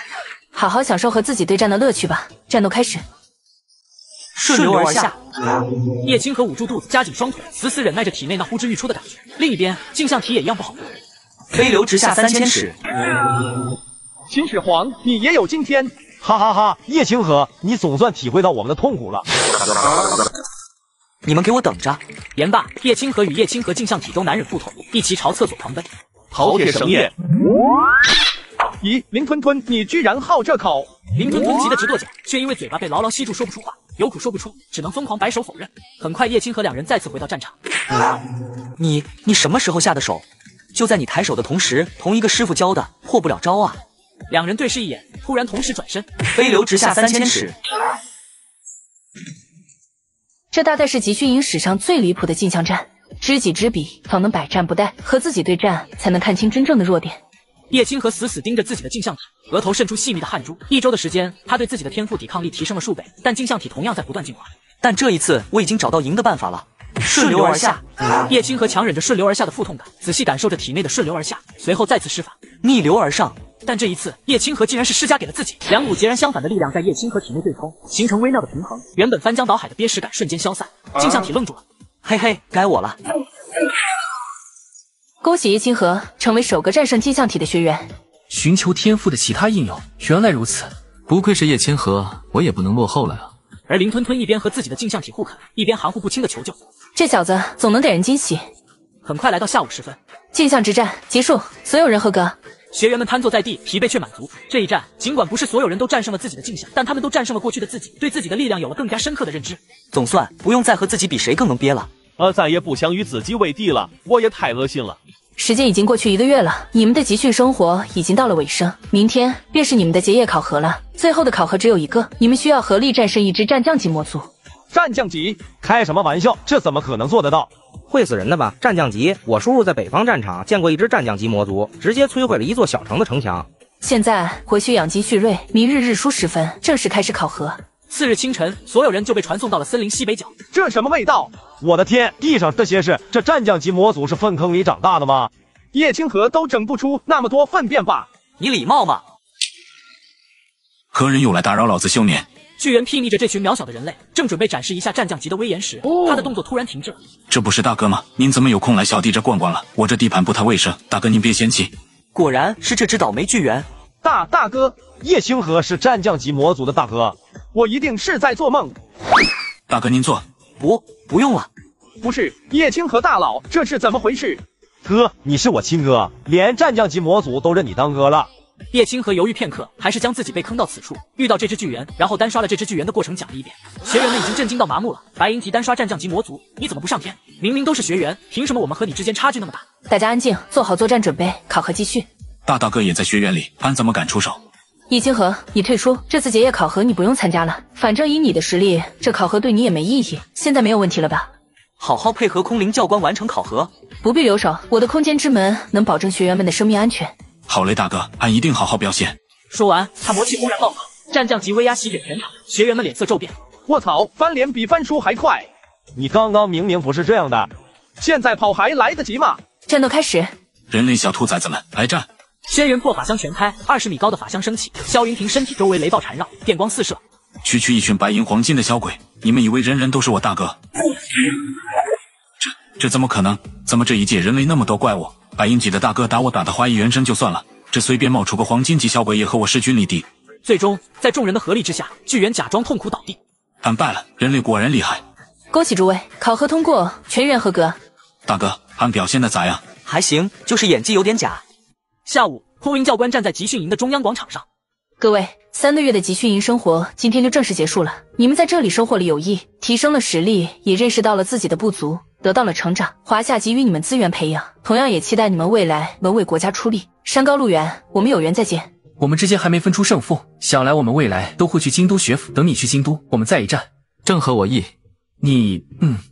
好好享受和自己对战的乐趣吧。战斗开始。顺流而下。叶清河捂住肚子，夹紧双腿，死死忍耐着体内那呼之欲出的感觉。另一边，镜像体也一样不好。飞流直下3000尺。秦始皇，你也有今天！哈哈哈！叶清河，你总算体会到我们的痛苦了。你们给我等着！言罢，叶清河与叶清河镜像体都难忍腹痛，一齐朝厕所狂奔。饕餮盛宴。咦，林吞吞，你居然好这口！林吞吞急得直跺脚，却因为嘴巴被牢牢吸住，说不出话，有苦说不出，只能疯狂摆手否认。很快，叶清河2人再次回到战场。你什么时候下的手？就在你抬手的同时，同一个师傅教的，破不了招啊！2人对视一眼，突然同时转身，飞流直下3000尺。这大概是集训营史上最离谱的镜像战，知己知彼，方能百战不殆。和自己对战，才能看清真正的弱点。叶清河死死盯着自己的镜像体，额头渗出细密的汗珠。1周的时间，他对自己的天赋抵抗力提升了数倍，但镜像体同样在不断进化。但这一次，我已经找到赢的办法了。顺流而下。叶清河强忍着顺流而下的腹痛感，仔细感受着体内的顺流而下，随后再次施法逆流而上。但这一次，叶清河竟然是施加给了自己，2股截然相反的力量在叶清河体内对冲，形成微妙的平衡。原本翻江倒海的憋实感瞬间消散，镜像体愣住了。嘿嘿，该我了。恭喜叶清河成为首个战胜镜像体的学员。寻求天赋的其他应用，原来如此。不愧是叶清河，我也不能落后了啊。而林吞吞一边和自己的镜像体互啃，一边含糊不清的求救。这小子总能给人惊喜。很快来到下午时分，镜像之战结束，所有人合格。学员们瘫坐在地，疲惫却满足。这一战，尽管不是所有人都战胜了自己的镜像，但他们都战胜了过去的自己，对自己的力量有了更加深刻的认知。总算不用再和自己比谁更能憋了。再也不想与自己为敌了，我也太恶心了。时间已经过去1个月了，你们的集训生活已经到了尾声，明天便是你们的结业考核了。最后的考核只有一个，你们需要合力战胜一支战将级魔族。战将级？开什么玩笑？这怎么可能做得到？会死人的吧？战将级，我叔叔在北方战场见过一支战将级魔族，直接摧毁了一座小城的城墙。现在回去养精蓄锐，明日日出时分正式开始考核。次日清晨，所有人就被传送到了森林西北角。这什么味道？我的天，地上这些是这战将级魔族是粪坑里长大的吗？叶清河都整不出那么多粪便吧？你礼貌吗？何人又来打扰老子修炼？巨人睥睨着这群渺小的人类，正准备展示一下战将级的威严时，他的动作突然停滞了。这不是大哥吗？您怎么有空来小弟这逛逛了？我这地盘不太卫生，大哥您别嫌弃。果然是这只倒霉巨猿。大哥，叶清河是战将级魔族的大哥，我一定是在做梦。大哥您坐。不用了。不是叶清河大佬，这是怎么回事？哥，你是我亲哥，连战将级魔族都认你当哥了。叶清河犹豫片刻，还是将自己被坑到此处，遇到这只巨猿，然后单刷了这只巨猿的过程讲了一遍。学员们已经震惊到麻木了。白银级单刷战将级魔族，你怎么不上天？明明都是学员，凭什么我们和你之间差距那么大？大家安静，做好作战准备，考核继续。大哥也在学院里，俺怎么敢出手？叶清河，你退出，这次结业考核你不用参加了。反正以你的实力，这考核对你也没意义。现在没有问题了吧？好好配合空灵教官完成考核，不必留守。我的空间之门能保证学员们的生命安全。好嘞，大哥，俺一定好好表现。说完，他魔气轰然爆发，战将级威压席卷全场，学员们脸色骤变。卧槽，翻脸比翻书还快！你刚刚明明不是这样的，现在跑还来得及吗？战斗开始！人类小兔崽子们，来战！轩辕破法相全开，20米高的法相升起，萧云婷身体周围雷暴缠绕，电光四射。区区一群白银黄金的小鬼，你们以为人人都是我大哥？这怎么可能？怎么这一届人类那么多怪物？白银级的大哥打我打的花一原身就算了，这随便冒出个黄金级小鬼也和我势均力敌。最终，在众人的合力之下，巨猿假装痛苦倒地。俺败了，人类果然厉害。恭喜诸位，考核通过，全员合格。大哥，俺表现的咋样？还行，就是演技有点假。下午，空灵教官站在集训营的中央广场上。各位，3个月的集训营生活今天就正式结束了。你们在这里收获了友谊，提升了实力，也认识到了自己的不足，得到了成长。华夏给予你们资源培养，同样也期待你们未来能为国家出力。山高路远，我们有缘再见。我们之间还没分出胜负，想来我们未来都会去京都学府，等你去京都，我们再一战。正合我意。你，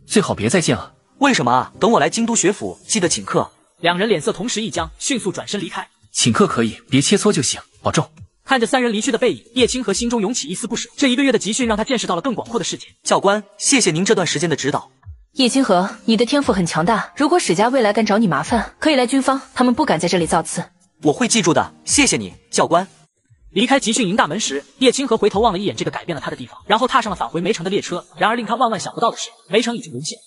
最好别再见了。为什么啊？等我来京都学府，记得请客。两人脸色同时一僵，迅速转身离开。请客可以，别切磋就行，保重。看着3人离去的背影，叶清河心中涌起一丝不舍。这1个月的集训让他见识到了更广阔的世界。教官，谢谢您这段时间的指导。叶清河，你的天赋很强大，如果史家未来敢找你麻烦，可以来军方，他们不敢在这里造次。我会记住的，谢谢你，教官。离开集训营大门时，叶清河回头望了一眼这个改变了他的地方，然后踏上了返回梅城的列车。然而令他万万想不到的是，梅城已经沦陷。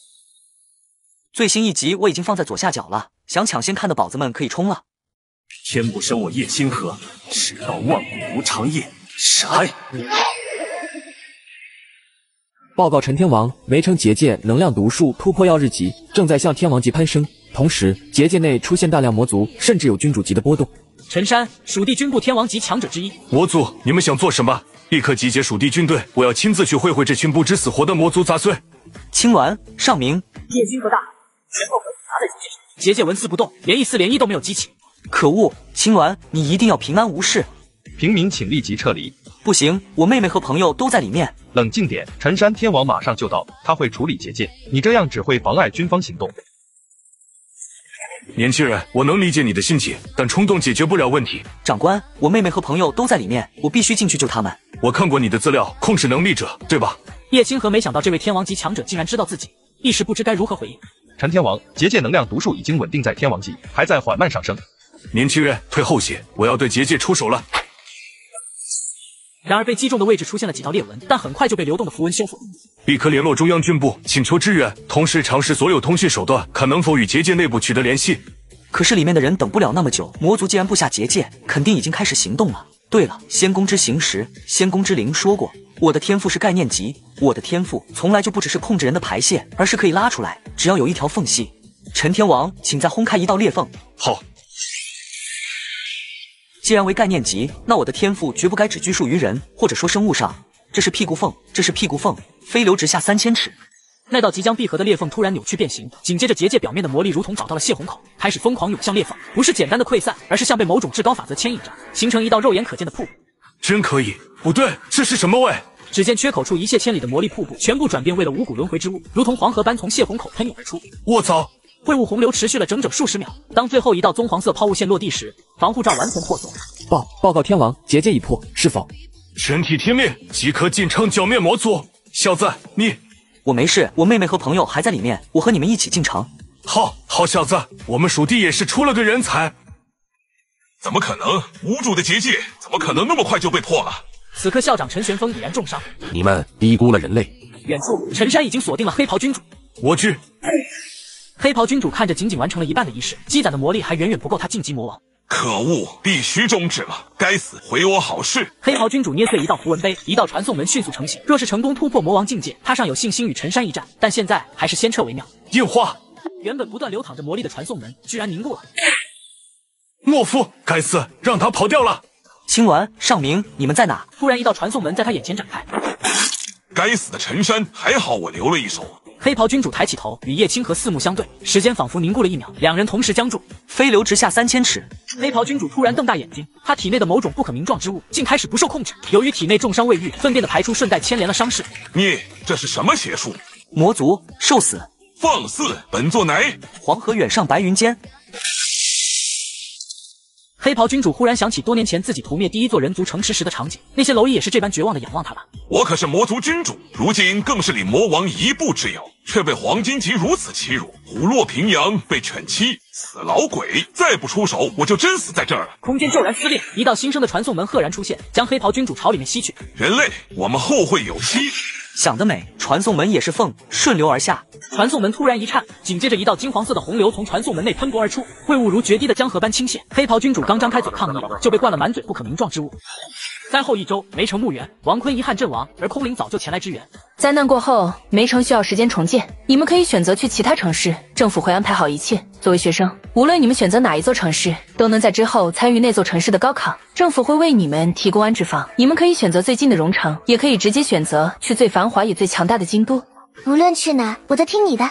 最新一集我已经放在左下角了，想抢先看的宝子们可以冲了。天不生我叶清河，世道万古无长夜。杀！报告陈天王，梅城结界能量读数突破曜日级，正在向天王级攀升，同时结界内出现大量魔族，甚至有君主级的波动。陈山，蜀地军部天王级强者之一。魔族，你们想做什么？立刻集结蜀地军队，我要亲自去会会这群不知死活的魔族杂碎。青鸾、尚明，叶清河大喊，前后文砸在结界上，结界纹丝不动，连一丝涟漪都没有激起。可恶，青鸾，你一定要平安无事。平民请立即撤离。不行，我妹妹和朋友都在里面。冷静点，陈山天王马上就到，他会处理结界，你这样只会妨碍军方行动。年轻人，我能理解你的心情，但冲动解决不了问题。长官，我妹妹和朋友都在里面，我必须进去救他们。我看过你的资料，控制能力者，对吧？叶清河没想到这位天王级强者竟然知道自己，一时不知该如何回应。陈天王，结界能量读数已经稳定在天王级，还在缓慢上升。年轻人，退后些，我要对结界出手了。然而被击中的位置出现了几道裂纹，但很快就被流动的符文修复。立刻联络中央军部，请求支援，同时尝试所有通讯手段，看能否与结界内部取得联系。可是里面的人等不了那么久，魔族既然布下结界，肯定已经开始行动了。对了，仙宫之行时，仙宫之灵说过，我的天赋是概念级，我的天赋从来就不只是控制人的排泄，而是可以拉出来，只要有一条缝隙。陈天王，请再轰开一道裂缝。好。既然为概念级，那我的天赋绝不该只拘束于人，或者说生物上。这是屁股缝，这是屁股缝，飞流直下3000尺。那道即将闭合的裂缝突然扭曲变形，紧接着结界表面的魔力如同找到了泄洪口，开始疯狂涌向裂缝，不是简单的溃散，而是像被某种至高法则牵引着，形成一道肉眼可见的瀑布。真可以！不对，这是什么味？只见缺口处一泻千里的魔力瀑布，全部转变为了五谷轮回之物，如同黄河般从泄洪口喷涌而出。卧槽！秽物洪流持续了整整数十秒，当最后一道棕黄色抛物线落地时，防护罩完全破损。报告天王，结界已破，是否？全体听命，即刻进城剿灭魔族。小子，你……我没事，我妹妹和朋友还在里面，我和你们一起进城。好小子，我们蜀地也是出了个人才。怎么可能？无主的结界怎么可能那么快就被破了？此刻校长陈玄风已然重伤。你们低估了人类。远处，陈山已经锁定了黑袍君主。我去。黑袍君主看着仅仅完成了一半的仪式，积攒的魔力还远远不够他晋级魔王。可恶，必须终止了！该死，毁我好事！黑袍君主捏碎一道符文碑，一道传送门迅速成型。若是成功突破魔王境界，他尚有信心与陈山一战，但现在还是先撤为妙。硬化！原本不断流淌着魔力的传送门居然凝固了。懦夫，该死，让他跑掉了！青鸾、尚明，你们在哪？突然一道传送门在他眼前展开。该死的陈山，还好我留了一手。黑袍君主抬起头，与叶清河四目相对，时间仿佛凝固了1秒，两人同时僵住，飞流直下3000尺。黑袍君主突然瞪大眼睛，他体内的某种不可名状之物竟开始不受控制，由于体内重伤未愈，粪便的排出顺带牵连了伤势。你这是什么邪术？魔族受死！放肆！本座乃黄河远上白云间。黑袍君主忽然想起多年前自己屠灭第一座人族城池时的场景，那些蝼蚁也是这般绝望的仰望他吧。我可是魔族君主，如今更是离魔王1步之遥，却被黄金级如此欺辱，虎落平阳被犬欺，死老鬼！再不出手，我就真死在这儿了。空间骤然撕裂，一道新生的传送门赫然出现，将黑袍君主朝里面吸去。人类，我们后会有期。想得美，传送门也是缝，顺流而下。传送门突然一颤，紧接着一道金黄色的洪流从传送门内喷薄而出，秽物如决堤的江河般倾泻。黑袍君主刚张开嘴抗议，就被灌了满嘴不可名状之物。灾后1周，梅城墓园，王坤遗憾阵亡，而空灵早就前来支援。灾难过后，梅城需要时间重建，你们可以选择去其他城市，政府会安排好一切。作为学生，无论你们选择哪一座城市，都能在之后参与那座城市的高考，政府会为你们提供安置房。你们可以选择最近的荣城，也可以直接选择去最繁华也最强大的京都。无论去哪，我都听你的。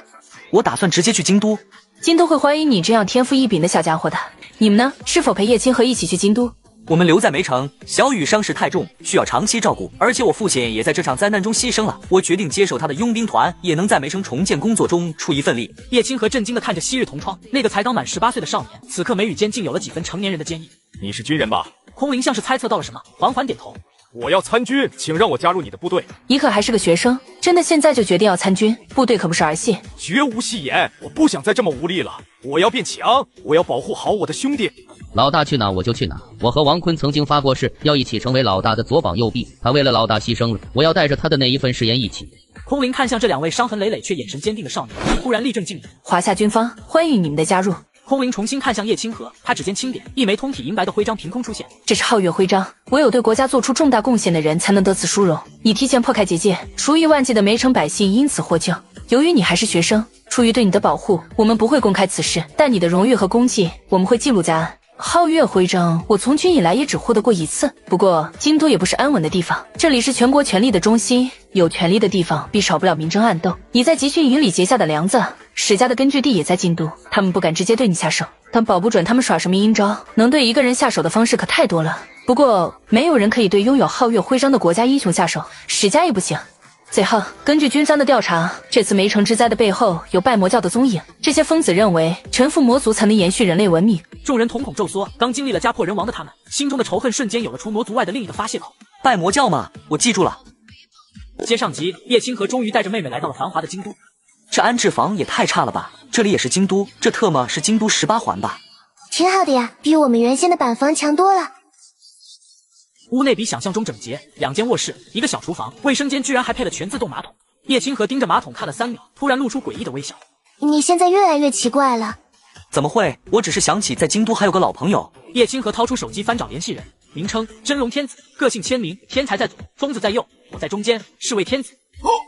我打算直接去京都，京都会欢迎你这样天赋异禀的小家伙的。你们呢？是否陪叶清河一起去京都？我们留在梅城，小雨伤势太重，需要长期照顾，而且我父亲也在这场灾难中牺牲了。我决定接手他的佣兵团，也能在梅城重建工作中出一份力。叶清河震惊地看着昔日同窗，那个才刚满18岁的少年，此刻眉宇间竟有了几分成年人的坚毅。你是军人吧？空灵像是猜测到了什么，缓缓点头。我要参军，请让我加入你的部队。你可还是个学生，真的现在就决定要参军？部队可不是儿戏。绝无戏言，我不想再这么无力了，我要变强，我要保护好我的兄弟。老大去哪我就去哪。我和王坤曾经发过誓，要一起成为老大的左膀右臂。他为了老大牺牲了，我要带着他的那一份誓言一起。空灵看向这两位伤痕累累却眼神坚定的少年，忽然立正敬礼。华夏军方欢迎你们的加入。空灵重新看向叶清河，他指尖轻点，一枚通体银白的徽章凭空出现。这是皓月徽章，唯有对国家做出重大贡献的人才能得此殊荣。你提前破开结界，数以万计的梅城百姓因此获救。由于你还是学生，出于对你的保护，我们不会公开此事，但你的荣誉和功绩我们会记录在案。皓月徽章，我从军以来也只获得过1次。不过京都也不是安稳的地方，这里是全国权力的中心，有权力的地方必少不了明争暗斗。你在集训营里结下的梁子，史家的根据地也在京都，他们不敢直接对你下手，但保不准他们耍什么阴招。能对一个人下手的方式可太多了，不过没有人可以对拥有皓月徽章的国家英雄下手，史家也不行。最后，根据军方的调查，这次梅城之灾的背后有拜魔教的踪影。这些疯子认为，臣服魔族才能延续人类文明。众人瞳孔骤缩，刚经历了家破人亡的他们，心中的仇恨瞬间有了除魔族外的另一个发泄口。拜魔教吗？我记住了。接上集，叶清河终于带着妹妹来到了繁华的京都。这安置房也太差了吧！这里也是京都，这特么是京都18环吧？挺好的呀，比我们原先的板房强多了。屋内比想象中整洁，2间卧室，一个小厨房，卫生间居然还配了全自动马桶。叶清河盯着马桶看了3秒，突然露出诡异的微笑。你现在越来越奇怪了。怎么会？我只是想起在京都还有个老朋友。叶清河掏出手机翻找联系人，名称真龙天子，个性签名，天才在左，疯子在右，我在中间，是位天子。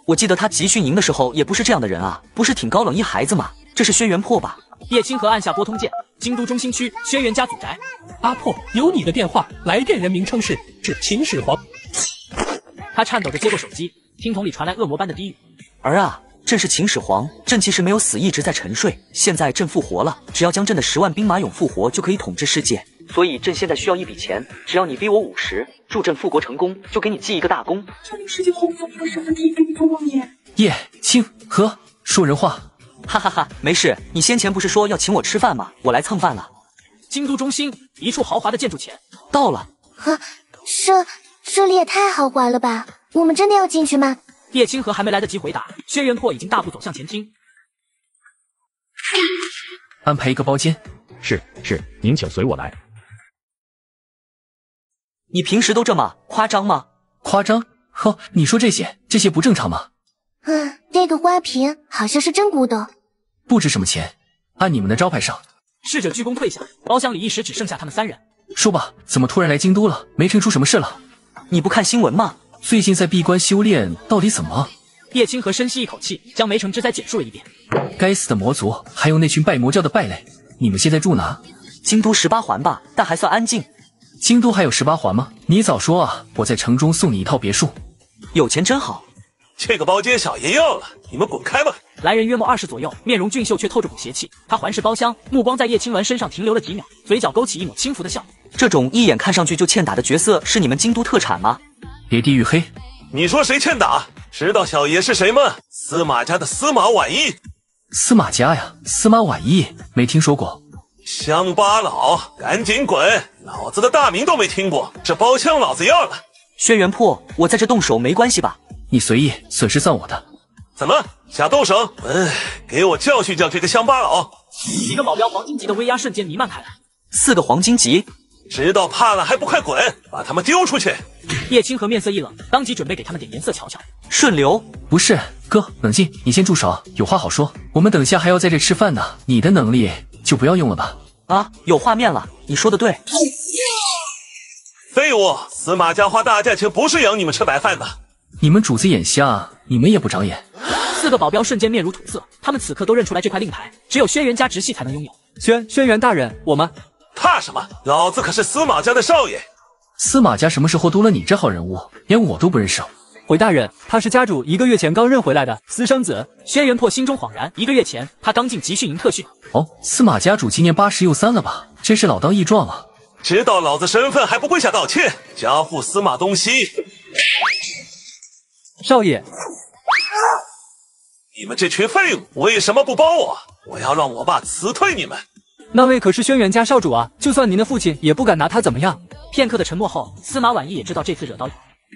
我记得他集训营的时候也不是这样的人啊，不是挺高冷一孩子吗？这是轩辕破吧？叶清河按下拨通键，京都中心区轩辕家祖宅。阿破，有你的电话，来电人名称是秦始皇。他颤抖着接过手机，听筒里传来恶魔般的低语：儿啊，朕是秦始皇，朕其实没有死，一直在沉睡，现在朕复活了，只要将朕的10万兵马俑复活，就可以统治世界。所以朕现在需要一笔钱，只要你逼我50，助朕复国成功，就给你记一个大功。这令世界洪福有什么地给你多年？叶清河说人话。哈哈哈，没事，你先前不是说要请我吃饭吗？我来蹭饭了。京都中心一处豪华的建筑前到了。这里也太豪华了吧？我们真的要进去吗？叶清河还没来得及回答，轩辕破已经大步走向前厅。安排一个包间。是，您请随我来。你平时都这么夸张吗？夸张？呵，你说这些不正常吗？这个花瓶好像是真古董，不值什么钱，按你们的招牌上。侍者鞠躬退下，包厢里一时只剩下他们3人。说吧，怎么突然来京都了？梅城出什么事了？你不看新闻吗？最近在闭关修炼，到底怎么？叶清河深吸一口气，将梅城之灾简述了一遍。该死的魔族，还有那群拜魔教的败类，你们现在住哪？京都18环吧，但还算安静。京都还有18环吗？你早说啊！我在城中送你一套别墅。有钱真好。这个包间小爷要了，你们滚开吧。来人约莫20左右，面容俊秀却透着股邪气。他环视包厢，目光在叶青鸾身上停留了几秒，嘴角勾起一抹轻浮的笑。这种一眼看上去就欠打的角色是你们京都特产吗？别地域黑。你说谁欠打？知道小爷是谁吗？司马家的司马婉意。司马家呀，司马婉意没听说过。乡巴佬，赶紧滚！老子的大名都没听过，这包厢老子要了。轩辕破，我在这动手没关系吧？你随意，损失算我的。怎么想动手？给我教训教这个乡巴佬！几个保镖黄金级的威压瞬间弥漫开来。4个黄金级，知道怕了还不快滚！把他们丢出去！叶青河面色一冷，当即准备给他们点颜色瞧瞧。顺流，不是哥，冷静，你先住手，有话好说。我们等下还要在这吃饭呢，你的能力就不要用了吧。啊，有画面了，你说的对。废物，司马家花大价钱不是养你们吃白饭的。你们主子眼瞎，你们也不长眼。4个保镖瞬间面如土色，他们此刻都认出来这块令牌，只有轩辕家直系才能拥有。轩辕大人，我们怕什么？老子可是司马家的少爷。司马家什么时候多了你这号人物？连我都不认识。回大人，他是家主1个月前刚认回来的私生子。轩辕破心中恍然，1个月前他刚进集训营特训。哦，司马家主今年80又3了吧？真是老当益壮啊！知道老子身份还不跪下道歉？家父司马东西。少爷，你们这群废物为什么不帮我？我要让我爸辞退你们。那位可是轩辕家少主啊，就算您的父亲也不敢拿他怎么样。片刻的沉默后，司马婉意也知道这次惹到。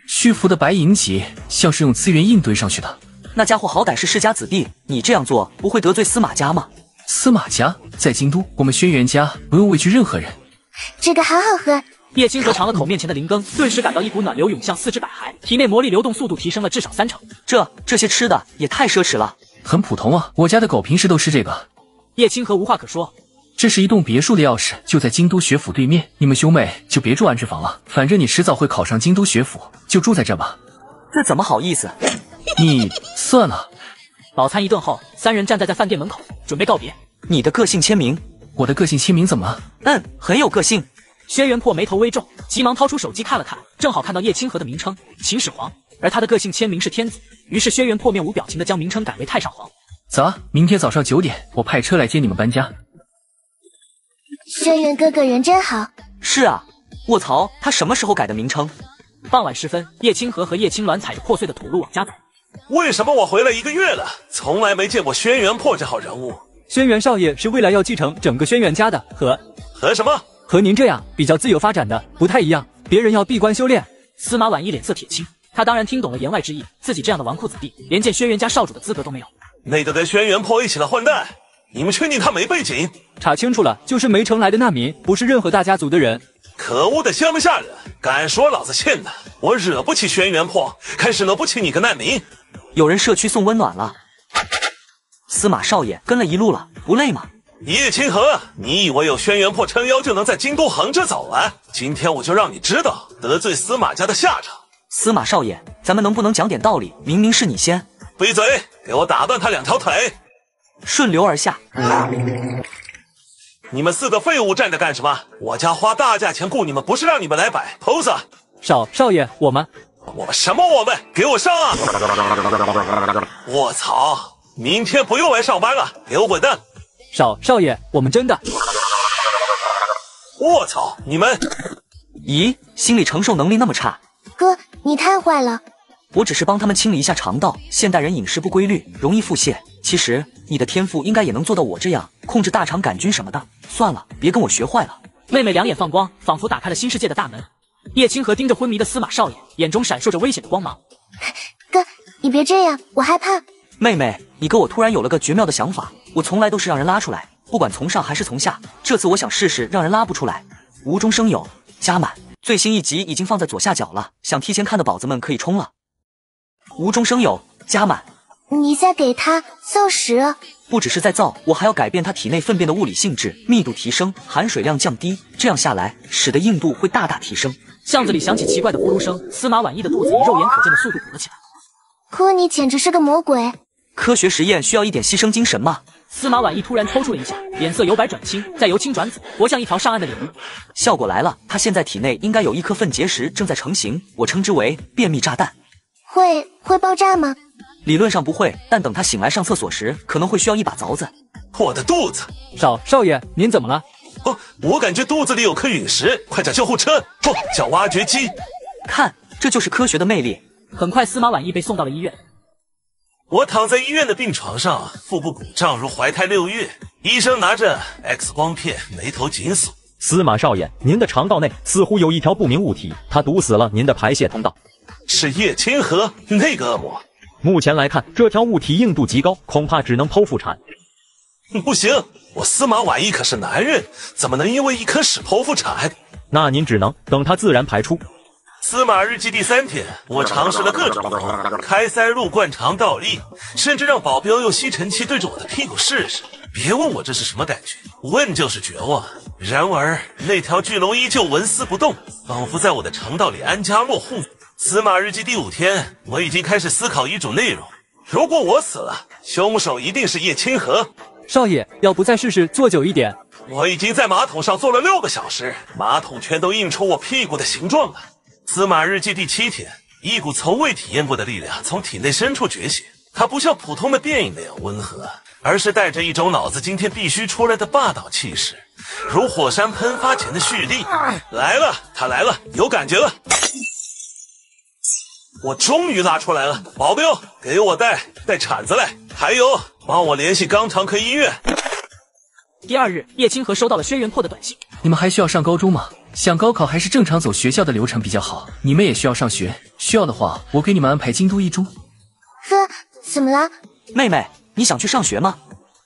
虚浮的白银级像是用资源硬堆上去的。那家伙好歹是世家子弟，你这样做不会得罪司马家吗？司马家在京都，我们轩辕家不用畏惧任何人。这个好好喝。叶青河尝了口面前的灵羹，顿时感到一股暖流涌向4肢百骸，体内魔力流动速度提升了至少30%。这些吃的也太奢侈了。很普通啊，我家的狗平时都吃这个。叶青河无话可说。这是一栋别墅的钥匙，就在京都学府对面。你们兄妹就别住安置房了，反正你迟早会考上京都学府，就住在这吧。这怎么好意思？你算了。饱餐一顿后，3人站在饭店门口，准备告别。你的个性签名？我的个性签名怎么了？很有个性。轩辕破眉头微皱，急忙掏出手机看了看，正好看到叶清河的名称秦始皇，而他的个性签名是天子。于是轩辕破面无表情的将名称改为太上皇。走啊，明天早上9点，我派车来接你们搬家。轩辕哥哥人真好。是啊，卧槽，他什么时候改的名称？傍晚时分，叶清河和叶青鸾踩着破碎的土路往家走。为什么我回来1个月了，从来没见过轩辕破这号人物？轩辕少爷是未来要继承整个轩辕家的，和什么？和您这样比较自由发展的不太一样，别人要闭关修炼。司马婉一脸色铁青，他当然听懂了言外之意，自己这样的纨绔子弟，连见轩辕家少主的资格都没有。那个跟轩辕破一起的混蛋，你们确定他没背景？查清楚了，就是没城来的难民，不是任何大家族的人。可恶的乡下人，敢说老子欠的？我惹不起轩辕破，开始惹不起你个难民。有人社区送温暖了。司马少爷跟了一路了，不累吗？叶清河，你以为有轩辕破撑腰就能在京都横着走啊？今天我就让你知道得罪司马家的下场。司马少爷，咱们能不能讲点道理？明明是你先。闭嘴，给我打断他2条腿。顺流而下。你们4个废物站着干什么？我家花大价钱雇你们，不是让你们来摆 pose。少爷，我们什么我们？给我上啊！我操！明天不用来上班了，给我滚蛋！少爷，我们真的……我操！你们……咦，心理承受能力那么差？哥，你太坏了！我只是帮他们清理一下肠道，现代人饮食不规律，容易腹泻。其实你的天赋应该也能做到我这样，控制大肠杆菌什么的。算了，别跟我学坏了。妹妹两眼放光，仿佛打开了新世界的大门。叶清河盯着昏迷的司马少爷，眼中闪烁着危险的光芒。哥，你别这样，我害怕。妹妹，你哥我突然有了个绝妙的想法，我从来都是让人拉出来，不管从上还是从下，这次我想试试让人拉不出来。无中生有，加满。最新1集已经放在左下角了，想提前看的宝子们可以冲了。无中生有，加满。你在给他造屎？不只是在造，我还要改变他体内粪便的物理性质，密度提升，含水量降低，这样下来，屎的硬度会大大提升。巷子里响起奇怪的呼噜声，司马婉意的肚子以肉眼可见的速度鼓了起来。哭，你简直是个魔鬼！科学实验需要一点牺牲精神吗？司马婉意突然抽搐了一下，脸色由白转青，再由青转紫，活像一条上岸的鲤鱼。效果来了，他现在体内应该有1颗粪结石正在成型，我称之为便秘炸弹。会爆炸吗？理论上不会，但等他醒来上厕所时，可能会需要一把凿子。我的肚子！少爷，您怎么了？哦，我感觉肚子里有颗陨石，快叫救护车！不，叫挖掘机！看，这就是科学的魅力。很快，司马婉意被送到了医院。我躺在医院的病床上，腹部鼓胀如怀胎6月，医生拿着 X 光片，眉头紧锁。司马少爷，您的肠道内似乎有一条不明物体，它堵死了您的排泄通道。是叶清河那个恶魔。目前来看，这条物体硬度极高，恐怕只能剖腹产。不行，我司马婉意可是男人，怎么能因为一颗屎剖腹产？那您只能等它自然排出。司马日记第3天，我尝试了各种方开塞露、灌肠、倒立，甚至让保镖用吸尘器对着我的屁股试试。别问我这是什么感觉，问就是绝望。然而那条巨龙依旧纹丝不动，仿佛在我的肠道里安家落户。司马日记第5天，我已经开始思考遗嘱内容。如果我死了，凶手一定是叶清河。少爷，要不再试试坐久一点？我已经在马桶上坐了6个小时，马桶全都印出我屁股的形状了。司马日记第7天，一股从未体验过的力量从体内深处觉醒，它不像普通的变异那样温和，而是带着一种脑子今天必须出来的霸道气势，如火山喷发前的蓄力。来了，它来了，有感觉了。我终于拉出来了，保镖，给我带铲子来，还有帮我联系肛肠科医院。第2日，叶清河收到了轩辕破的短信。你们还需要上高中吗？想高考还是正常走学校的流程比较好。你们也需要上学，需要的话，我给你们安排京都一中。哥，怎么了？妹妹，你想去上学吗？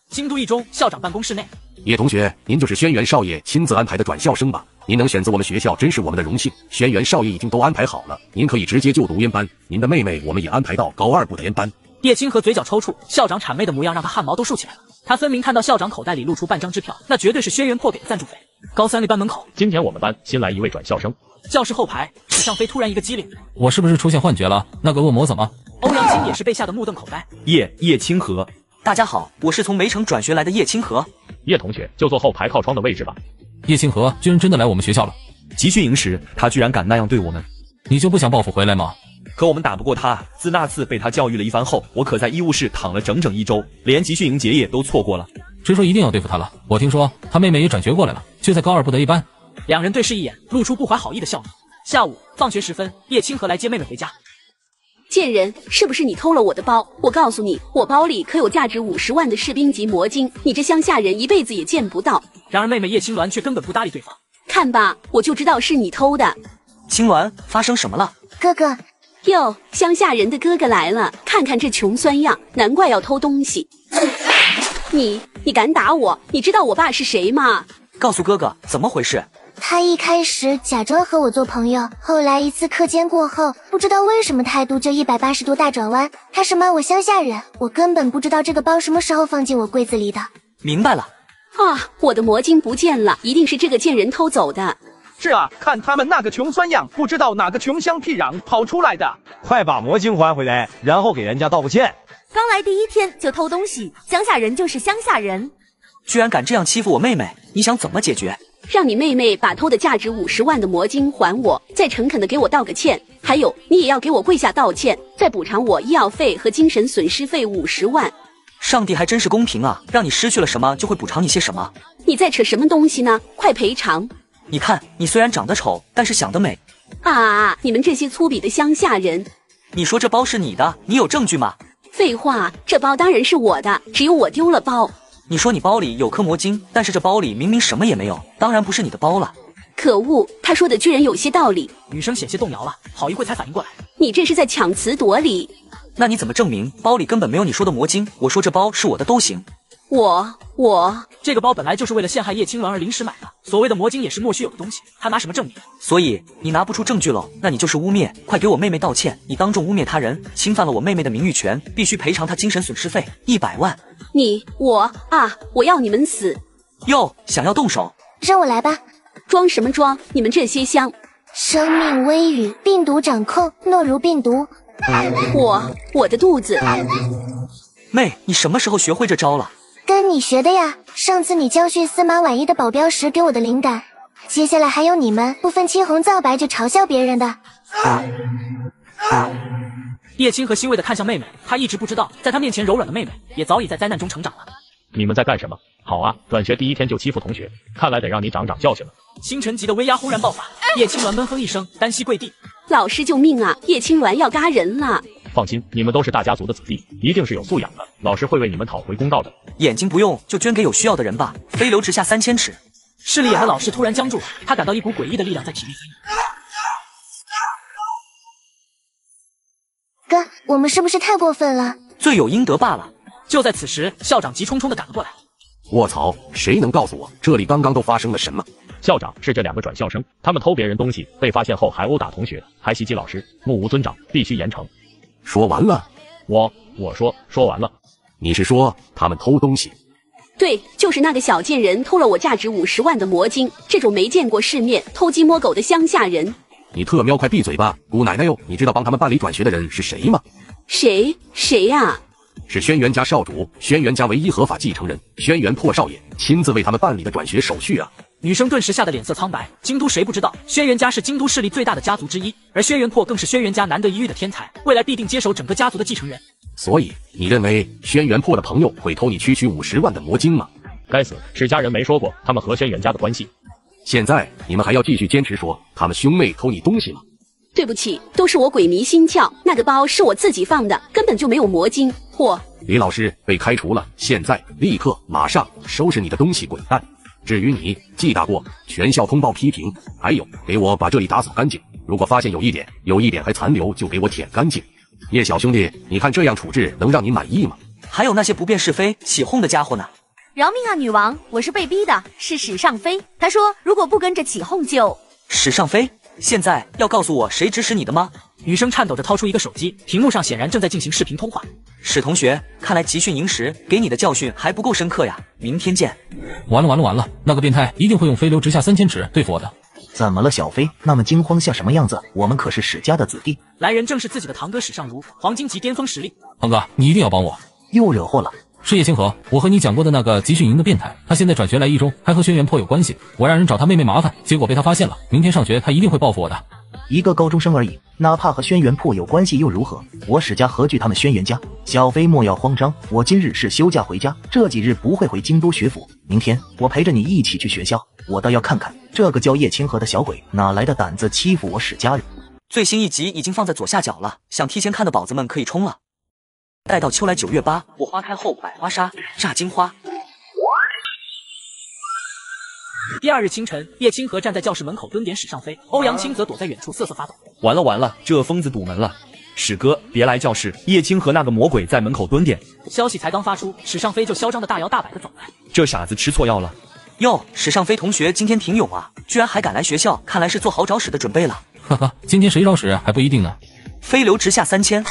京都一中校长办公室内。叶同学，您就是轩辕少爷亲自安排的转校生吧？您能选择我们学校，真是我们的荣幸。轩辕少爷已经都安排好了，您可以直接就读研班。您的妹妹我们也安排到高2部的研班。叶清河嘴角抽搐，校长谄媚的模样让他汗毛都竖起来了。他分明看到校长口袋里露出半张支票，那绝对是轩辕破给的赞助费。高3那班门口，今天我们班新来一位转校生。教室后排，史尚飞突然一个机灵，我是不是出现幻觉了？那个恶魔怎么？欧阳青也是被吓得目瞪口呆。叶清河，大家好，我是从梅城转学来的叶清河。叶同学就坐后排靠窗的位置吧。叶清河居然真的来我们学校了，集训营时他居然敢那样对我们，你就不想报复回来吗？可我们打不过他，自那次被他教育了一番后，我可在医务室躺了整整1周，连集训营结业都错过了。谁说一定要对付他了？我听说他妹妹也转学过来了，就在高2部的A班。两人对视一眼，露出不怀好意的笑容。下午放学时分，叶清河来接妹妹回家。贱人，是不是你偷了我的包？我告诉你，我包里可有价值50万的士兵级魔晶，你这乡下人一辈子也见不到。然而妹妹叶青鸾却根本不搭理对方。看吧，我就知道是你偷的。青鸾，发生什么了？哥哥。哟，乡下人的哥哥来了，看看这穷酸样，难怪要偷东西。你敢打我？你知道我爸是谁吗？告诉哥哥怎么回事。他一开始假装和我做朋友，后来一次课间过后，不知道为什么态度就180度大转弯，开始骂我乡下人。我根本不知道这个包什么时候放进我柜子里的。明白了。啊，我的魔晶不见了，一定是这个贱人偷走的。是啊，看他们那个穷酸样，不知道哪个穷乡僻壤跑出来的。快把魔晶还回来，然后给人家道个歉。刚来第1天就偷东西，乡下人就是乡下人。居然敢这样欺负我妹妹，你想怎么解决？让你妹妹把偷的价值50万的魔晶还我，再诚恳的给我道个歉。还有，你也要给我跪下道歉，再补偿我医药费和精神损失费50万。上帝还真是公平啊，让你失去了什么就会补偿你些什么。你在扯什么东西呢？快赔偿！你看，你虽然长得丑，但是想得美。啊！你们这些粗鄙的乡下人！你说这包是你的，你有证据吗？废话，这包当然是我的，只有我丢了包。你说你包里有颗魔晶，但是这包里明明什么也没有，当然不是你的包了。可恶，他说的居然有些道理。女生险些动摇了，好一会才反应过来。你这是在强词夺理。那你怎么证明包里根本没有你说的魔晶？我说这包是我的都行。我这个包本来就是为了陷害叶青鸾而临时买的，所谓的魔晶也是莫须有的东西，他拿什么证明？所以你拿不出证据了，那你就是污蔑，快给我妹妹道歉！你当众污蔑他人，侵犯了我妹妹的名誉权，必须赔偿她精神损失费100万。我要你们死！哟，想要动手？让我来吧！装什么装？你们这些生命微语，病毒掌控，诺如病毒。我的肚子。妹，你什么时候学会这招了？跟你学的呀，上次你教训司马婉意的保镖时给我的灵感。接下来还有你们不分青红皂白就嘲笑别人的。叶青和欣慰地看向妹妹，他一直不知道，在他面前柔软的妹妹，也早已在灾难中成长了。你们在干什么？好啊，转学第一天就欺负同学，看来得让你长长教训了。星辰级的威压轰然爆发，叶青鸾闷哼一声，单膝跪地。老师救命啊！叶青鸾要嘎人了。放心，你们都是大家族的子弟，一定是有素养的，老师会为你们讨回公道的。眼睛不用就捐给有需要的人吧。飞流直下3000尺。势利眼的老师突然僵住了，他感到一股诡异的力量在体内飞涌。哥，我们是不是太过分了？罪有应得罢了。就在此时，校长急冲冲地赶了过来。卧槽！谁能告诉我这里刚刚都发生了什么？校长，是这2个转校生，他们偷别人东西，被发现后还殴打同学，还袭击老师，目无尊长，必须严惩。说完了？我说完了。你是说他们偷东西？对，就是那个小贱人偷了我价值50万的魔晶，这种没见过世面、偷鸡摸狗的乡下人。你特喵快闭嘴吧！姑奶奶哟，你知道帮他们办理转学的人是谁吗？谁呀？是轩辕家少主，轩辕家唯一合法继承人轩辕破少爷亲自为他们办理的转学手续啊！女生顿时吓得脸色苍白。京都谁不知道，轩辕家是京都势力最大的家族之一，而轩辕破更是轩辕家难得一遇的天才，未来必定接手整个家族的继承人。所以你认为轩辕破的朋友会偷你区区50万的魔晶吗？该死，史家人没说过他们和轩辕家的关系。现在你们还要继续坚持说他们兄妹偷你东西吗？对不起，都是我鬼迷心窍，那个包是我自己放的，根本就没有魔晶。李老师被开除了，现在立刻马上收拾你的东西滚蛋。至于你，记大过，全校通报批评，还有给我把这里打扫干净，如果发现有一点还残留，就给我舔干净。叶小兄弟，你看这样处置能让你满意吗？还有那些不辨是非起哄的家伙呢。饶命啊，女王，我是被逼的，是史尚飞，他说如果不跟着起哄就……史尚飞，现在要告诉我谁指使你的吗？女生颤抖着掏出一个手机，屏幕上显然正在进行视频通话。史同学，看来集训营时给你的教训还不够深刻呀，明天见。完了，那个变态一定会用飞流直下3000尺对付我的。怎么了，小飞？那么惊慌像什么样子？我们可是史家的子弟。来人正是自己的堂哥史尚如，黄金级巅峰实力。堂哥，你一定要帮我。又惹祸了。是叶清河，我和你讲过的那个集训营的变态，他现在转学来一中，还和轩辕破有关系。我让人找他妹妹麻烦，结果被他发现了。明天上学，他一定会报复我的。一个高中生而已，哪怕和轩辕破有关系又如何？我史家何惧他们轩辕家？小飞莫要慌张，我今日是休假回家，这几日不会回京都学府。明天我陪着你一起去学校，我倒要看看这个叫叶清河的小鬼哪来的胆子欺负我史家人。最新一集已经放在左下角了，想提前看的宝子们可以冲了。待到秋来9月8，我花开后百花杀，炸金花。第二日清晨，叶清河站在教室门口蹲点史尚飞，欧阳青则躲在远处瑟瑟发抖。完了，这疯子堵门了！史哥，别来教室，叶青和那个魔鬼在门口蹲点。消息才刚发出，史尚飞就嚣张的大摇大摆的走来。这傻子吃错药了。哟，史尚飞同学今天挺勇啊，居然还敢来学校，看来是做好找屎的准备了。哈哈，今天谁找屎还不一定呢。飞流直下3000。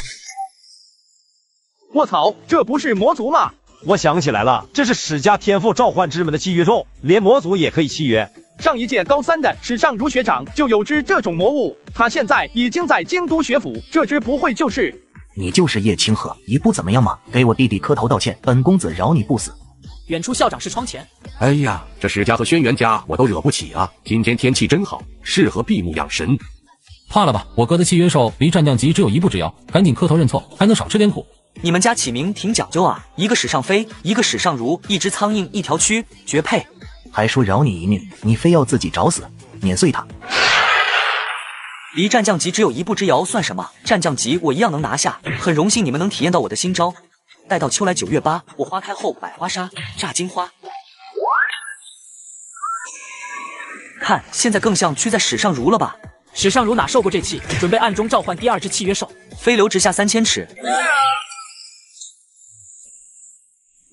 卧槽，这不是魔族吗？我想起来了，这是史家天赋召唤之门的契约咒，连魔族也可以契约。上一届高3的史尚如学长就有只这种魔物，他现在已经在京都学府，这只不会就是……你就是叶清河，一不怎么样嘛？给我弟弟磕头道歉，本公子饶你不死。远处校长室窗前，哎呀，这史家和轩辕家我都惹不起啊！今天天气真好，适合闭目养神。怕了吧，我哥的契约兽离战将级只有1步之遥，赶紧磕头认错，还能少吃点苦。你们家起名挺讲究啊，一个史尚飞，一个史尚如，一只苍蝇一条蛆，绝配。还说饶你一命，你非要自己找死，碾碎他。离战将级只有1步之遥算什么？战将级我一样能拿下，很荣幸你们能体验到我的新招。待到秋来9月8，我花开后百花杀，炸金花。看，现在更像蛆在史尚如了吧？史尚如哪受过这气，准备暗中召唤第2只契约兽。飞流直下3000尺。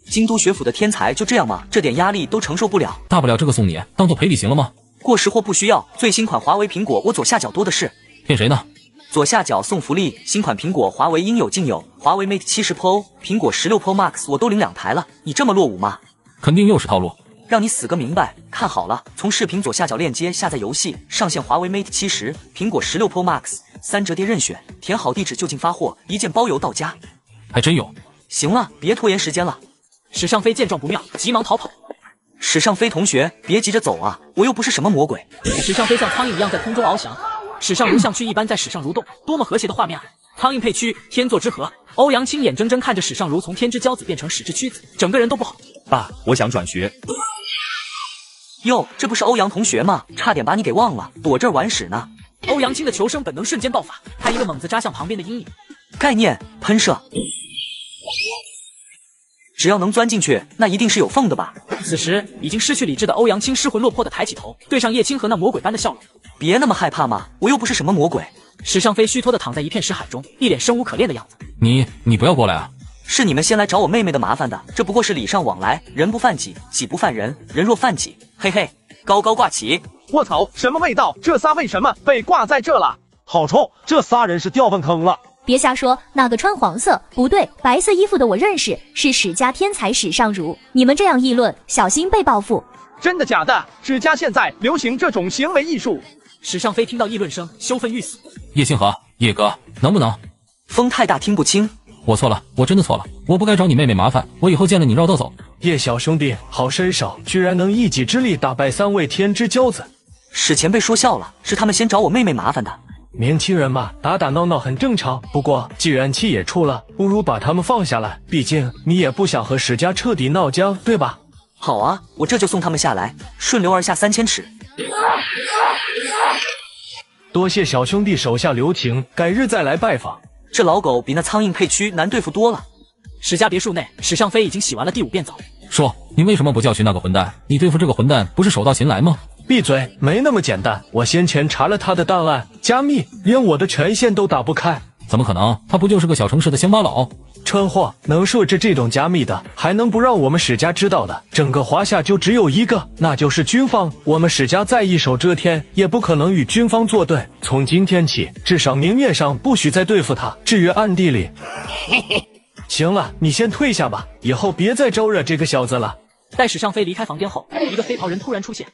京都学府的天才就这样吗？这点压力都承受不了。大不了这个送你，当做赔礼行了吗？过时货不需要，最新款华为苹果我左下角多的是。骗谁呢？左下角送福利，新款苹果华为应有尽有，华为 Mate 70 Pro、苹果16 Pro Max 我都领2台了，你这么落伍吗？肯定又是套路。让你死个明白！看好了，从视频左下角链接下载游戏，上线华为 Mate 70、苹果16 Pro Max， 3折叠任选，填好地址就近发货，1件包邮到家。还真有。行了，别拖延时间了。史尚飞见状不妙，急忙逃跑。史尚飞同学，别急着走啊，我又不是什么魔鬼。史尚飞像苍蝇一样在空中翱翔，史尚如像蛆一般在史上蠕动，多么和谐的画面啊！苍蝇配躯，天作之合。欧阳青眼睁睁看着史尚如从天之骄子变成史之屈子，整个人都不好。爸，我想转学。哟，这不是欧阳同学吗？差点把你给忘了，躲这儿玩屎呢。欧阳青的求生本能瞬间爆发，他一个猛子扎向旁边的阴影。概念喷射，只要能钻进去，那一定是有缝的吧？此时已经失去理智的欧阳青失魂落魄的抬起头，对上叶青河那魔鬼般的笑容。别那么害怕嘛，我又不是什么魔鬼。史尚飞虚脱的躺在一片尸海中，一脸生无可恋的样子。你不要过来啊！是你们先来找我妹妹的麻烦的，这不过是礼尚往来，人不犯己，己不犯人，人若犯己，嘿嘿，高高挂起。卧槽，什么味道？这仨为什么被挂在这了？好臭！这仨人是掉粪坑了。别瞎说，那个穿黄色不对，白色衣服的我认识，是史家天才史尚儒。你们这样议论，小心被报复。真的假的？史家现在流行这种行为艺术。史尚飞听到议论声，羞愤欲死。叶星河，叶哥，能不能？风太大，听不清。我错了，我真的错了，我不该找你妹妹麻烦，我以后见了你绕道走。叶小兄弟，好身手，居然能一己之力打败3位天之骄子。史前辈说笑了，是他们先找我妹妹麻烦的。年轻人嘛，打打闹闹很正常。不过既然气也出了，不如把他们放下来。毕竟你也不想和史家彻底闹僵，对吧？好啊，我这就送他们下来，顺流而下3000尺。多谢小兄弟手下留情，改日再来拜访。这老狗比那苍蝇配躯难对付多了。史家别墅内，史尚飞已经洗完了第5遍澡。说，你为什么不教训那个混蛋？你对付这个混蛋不是手到擒来吗？闭嘴，没那么简单。我先前查了他的档案，加密，连我的权限都打不开。怎么可能？他不就是个小城市的乡巴佬？蠢货，能设置这种加密的，还能不让我们史家知道的？整个华夏就只有一个，那就是军方。我们史家再一手遮天，也不可能与军方作对。从今天起，至少明面上不许再对付他。至于暗地里，行了，你先退下吧，以后别再招惹这个小子了。待史尚飞离开房间后，一个黑袍人突然出现。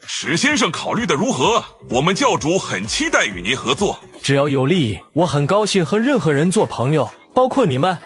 史先生考虑的如何？我们教主很期待与您合作。只要有利益，我很高兴和任何人做朋友，包括你们。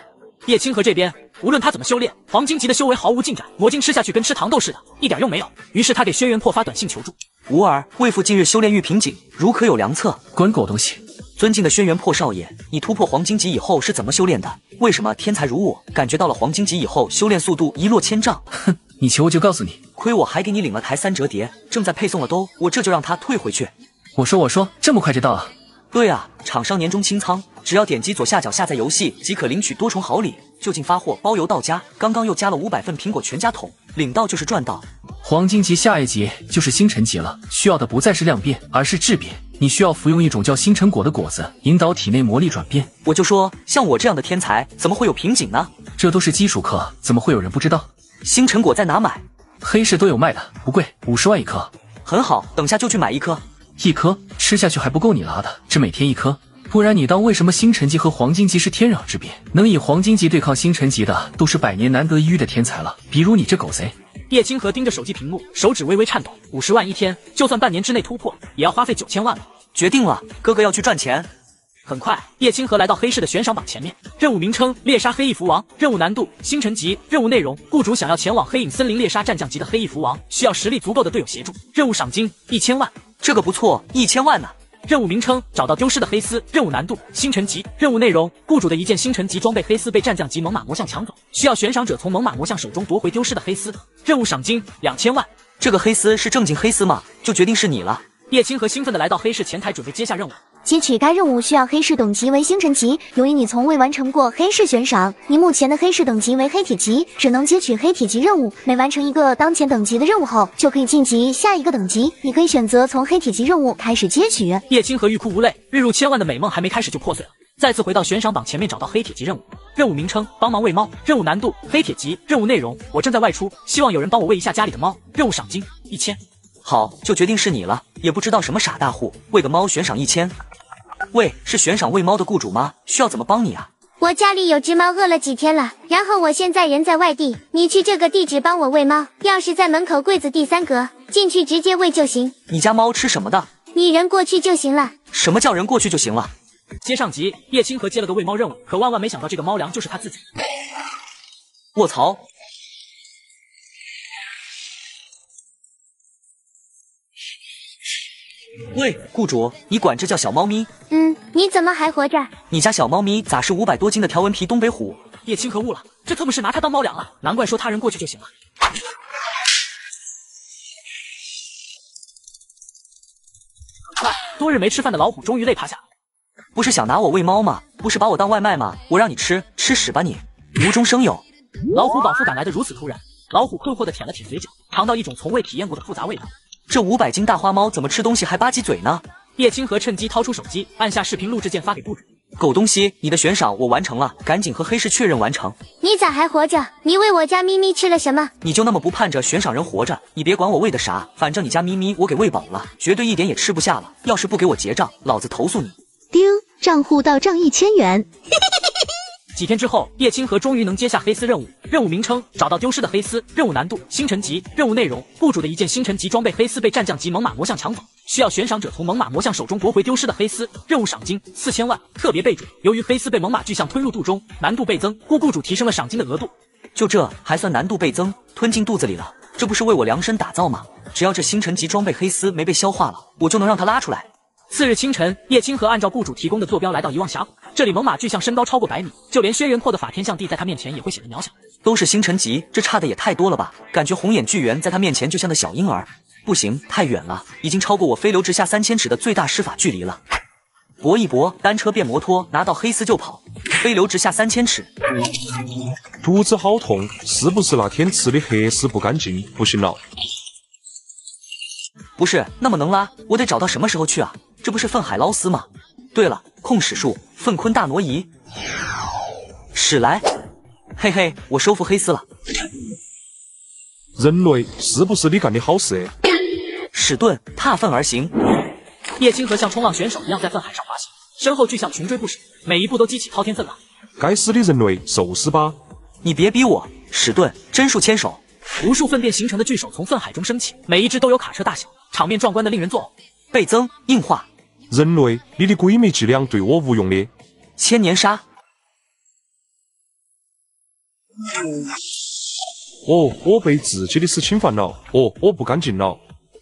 叶清河这边，无论他怎么修炼，黄金级的修为毫无进展，魔晶吃下去跟吃糖豆似的，一点用没有。于是他给轩辕破发短信求助。吾儿，为父近日修炼遇瓶颈，如可有良策？关狗东西！尊敬的轩辕破少爷，你突破黄金级以后是怎么修炼的？为什么天才如我，感觉到了黄金级以后修炼速度一落千丈？哼，你求我就告诉你，亏我还给你领了台3折叠，正在配送了都，我这就让他退回去。我说，这么快就到啊？对啊，厂商年终清仓，只要点击左下角下载游戏即可领取多重好礼，就近发货，包邮到家。刚刚又加了500份苹果全家桶，领到就是赚到。黄金级下一级就是星辰级了，需要的不再是量变，而是质变。你需要服用一种叫星辰果的果子，引导体内魔力转变。我就说，像我这样的天才，怎么会有瓶颈呢？这都是基础课，怎么会有人不知道？星辰果在哪买？黑市都有卖的，不贵，50万1颗。很好，等下就去买1颗。1颗吃下去还不够你拉的，这每天1颗。不然你当为什么星辰级和黄金级是天壤之别？能以黄金级对抗星辰级的，都是100年难得一遇的天才了。比如你这狗贼。叶清河盯着手机屏幕，手指微微颤抖。50万1天，就算半年之内突破，也要花费9000万了。决定了，哥哥要去赚钱。很快，叶清河来到黑市的悬赏榜前面。任务名称：猎杀黑翼蝠王。任务难度：星辰级。任务内容：雇主想要前往黑影森林猎杀战将级的黑翼蝠王，需要实力足够的队友协助。任务赏金：1000万。这个不错，1000万呢。任务名称：找到丢失的黑丝。任务难度：星辰级。任务内容：雇主的一件星辰级装备黑丝被战将级猛犸魔象抢走，需要悬赏者从猛犸魔象手中夺回丢失的黑丝。任务赏金2000万。这个黑丝是正经黑丝吗？就决定是你了。叶清河兴奋地来到黑市前台，准备接下任务。接取该任务需要黑市等级为星辰级，由于你从未完成过黑市悬赏，你目前的黑市等级为黑铁级，只能接取黑铁级任务。每完成一个当前等级的任务后，就可以晋级下一个等级。你可以选择从黑铁级任务开始接取。叶清河欲哭无泪，月入千万的美梦还没开始就破碎了。再次回到悬赏榜前面，找到黑铁级任务。任务名称：帮忙喂猫。任务难度：黑铁级。任务内容：我正在外出，希望有人帮我喂一下家里的猫。任务赏金1000。好，就决定是你了。也不知道什么傻大户，喂个猫悬赏1000。喂，是悬赏喂猫的雇主吗？需要怎么帮你啊？我家里有只猫饿了几天了，然后我现在人在外地，你去这个地址帮我喂猫，钥匙在门口柜子第3格，进去直接喂就行。你家猫吃什么的？你人过去就行了。什么叫人过去就行了？接上集，叶清河接了个喂猫任务，可万万没想到这个猫粮就是他自己。卧槽！喂，雇主，你管这叫小猫咪？你怎么还活着？你家小猫咪咋是500多斤的条纹皮东北虎？叶青可恶了，这特么是拿它当猫粮了，难怪说他人过去就行了。快，多日没吃饭的老虎终于累趴下了。不是想拿我喂猫吗？不是把我当外卖吗？我让你吃，吃屎吧你！无中生有。老虎饱腹感来得如此突然，老虎困惑地舔了舔嘴角，尝到一种从未体验过的复杂味道。这500斤大花猫怎么吃东西还吧唧嘴呢？叶清河趁机掏出手机，按下视频录制键发给雇主。狗东西，你的悬赏我完成了，赶紧和黑市确认完成。你咋还活着？你喂我家咪咪吃了什么？你就那么不盼着悬赏人活着？你别管我喂的啥，反正你家咪咪我给喂饱了，绝对一点也吃不下了。要是不给我结账，老子投诉你。丢，账户到账1000元。几天之后，叶清河终于能接下黑丝任务。任务名称：找到丢失的黑丝。任务难度：星辰级。任务内容：雇主的一件星辰级装备黑丝被战将级猛犸魔象抢走，需要悬赏者从猛犸魔象手中夺回丢失的黑丝。任务赏金4000万。特别备注：由于黑丝被猛犸巨象吞入肚中，难度倍增，故雇主提升了赏金的额度。就这还算难度倍增？吞进肚子里了，这不是为我量身打造吗？只要这星辰级装备黑丝没被消化了，我就能让它拉出来。次日清晨，叶清河按照雇主提供的坐标来到遗忘峡谷。这里猛犸巨象身高超过100米，就连轩辕破的法天象帝在他面前也会显得渺小。都是星辰级，这差的也太多了吧？感觉红眼巨猿在他面前就像个小婴儿。不行，太远了，已经超过我飞流直下3000尺的最大施法距离了。搏一搏，单车变摩托，拿到黑丝就跑，飞流直下3000尺。肚子好痛，是不是那天吃的黑丝不干净？不行了。不是，那么能拉，我得找到什么时候去啊？这不是愤海捞丝吗？对了，控屎术，粪坤大挪移。屎来，嘿嘿，我收复黑丝了。人类，是不是你干的好事？屎遁，踏粪而行。叶清河像冲浪选手一样在粪海上滑行，身后巨象穷追不舍，每一步都激起滔天粪浪。该死的人类，受死吧！你别逼我，屎遁，真数牵手。无数粪便形成的巨手从粪海中升起，每一只都有卡车大小，场面壮观的令人作呕。倍增硬化。人类，你的鬼魅伎俩对我无用的。千年杀。哦，我被自己的屎侵犯了。哦，我不干净了。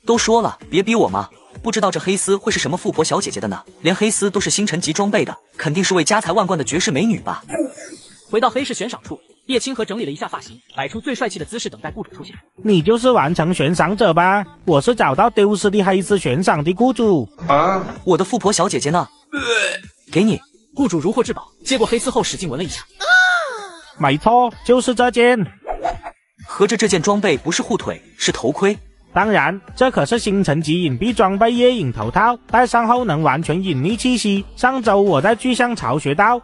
都说了，别逼我嘛。不知道这黑丝会是什么富婆小姐姐的呢？连黑丝都是星辰级装备的，肯定是位家财万贯的绝世美女吧。回到黑市悬赏处，叶清河整理了一下发型，摆出最帅气的姿势，等待雇主出现。你就是完成悬赏者吧？我是找到丢失的黑丝悬赏的雇主。我的富婆小姐姐呢？给你。雇主如获至宝，接过黑丝后使劲闻了一下。没错，就是这件。合着这件装备不是护腿，是头盔。当然，这可是星辰级隐蔽装备夜影头套，戴上后能完全隐匿气息。上周我在巨象巢学到，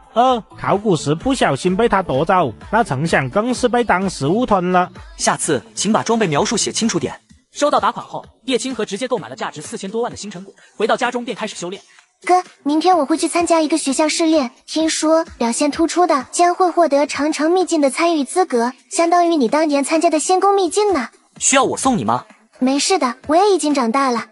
考古时不小心被他夺走，那成想更是被当食物吞了。下次请把装备描述写清楚点。收到打款后，叶清河直接购买了价值4000多万的星辰果，回到家中便开始修炼。哥，明天我会去参加一个学校试炼，听说表现突出的将会获得长城秘境的参与资格，相当于你当年参加的仙宫秘境呢。需要我送你吗？没事的，我也已经长大了。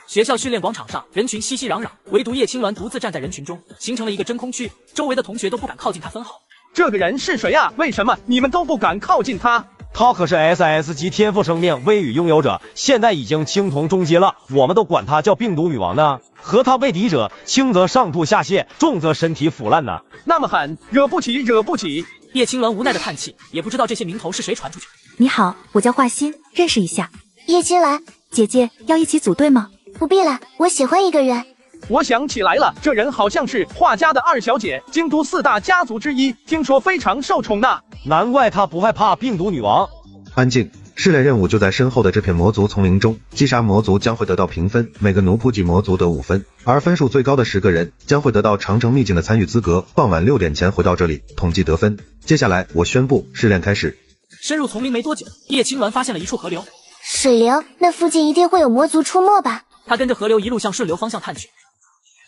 学校训练广场上，人群熙熙攘攘，唯独叶青鸾独自站在人群中，形成了一个真空区，周围的同学都不敢靠近他分毫。这个人是谁啊？为什么你们都不敢靠近他？他可是 SS 级天赋生命微语拥有者，现在已经青铜中阶了，我们都管他叫病毒女王呢。和他为敌者，轻则上吐下泻，重则身体腐烂呢。那么狠，惹不起，惹不起。叶青鸾无奈的叹气，也不知道这些名头是谁传出去。你好，我叫华歆，认识一下。叶青鸾姐姐，要一起组队吗？不必了，我喜欢一个人。我想起来了，这人好像是华家的二小姐，京都4大家族之一，听说非常受宠呢。难怪他不害怕病毒女王。安静，试炼任务就在身后的这片魔族丛林中，击杀魔族将会得到评分，每个奴仆级魔族得5分，而分数最高的10个人将会得到长城秘境的参与资格。傍晚6点前回到这里统计得分。接下来我宣布试炼开始。深入丛林没多久，叶青鸾发现了一处河流。水流，那附近一定会有魔族出没吧？他跟着河流一路向顺流方向探去，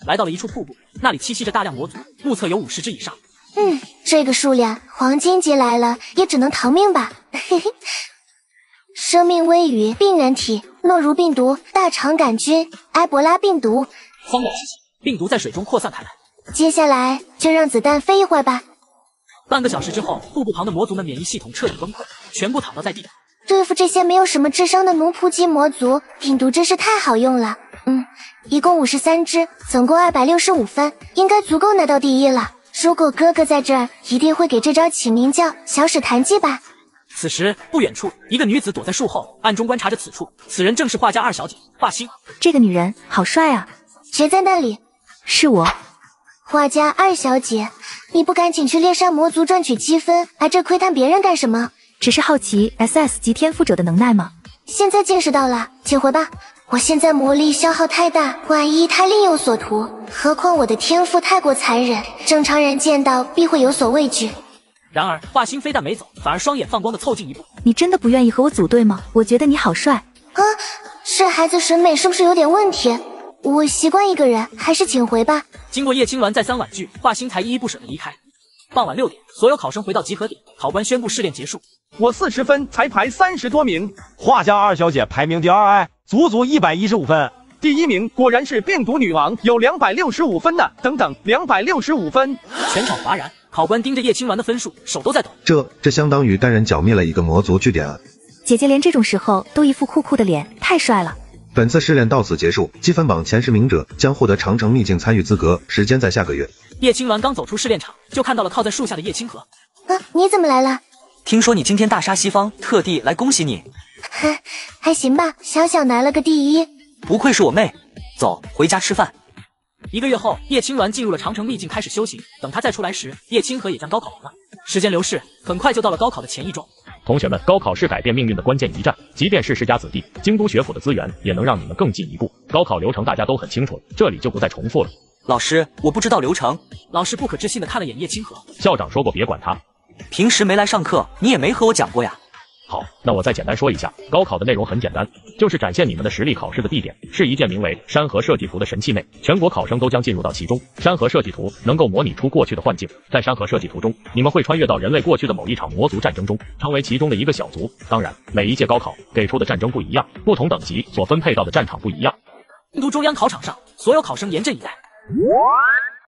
来到了一处瀑布，那里栖息着大量魔族，目测有50只以上。这个数量，黄金级来了也只能逃命吧。嘿嘿。生命微语病原体，诺如病毒、大肠杆菌、埃博拉病毒。荒岛气息，病毒在水中扩散开来。接下来就让子弹飞一会儿吧。半个小时之后，瀑布旁的魔族们免疫系统彻底崩溃，全部躺倒在地。对付这些没有什么智商的奴仆级魔族，病毒真是太好用了。一共53只，总共265分，应该足够拿到第一了。如果哥哥在这儿，一定会给这招起名叫小史弹技吧。此时，不远处，一个女子躲在树后，暗中观察着此处。此人正是画家二小姐画心。这个女人好帅啊！谁在那里？是我。画家二小姐，你不赶紧去猎杀魔族赚取积分，来这窥探别人干什么？只是好奇 SS 级天赋者的能耐吗？现在见识到了，请回吧。我现在魔力消耗太大，万一他另有所图，何况我的天赋太过残忍，正常人见到必会有所畏惧。然而画心非但没走，反而双眼放光的凑近一步。你真的不愿意和我组队吗？我觉得你好帅啊！是孩子审美是不是有点问题？我习惯一个人，还是请回吧。经过叶青鸾再三婉拒，画心才依依不舍地离开。傍晚6点，所有考生回到集合点，考官宣布试炼结束。我40分才排30多名，画家二小姐排名第2，足足115分。第1名果然是病毒女王，有265分呢。等等，265分！全场哗然，考官盯着叶青鸾的分数，手都在抖。这相当于单人剿灭了一个魔族据点啊！姐姐连这种时候都一副酷酷的脸，太帅了。本次试炼到此结束，积分榜前10名者将获得长城秘境参与资格，时间在下个月。叶青鸾刚走出试炼场，就看到了靠在树下的叶清河。你怎么来了？听说你今天大杀西方，特地来恭喜你。还行吧，小小拿了个第一。不愧是我妹，走，回家吃饭。1个月后，叶青鸾进入了长城秘境开始修行。等他再出来时，叶清河也将高考完了。时间流逝，很快就到了高考的前1周。同学们，高考是改变命运的关键一战，即便是世家子弟，京都学府的资源也能让你们更进一步。高考流程大家都很清楚了，这里就不再重复了。老师，我不知道流程。老师不可置信地看了眼叶清河。校长说过别管他。平时没来上课，你也没和我讲过呀。好，那我再简单说一下，高考的内容很简单，就是展现你们的实力。考试的地点是一件名为山河设计图的神器内，全国考生都将进入到其中。山河设计图能够模拟出过去的幻境，在山河设计图中，你们会穿越到人类过去的某一场魔族战争中，成为其中的一个小族。当然，每一届高考给出的战争不一样，不同等级所分配到的战场不一样。京都中央考场上，所有考生严阵以待。